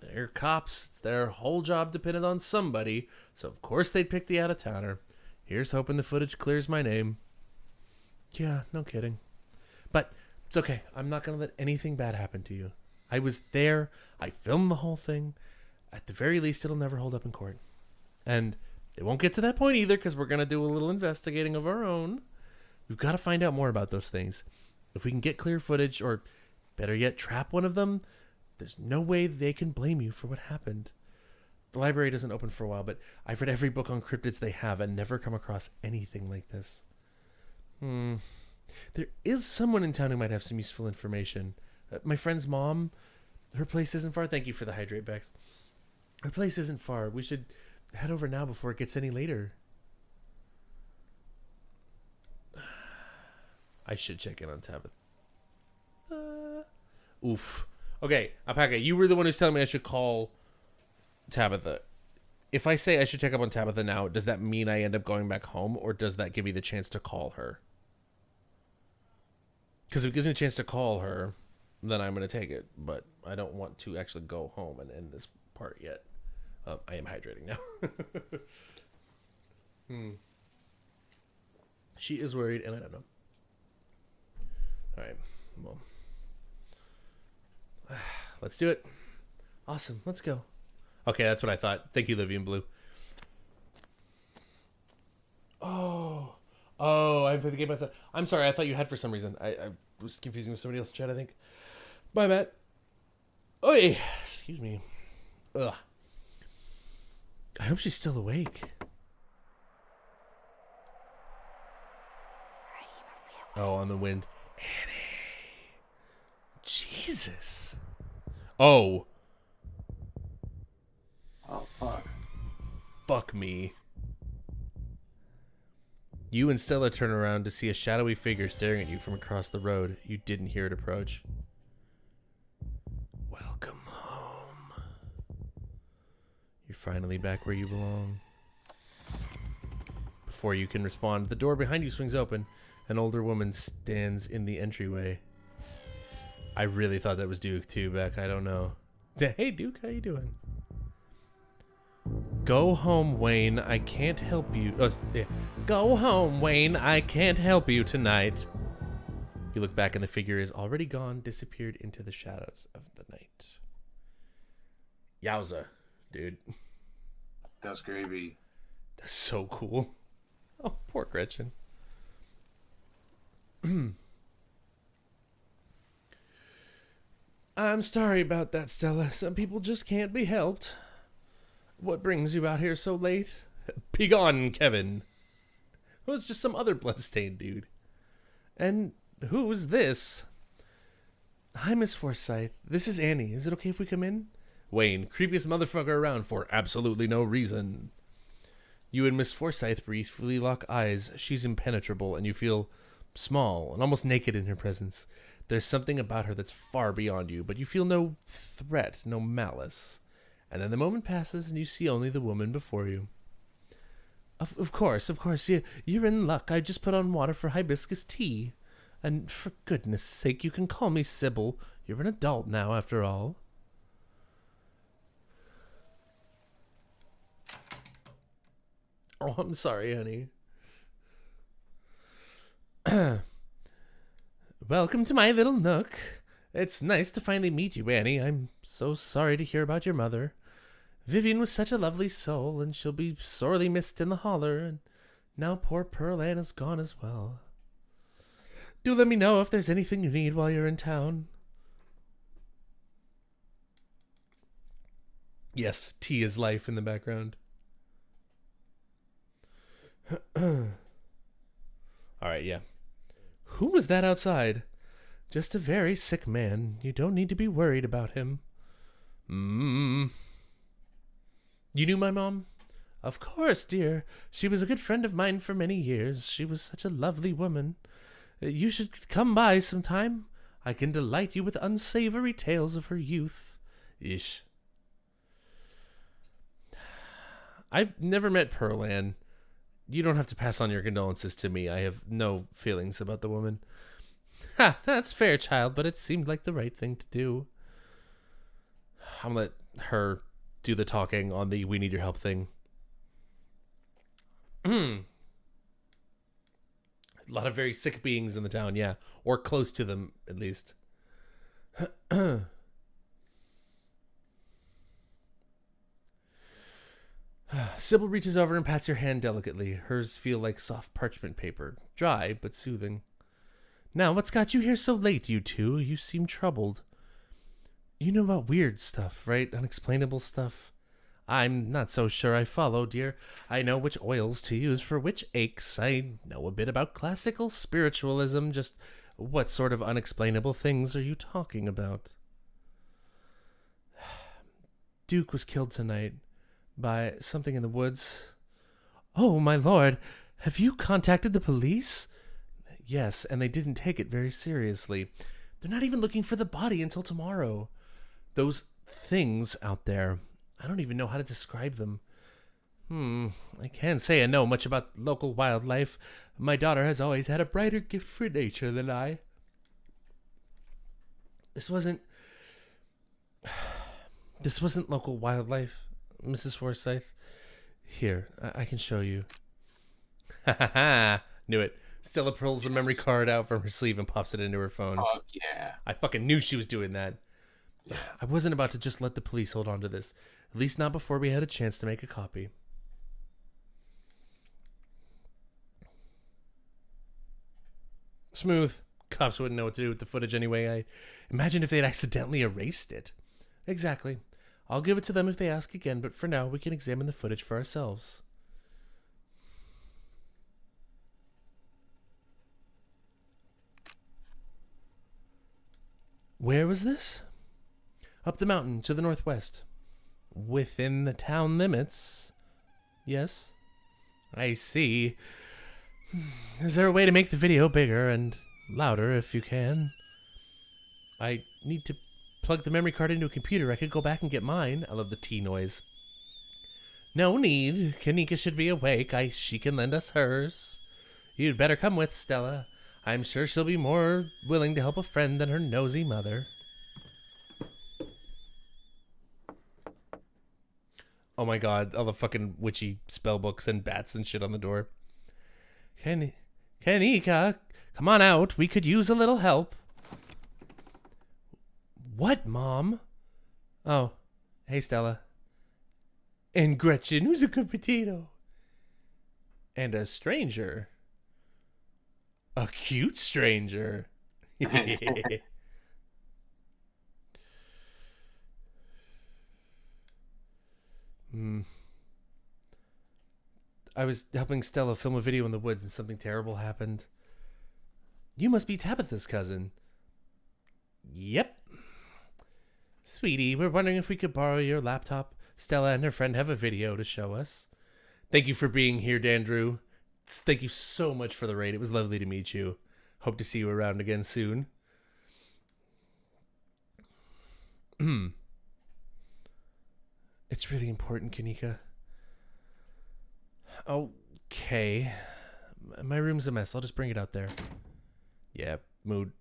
They're cops. It's their whole job depended on somebody, so of course they'd pick the out-of-towner. Here's hoping the footage clears my name. Yeah, no kidding. But it's okay. I'm not going to let anything bad happen to you. I was there. I filmed the whole thing. At the very least, it'll never hold up in court. And it won't get to that point either, because we're going to do a little investigating of our own. We've got to find out more about those things. If we can get clear footage, or better yet, trap one of them, there's no way they can blame you for what happened. The library doesn't open for a while, but I've read every book on cryptids they have and never come across anything like this. There is someone in town who might have some useful information. My friend's mom, her place isn't far. Thank you for the hydrate, Bex. Her place isn't far. We should head over now before it gets any later. I should check in on Tabitha. Oof. Okay, Alpaca, you were the one who's telling me I should call Tabitha. If I say I should check up on Tabitha now, does that mean I end up going back home, or does that give me the chance to call her? Because if it gives me a chance to call her, then I'm going to take it. But I don't want to actually go home and end this part yet. I am hydrating now. She is worried, and I don't know. All right, well, let's do it. Awesome, let's go. Okay, that's what I thought. Thank you, Livian Blue. Oh, I played the game. I'm sorry. I thought you had for some reason. I was confusing with somebody else's chat, I think. Bye, Matt. Oi, excuse me. Ugh. I hope she's still awake. Oh, on the wind. Annie. Jesus. Oh. Oh, fuck. Fuck me. You and Stella turn around to see a shadowy figure staring at you from across the road. You didn't hear it approach. Welcome home. You're finally back where you belong. Before you can respond, the door behind you swings open. An older woman stands in the entryway. I really thought that was Duke too, Beck. I don't know. Hey, Duke, how you doing? Go home, Wayne. I can't help you. Oh, yeah. Go home, Wayne. I can't help you tonight. You look back and the figure is already gone, disappeared into the shadows of the night. Yowza, dude. That was gravy. That's so cool. Oh, poor Gretchen. I'm sorry about that, Stella. Some people just can't be helped. What brings you out here so late? Begone, Kevin. It was just some other bloodstained dude. And who's this? Hi, Miss Forsyth. This is Annie. Is it okay if we come in? Wayne, creepiest motherfucker around for absolutely no reason. You and Miss Forsyth briefly lock eyes. She's impenetrable, and you feel small and almost naked in her presence. There's something about her that's far beyond you, but you feel no threat, no malice. And then the moment passes, and you see only the woman before you. Of course, you're in luck. I just put on water for hibiscus tea. And for goodness sake, you can call me Sybil. You're an adult now, after all. Oh, I'm sorry, honey. Welcome to my little nook. It's nice to finally meet you, Annie. I'm so sorry to hear about your mother. Vivian was such a lovely soul, and she'll be sorely missed in the holler, and now poor Pearl Ann is gone as well. Do let me know if there's anything you need while you're in town. Yes, tea is life in the background. Alright, yeah. Who was that outside? Just a very sick man. You don't need to be worried about him. You knew my mom? Of course, dear. She was a good friend of mine for many years. She was such a lovely woman. You should come by sometime. I can delight you with unsavory tales of her youth. Ish. I've never met Pearl Ann. You don't have to pass on your condolences to me. I have no feelings about the woman. Ha, that's fair, child, but it seemed like the right thing to do. I'm gonna let her do the talking on the we need your help thing. A lot of very sick beings in the town, yeah. Or close to them, at least. Sybil reaches over and pats your hand delicately. Hers feel like soft parchment paper. Dry, but soothing. Now, what's got you here so late, you two? You seem troubled. You know about weird stuff, right? Unexplainable stuff? I'm not so sure I follow, dear. I know which oils to use for which aches. I know a bit about classical spiritualism. Just what sort of unexplainable things are you talking about? Duke was killed tonight by something in the woods. Oh, my lord. Have you contacted the police? Yes, and they didn't take it very seriously. They're not even looking for the body until tomorrow. Those things out there, I don't even know how to describe them. I can't say I know much about local wildlife. My daughter has always had a brighter gift for nature than I. This wasn't local wildlife, Mrs. Forsyth. Here, I can show you. Ha ha ha! Knew it. Stella pulls a memory card out from her sleeve and pops it into her phone. Fuck yeah. I fucking knew she was doing that. Yeah. I wasn't about to just let the police hold on to this. At least not before we had a chance to make a copy. Smooth. Cops wouldn't know what to do with the footage anyway. I imagine if they'd accidentally erased it. Exactly. I'll give it to them if they ask again, but for now we can examine the footage for ourselves. Where was this? Up the mountain to the northwest. Within the town limits. Yes. I see. Is there a way to make the video bigger and louder if you can? I need to plug the memory card into a computer. I could go back and get mine. I love the T noise. No need. Kanika should be awake. She can lend us hers. You'd better come with, Stella. I'm sure she'll be more willing to help a friend than her nosy mother. Oh my god, all the fucking witchy spell books and bats and shit on the door. Kanika, come on out. We could use a little help. What, Mom? Oh, hey, Stella. And Gretchen, who's a good potato. And a stranger. A cute stranger. Hmm. I was helping Stella film a video in the woods and something terrible happened. You must be Tabitha's cousin. Yep. Sweetie, we're wondering if we could borrow your laptop. Stella and her friend have a video to show us. Thank you for being here, Dandrew. Thank you so much for the raid. It was lovely to meet you. Hope to see you around again soon. It's really important, Kanika. Okay. My room's a mess. I'll just bring it out there. Yeah, mood.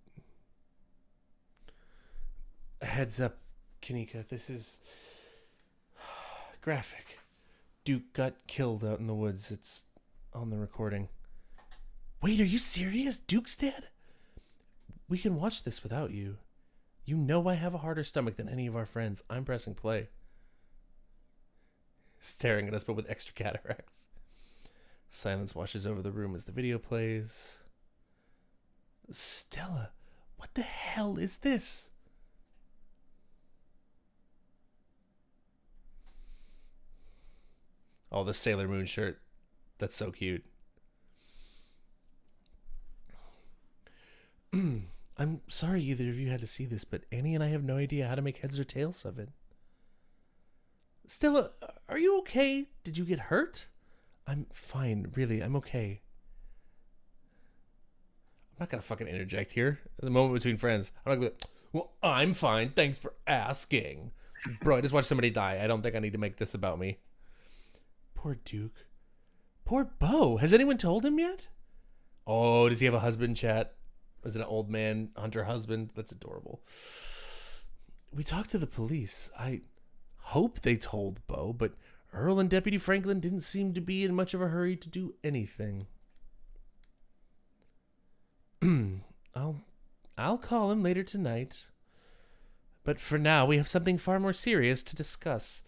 Heads up, Kanika. This is graphic. Duke got killed out in the woods. It's on the recording. Wait, are you serious? Duke's dead? We can watch this without you. You know I have a harder stomach than any of our friends. I'm pressing play. Staring at us, but with extra cataracts. Silence washes over the room as the video plays. Stella, what the hell is this? Oh, the Sailor Moon shirt. That's so cute. I'm sorry either of you had to see this, but Annie and I have no idea how to make heads or tails of it. Stella, are you okay? Did you get hurt? I'm fine, really, I'm okay. I'm not gonna fucking interject here. There's a moment between friends. I'm not gonna be like, well, I'm fine, thanks for asking. Bro, I just watched somebody die. I don't think I need to make this about me. Poor Duke. Poor Bo. Has anyone told him yet? Oh, does he have a husband, chat? Or is it an old man hunter husband? That's adorable. We talked to the police. I hope they told Bo, but Earl and Deputy Franklin didn't seem to be in much of a hurry to do anything. I'll call him later tonight. But for now, we have something far more serious to discuss.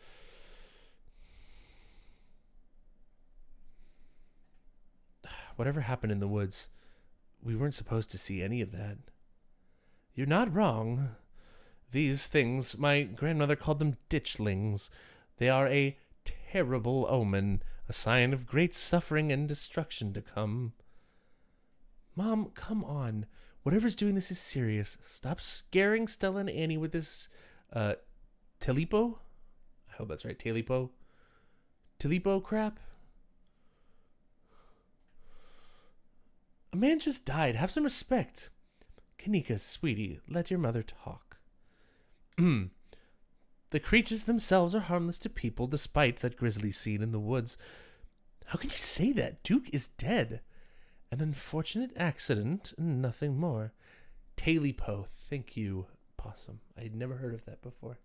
Whatever happened in the woods, we weren't supposed to see any of that. You're not wrong. These things, my grandmother called them ditchlings. They are a terrible omen, a sign of great suffering and destruction to come. Mom, come on. Whatever's doing this is serious. Stop scaring Stella and Annie with this, Tilipo? I hope that's right, Tilipo? Tilipo crap? A man just died. Have some respect. Kanika, sweetie, let your mother talk. The creatures themselves are harmless to people despite that grisly scene in the woods. How can you say that? Duke is dead. An unfortunate accident and nothing more. Talipo, thank you, Possum. I had never heard of that before.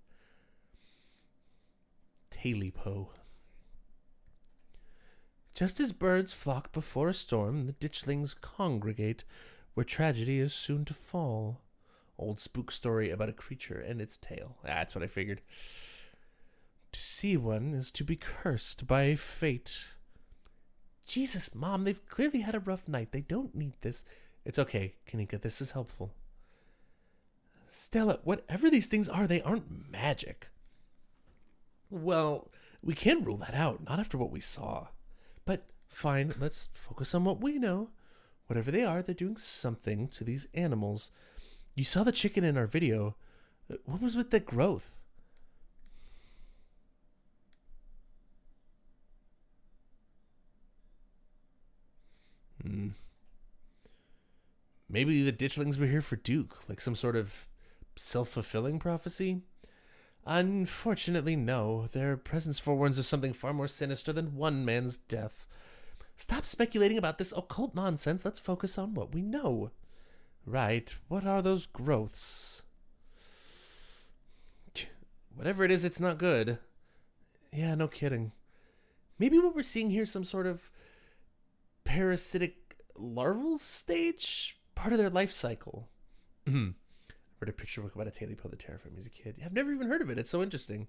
Talipo. Just as birds flock before a storm, the ditchlings congregate where tragedy is soon to fall. Old spook story about a creature and its tail. That's what I figured. To see one is to be cursed by fate. Jesus, Mom, they've clearly had a rough night. They don't need this. It's okay, Kanika, this is helpful. Stella, whatever these things are, they aren't magic. Well, we can't rule that out, not after what we saw. But fine, let's focus on what we know. Whatever they are, they're doing something to these animals. You saw the chicken in our video. What was with the growth? Maybe the ditchlings were here for Duke, like some sort of self-fulfilling prophecy? Unfortunately, no. Their presence forewarns of something far more sinister than one man's death. Stop speculating about this occult nonsense. Let's focus on what we know. Right. What are those growths? Whatever it is, it's not good. Yeah, no kidding. Maybe what we're seeing here is some sort of parasitic larval stage? Part of their life cycle. I read a picture book about a Talipo that terrified me as a kid. I've never even heard of it. It's so interesting.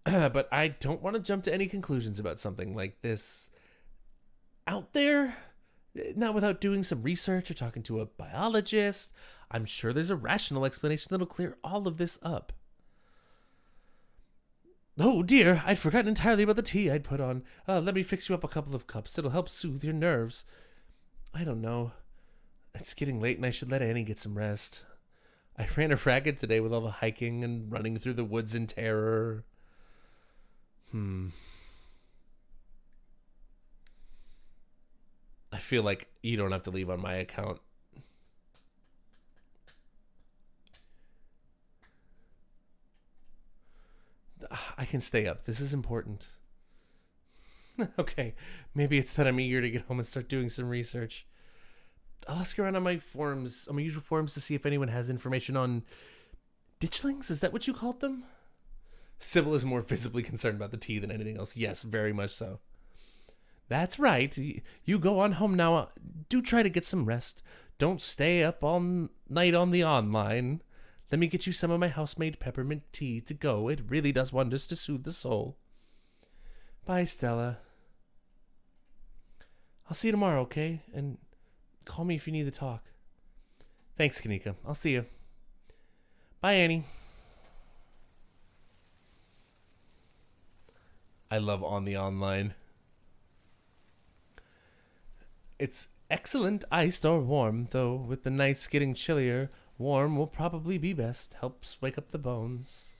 But I don't want to jump to any conclusions about something like this out there. Not without doing some research or talking to a biologist. I'm sure there's a rational explanation that'll clear all of this up. Oh dear, I'd forgotten entirely about the tea I'd put on. Let me fix you up a couple of cups. It'll help soothe your nerves. I don't know. It's getting late and I should let Annie get some rest. I ran a ragged today with all the hiking and running through the woods in terror. I feel like you don't have to leave on my account. I can stay up. This is important. Okay, maybe it's that I'm eager to get home and start doing some research. I'll ask around on my forums, on my usual forums, to see if anyone has information on ditchlings. Is that what you called them? Sybil is more visibly concerned about the tea than anything else. Yes, very much so. That's right. You go on home now. Do try to get some rest. Don't stay up all night on the online. Let me get you some of my house-made peppermint tea to go. It really does wonders to soothe the soul. Bye, Stella. I'll see you tomorrow, okay? And call me if you need to talk. Thanks, Kanika. I'll see you. Bye, Annie. I love on the online. It's excellent iced or warm, though with the nights getting chillier, warm will probably be best. Helps wake up the bones.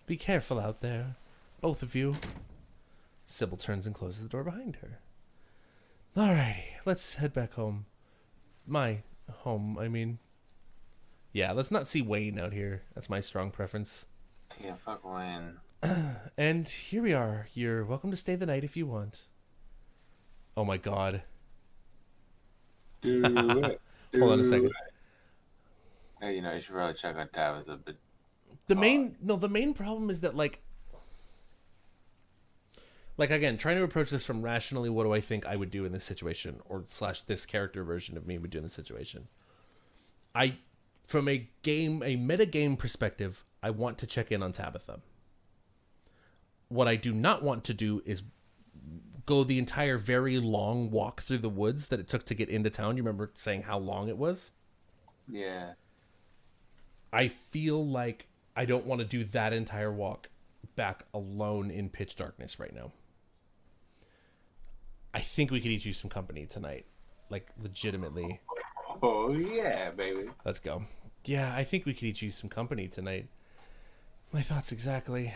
Be careful out there, both of you. Sybil turns and closes the door behind her. Alrighty, let's head back home. My home, I mean. Yeah, let's not see Wayne out here. That's my strong preference. Yeah, fuck Wayne. And here we are. You're welcome to stay the night if you want. Oh my god. Do it. Hold on a second. Hey, you should probably check on Tabitha, but the main problem is that like again, trying to approach this from rationally, what do I think I would do in this situation, or / this character version of me would do in this situation. From a meta game perspective, I want to check in on Tabitha. What I do not want to do is go the entire very long walk through the woods that it took to get into town. You remember saying how long it was? Yeah. I feel like I don't want to do that entire walk back alone in pitch darkness right now. I think we could each use some company tonight. Like, legitimately. Oh, yeah, baby. Let's go. Yeah, I think we could each use some company tonight. My thoughts exactly.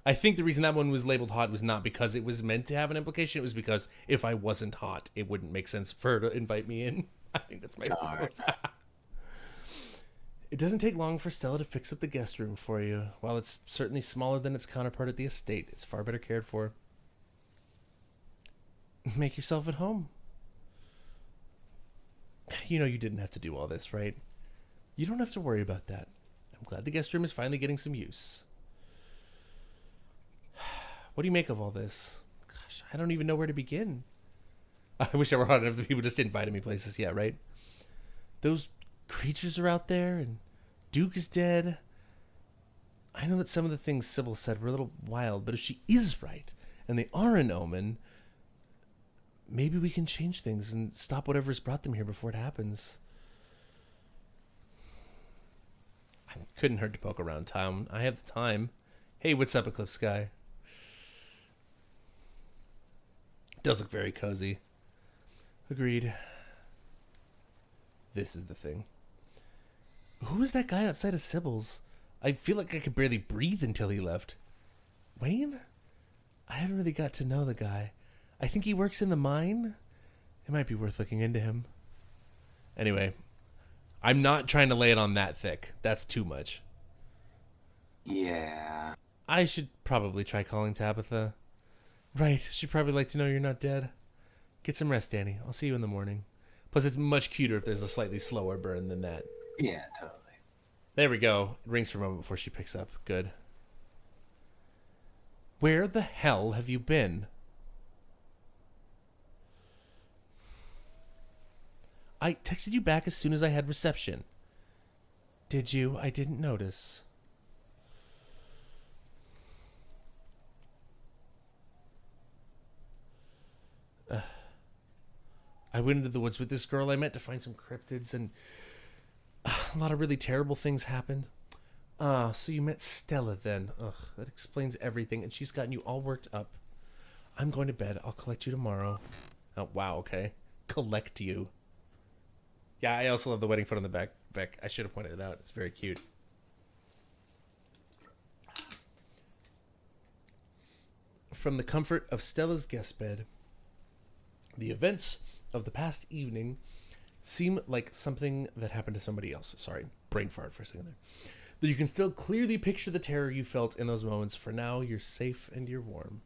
I think the reason that one was labeled hot was not because it was meant to have an implication. It was because if I wasn't hot, it wouldn't make sense for her to invite me in. I think that's my thoughts. It doesn't take long for Stella to fix up the guest room for you. While it's certainly smaller than its counterpart at the estate, it's far better cared for. Make yourself at home. You know you didn't have to do all this, right? You don't have to worry about that. I'm glad the guest room is finally getting some use. What do you make of all this? Gosh, I don't even know where to begin. I wish I were hot enough that people just invited me places. Yeah, right? Those creatures are out there, and Duke is dead. I know that some of the things Sybil said were a little wild, but if she is right, and they are an omen, maybe we can change things and stop whatever's brought them here before it happens. I couldn't hurt to poke around town. I have the time. Hey, what's up, Eclipse Sky? Does look very cozy. Agreed. This is the thing. Who was that guy outside of Sybil's? I feel like I could barely breathe until he left. Wayne? I haven't really got to know the guy. I think he works in the mine. It might be worth looking into him. Anyway, I'm not trying to lay it on that thick. That's too much. Yeah. I should probably try calling Tabitha. Right, she'd probably like to know you're not dead. Get some rest, Danny. I'll see you in the morning. Plus, it's much cuter if there's a slightly slower burn than that. Yeah, totally. There we go. It rings for a moment before she picks up. Good. Where the hell have you been? I texted you back as soon as I had reception. Did you? I didn't notice. I went into the woods with this girl I met to find some cryptids, and a lot of really terrible things happened. Ah, so you met Stella then. Ugh, that explains everything, and she's gotten you all worked up. I'm going to bed. I'll collect you tomorrow. Oh, wow, okay. Collect you. Yeah, I also love the wedding foot on the back. I should have pointed it out. It's very cute. From the comfort of Stella's guest bed, the events of the past evening seem like something that happened to somebody else. Sorry, brain fart for a second there. Though you can still clearly picture the terror you felt in those moments. For now, you're safe and you're warm.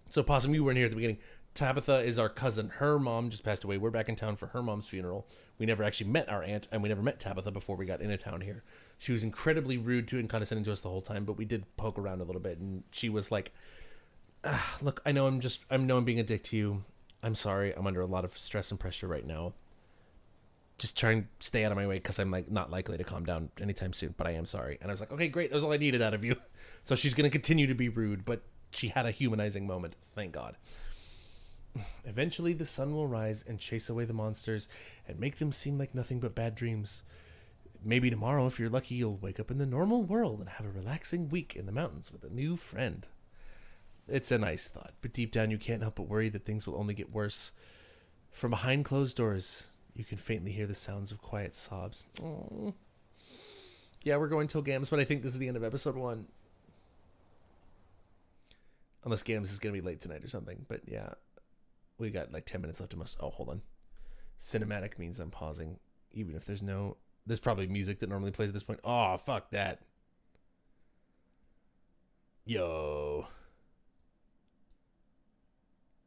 So, Possum, you weren't here at the beginning. Tabitha is our cousin. Her mom just passed away. We're back in town for her mom's funeral. We never actually met our aunt, and we never met Tabitha before we got into town here. She was incredibly rude to and condescending to us the whole time, but we did poke around a little bit, and she was like, look, I know I'm being a dick to you. I'm sorry. I'm under a lot of stress and pressure right now. Just try and stay out of my way because I'm like not likely to calm down anytime soon, but I am sorry. And I was like, okay, great. That was all I needed out of you. So she's going to continue to be rude, but she had a humanizing moment. Thank God. Eventually, the sun will rise and chase away the monsters and make them seem like nothing but bad dreams. Maybe tomorrow, if you're lucky, you'll wake up in the normal world and have a relaxing week in the mountains with a new friend. It's a nice thought, but deep down you can't help but worry that things will only get worse. From behind closed doors, you can faintly hear the sounds of quiet sobs. Aww. Yeah, we're going till Gams, but I think this is the end of episode 1. Unless Gams is going to be late tonight or something, but yeah. We got like 10 minutes left to most. Oh, hold on. Cinematic means I'm pausing, even if there's no. There's probably music that normally plays at this point. Oh, fuck that. Yo.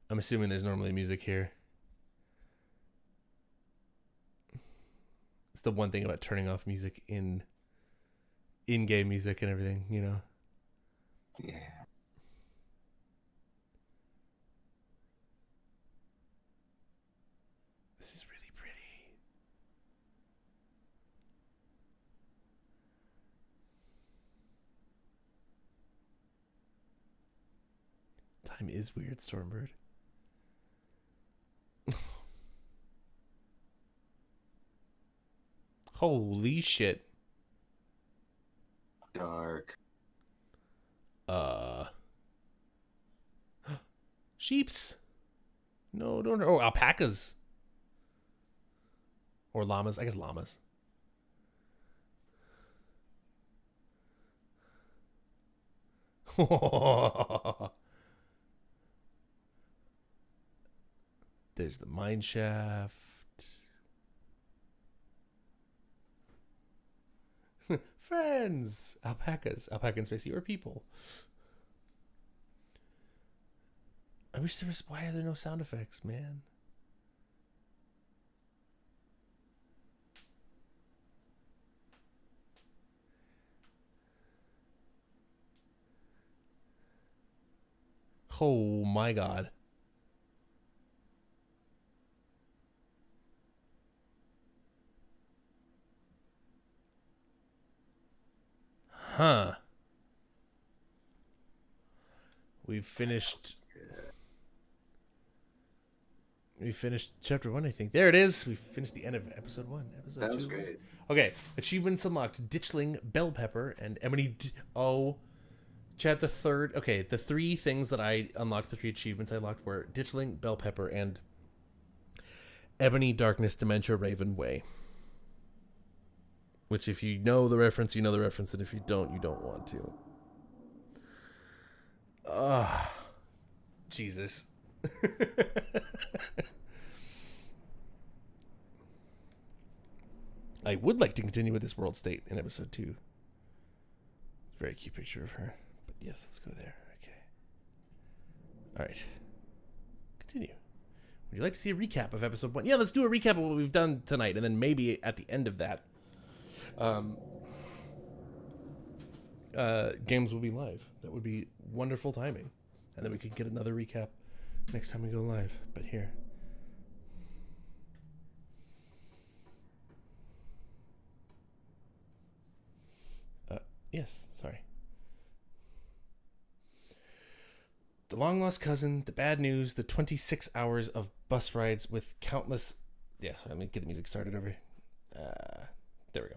I'm assuming there's normally music here. It's the one thing about turning off music in-game music and everything, you know? Yeah. This is really pretty. Time is weird, Stormbird. Holy shit. Dark. Sheeps. No, don't. Oh, alpacas. Or llamas. I guess llamas. There's the mine shaft. Friends. Alpacas. Alpaca in space. You are people. I wish there was. Why are there no sound effects, man? Oh my God. Huh. We've finished chapter 1, I think. There it is. We finished the end of episode 1. Episode 2. That was great. Okay. Achievements unlocked. Ditchling, Bell Pepper, and Ebony... Chat, the third... Okay, the 3 things that I unlocked, the 3 achievements I unlocked were Ditchling, Bell Pepper, and Ebony, Darkness, Dementia, Raven Way. Which, if you know the reference, you know the reference, and if you don't, you don't want to. Jesus. I would like to continue with this world state in episode 2. It's a very cute picture of her. But yes, let's go there. Okay. Alright. Continue. Would you like to see a recap of episode 1? Yeah, let's do a recap of what we've done tonight, and then maybe at the end of that, games will be live. That would be wonderful timing. And then we could get another recap next time we go live. But here. Yes, sorry. The long-lost cousin, the bad news, the 26 hours of bus rides with countless Yeah, so let me get the music started over. There we go.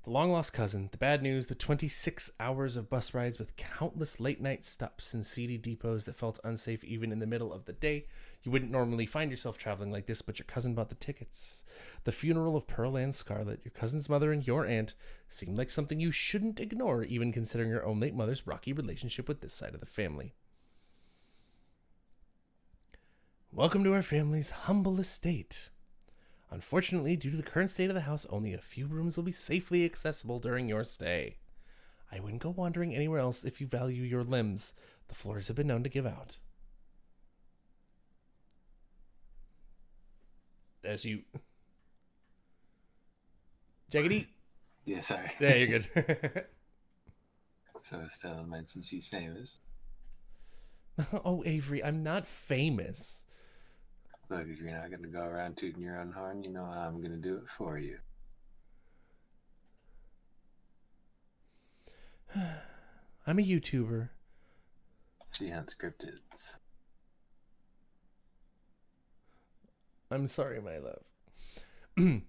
The long-lost cousin, the bad news, the 26 hours of bus rides with countless late-night stops and seedy depots that felt unsafe even in the middle of the day. You wouldn't normally find yourself traveling like this, but your cousin bought the tickets. The funeral of Pearl and Scarlet, your cousin's mother and your aunt, seemed like something you shouldn't ignore, even considering your own late mother's rocky relationship with this side of the family. Welcome to our family's humble estate. Unfortunately, due to the current state of the house, only a few rooms will be safely accessible during your stay. I wouldn't go wandering anywhere else if you value your limbs. The floors have been known to give out. As you... Jaggedy? Yeah, sorry. Yeah, you're good. So Stella mentioned she's famous. Oh, Avery, I'm not famous. Look, if you're not going to go around tooting your own horn, you know how I'm going to do it for you. I'm a YouTuber. She hunts cryptids. I'm sorry, my love.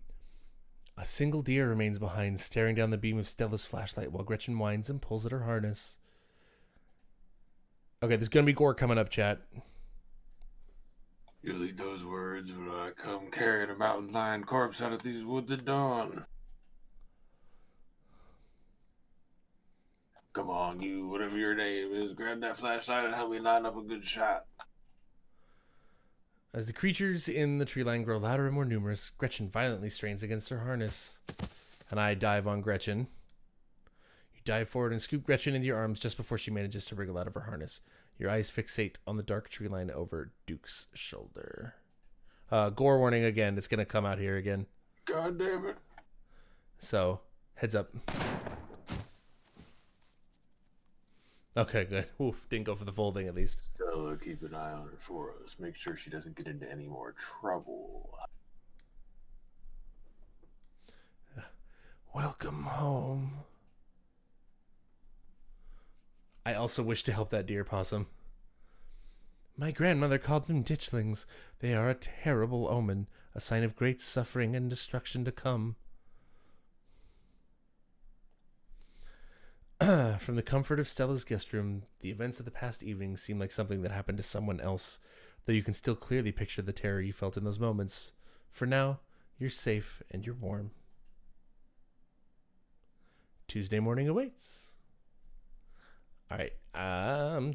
A single deer remains behind, staring down the beam of Stella's flashlight while Gretchen whines and pulls at her harness. Okay, there's going to be gore coming up, chat. You'll eat those words when I come carrying a mountain lion corpse out of these woods at dawn. Come on, you, whatever your name is, grab that flashlight and help me line up a good shot. As the creatures in the tree line grow louder and more numerous, Gretchen violently strains against her harness. And I dive on Gretchen. You dive forward and scoop Gretchen into your arms just before she manages to wriggle out of her harness. Your eyes fixate on the dark tree line over Duke's shoulder. Gore warning again. It's going to come out here again. God damn it. So, heads up. Okay, good. Oof, didn't go for the full thing at least. Stella, keep an eye on her for us. Make sure she doesn't get into any more trouble. Welcome home. I also wish to help that deer possum. My grandmother called them ditchlings. They are a terrible omen, a sign of great suffering and destruction to come. From the comfort of Stella's guest room, the events of the past evening seem like something that happened to someone else, though you can still clearly picture the terror you felt in those moments. For now, you're safe and you're warm. Tuesday morning awaits. All right.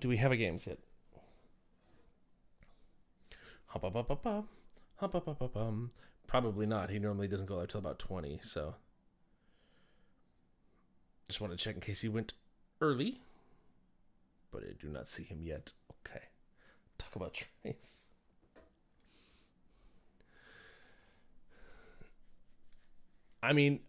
Do we have a games yet? Hop up, up, up, up. Hop up, up, up, Probably not. He normally doesn't go out till about 20, so... Just want to check in case he went early. But I do not see him yet. Okay. Talk about Trace. I mean,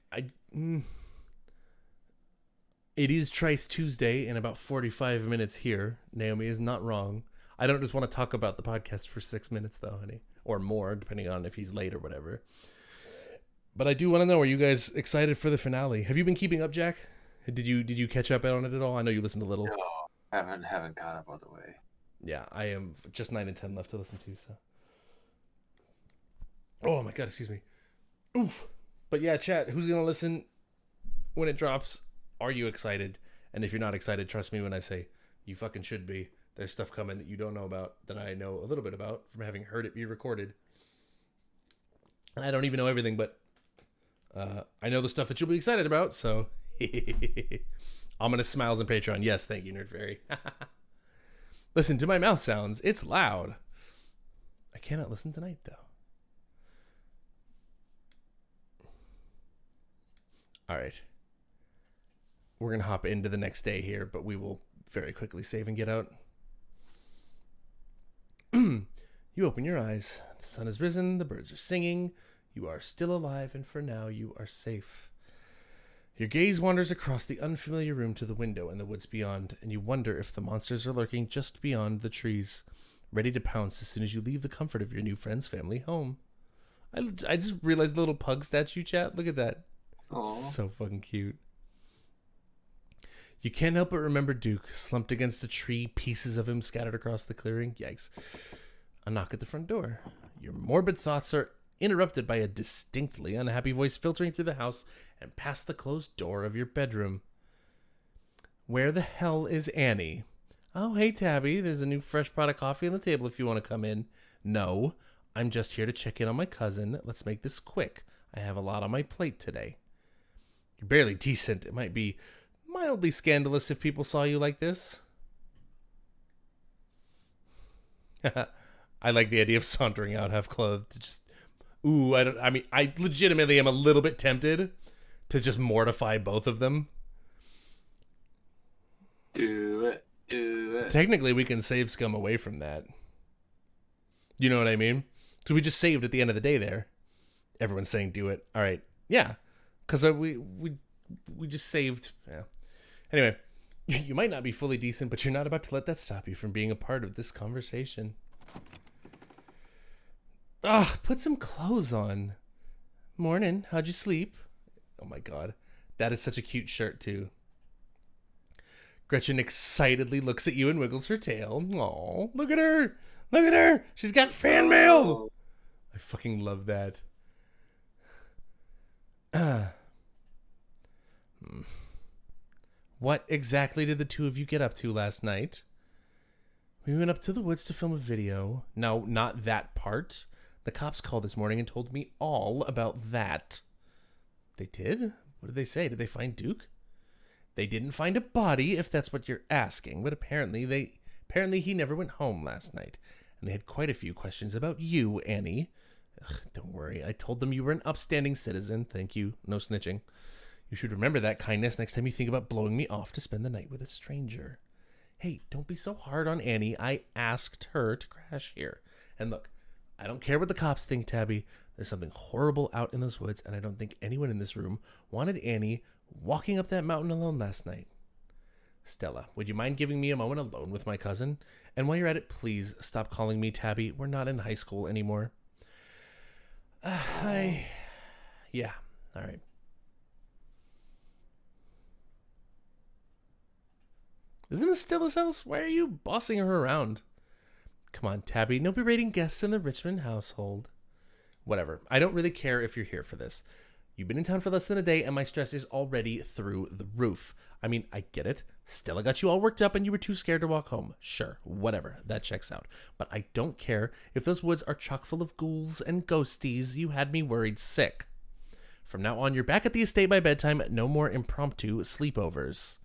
it is Trice Tuesday in about 45 minutes here. Naomi is not wrong. I don't just want to talk about the podcast for 6 minutes, though, honey. Or more, depending on if he's late or whatever. But I do want to know, are you guys excited for the finale? Have you been keeping up, Jack? Did you catch up on it at all? I know you listened a little. No, haven't caught up all the way. Yeah, I am just 9 and 10 left to listen to, so. Oh my god, excuse me. Oof. But yeah, chat, who's going to listen when it drops? Are you excited? And if you're not excited, trust me when I say you fucking should be. There's stuff coming that you don't know about that I know a little bit about from having heard it be recorded. And I don't even know everything, but I know the stuff that you'll be excited about, so... Ominous smiles on Patreon. Yes, thank you, Nerd Fairy. Listen to my mouth sounds. It's loud. I cannot listen tonight, though. All right. We're going to hop into the next day here, but we will very quickly save and get out. You open your eyes. The sun has risen. The birds are singing. You are still alive, and for now, you are safe. Your gaze wanders across the unfamiliar room to the window in the woods beyond, and you wonder if the monsters are lurking just beyond the trees, ready to pounce as soon as you leave the comfort of your new friend's family home. I just realized the little pug statue, chat. Look at that. Aww. So fucking cute. You can't help but remember Duke, slumped against a tree, pieces of him scattered across the clearing. Yikes. A knock at the front door. Your morbid thoughts are interrupted by a distinctly unhappy voice filtering through the house and past the closed door of your bedroom. Where the hell is Annie? Oh, hey, Tabby, there's a new fresh pot of coffee on the table if you want to come in. No, I'm just here to check in on my cousin. Let's make this quick. I have a lot on my plate today. You're barely decent. It might be mildly scandalous if people saw you like this. I like the idea of sauntering out half clothed. Just, I legitimately am a little bit tempted to just mortify both of them. Do it. Technically, we can save Scum away from that. You know what I mean? So we just saved at the end of the day there. Everyone's saying do it. All right. Yeah. Because we just saved. Yeah. Anyway, you might not be fully decent, but you're not about to let that stop you from being a part of this conversation. Put some clothes on. Morning. How'd you sleep? Oh my God. That is such a cute shirt too. Gretchen excitedly looks at you and wiggles her tail. Aw, look at her. Look at her. She's got fan mail. I fucking love that. What exactly did the two of you get up to last night? We went up to the woods to film a video. No, not that part. The cops called this morning and told me all about that. They did? What did they say? Did they find Duke? They didn't find a body, if that's what you're asking, but apparently he never went home last night. And they had quite a few questions about you, Annie. Ugh, don't worry, I told them you were an upstanding citizen. Thank you. No snitching. You should remember that kindness next time you think about blowing me off to spend the night with a stranger. Hey, don't be so hard on Annie. I asked her to crash here. And look, I don't care what the cops think, Tabby. There's something horrible out in those woods, and I don't think anyone in this room wanted Annie walking up that mountain alone last night. Stella, would you mind giving me a moment alone with my cousin? And while you're at it, please stop calling me Tabby. We're not in high school anymore. Yeah, all right. Isn't this Stella's house? Why are you bossing her around? Come on, Tabby. No berating guests in the Richmond household. Whatever. I don't really care if you're here for this. You've been in town for less than a day, and my stress is already through the roof. I mean, I get it. Stella got you all worked up, and you were too scared to walk home. Sure, whatever. That checks out. But I don't care if those woods are chock full of ghouls and ghosties. You had me worried sick. From now on, you're back at the estate by bedtime. No more impromptu sleepovers.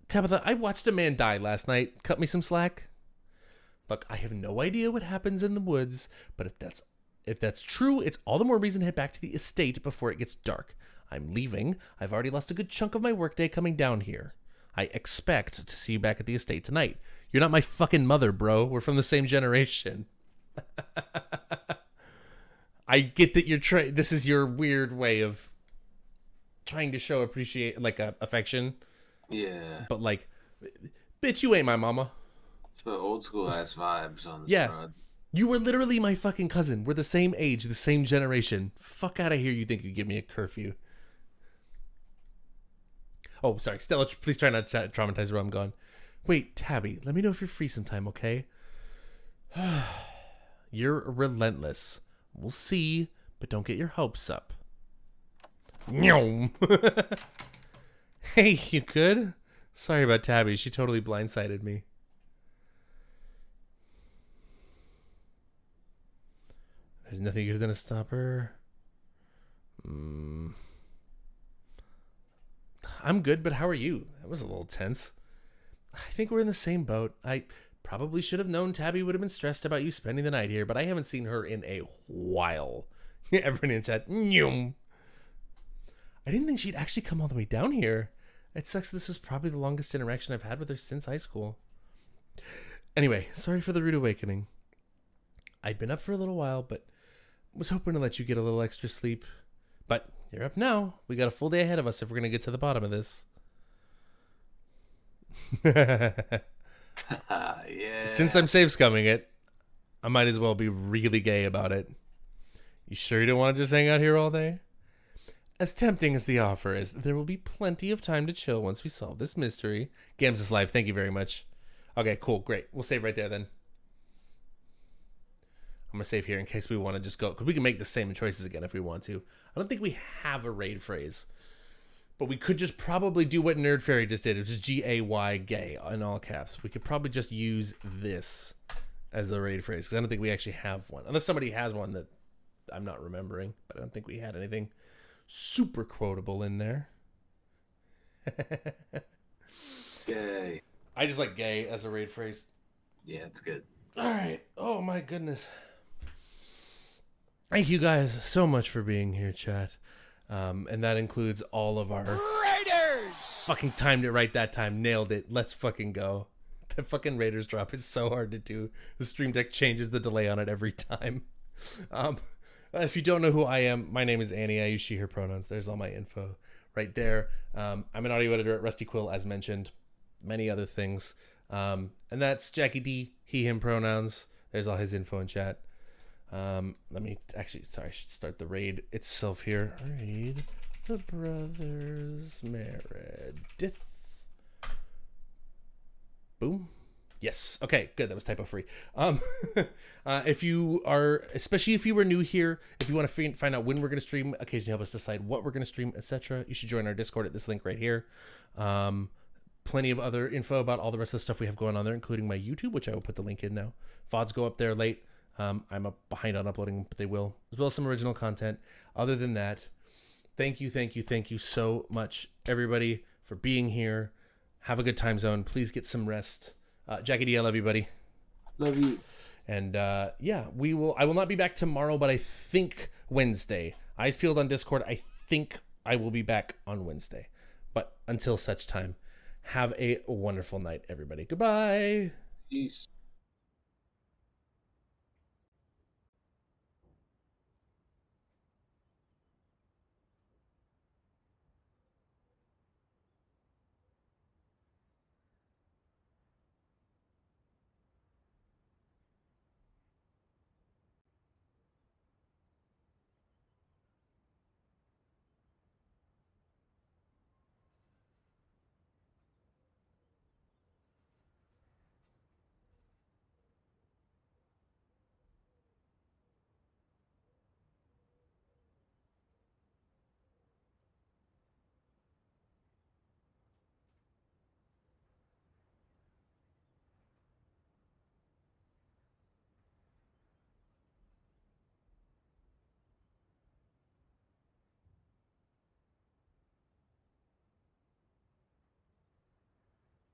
Tabitha, I watched a man die last night. Cut me some slack. Look, I have no idea what happens in the woods, but if that's true, it's all the more reason to head back to the estate before it gets dark. I'm leaving. I've already lost a good chunk of my workday coming down here. I expect to see you back at the estate tonight. You're not my fucking mother, bro. We're from the same generation. I get that you're this is your weird way of trying to show affection. Yeah. But bitch, you ain't my mama. So old school ass vibes on this. Yeah. Rod. You were literally my fucking cousin. We're the same age, the same generation. Fuck out of here. You think you give me a curfew. Oh, sorry. Stella, please try not to traumatize her while I'm gone. Wait, Tabby, let me know if you're free sometime, okay? You're relentless. We'll see, but don't get your hopes up. Hey, you good? Sorry about Tabby. She totally blindsided me. There's nothing you're gonna stop her. I'm good, but how are you? That was a little tense. I think we're in the same boat. I probably should have known Tabby would have been stressed about you spending the night here, but I haven't seen her in a while. Everyone in chat. I didn't think she'd actually come all the way down here. It sucks. This was probably the longest interaction I've had with her since high school. Anyway, sorry for the rude awakening. I'd been up for a little while, but was hoping to let you get a little extra sleep. But you're up now. We got a full day ahead of us if we're going to get to the bottom of this. Yeah. Since I'm safe scumming it, I might as well be really gay about it. You sure you don't want to just hang out here all day? as tempting as the offer is, there will be plenty of time to chill once we solve this mystery. Gams is live. Thank you very much. Okay, cool. Great. We'll save right there then. I'm going to save here in case we want to just go. Because we can make the same choices again if we want to. I don't think we have a raid phrase. But we could just probably do what Nerd Fairy just did. Which is G-A-Y, gay, in all caps. We could probably just use this as the raid phrase. Because I don't think we actually have one. Unless somebody has one that I'm not remembering. But I don't think we had anything super quotable in there. Gay. I just like gay as a raid phrase. Yeah, it's good. All right. Oh, my goodness. Thank you guys so much for being here, chat. And that includes all of our Raiders! Fucking timed it right that time. Nailed it. Let's fucking go. That fucking Raiders drop is so hard to do. The Stream Deck changes the delay on it every time. If you don't know who I am, my name is Annie. I use she, her pronouns. There's all my info right there. I'm an audio editor at Rusty Quill, as mentioned. Many other things. And that's Jackie D, he, him pronouns. There's all his info in chat. Let me actually, sorry, I should start the raid itself here. Raid the Brothers Meredith. Boom. Yes. Okay, good. That was typo free. If you are, especially if you were new here, if you want to find out when we're going to stream, occasionally help us decide what we're going to stream, etc., you should join our Discord at this link right here. Plenty of other info about all the rest of the stuff we have going on there, including my YouTube, which I will put the link in now. VODs go up there late. I'm up behind on uploading, but they will, as well as some original content. Other than that, thank you so much, everybody, for being here. Have a good time zone. Please get some rest. Jackie D, I love you, buddy. Love you. And yeah, I will not be back tomorrow, but I think Wednesday. Eyes peeled on Discord. I think I will be back on Wednesday. But until such time, have a wonderful night, everybody. Goodbye. Peace.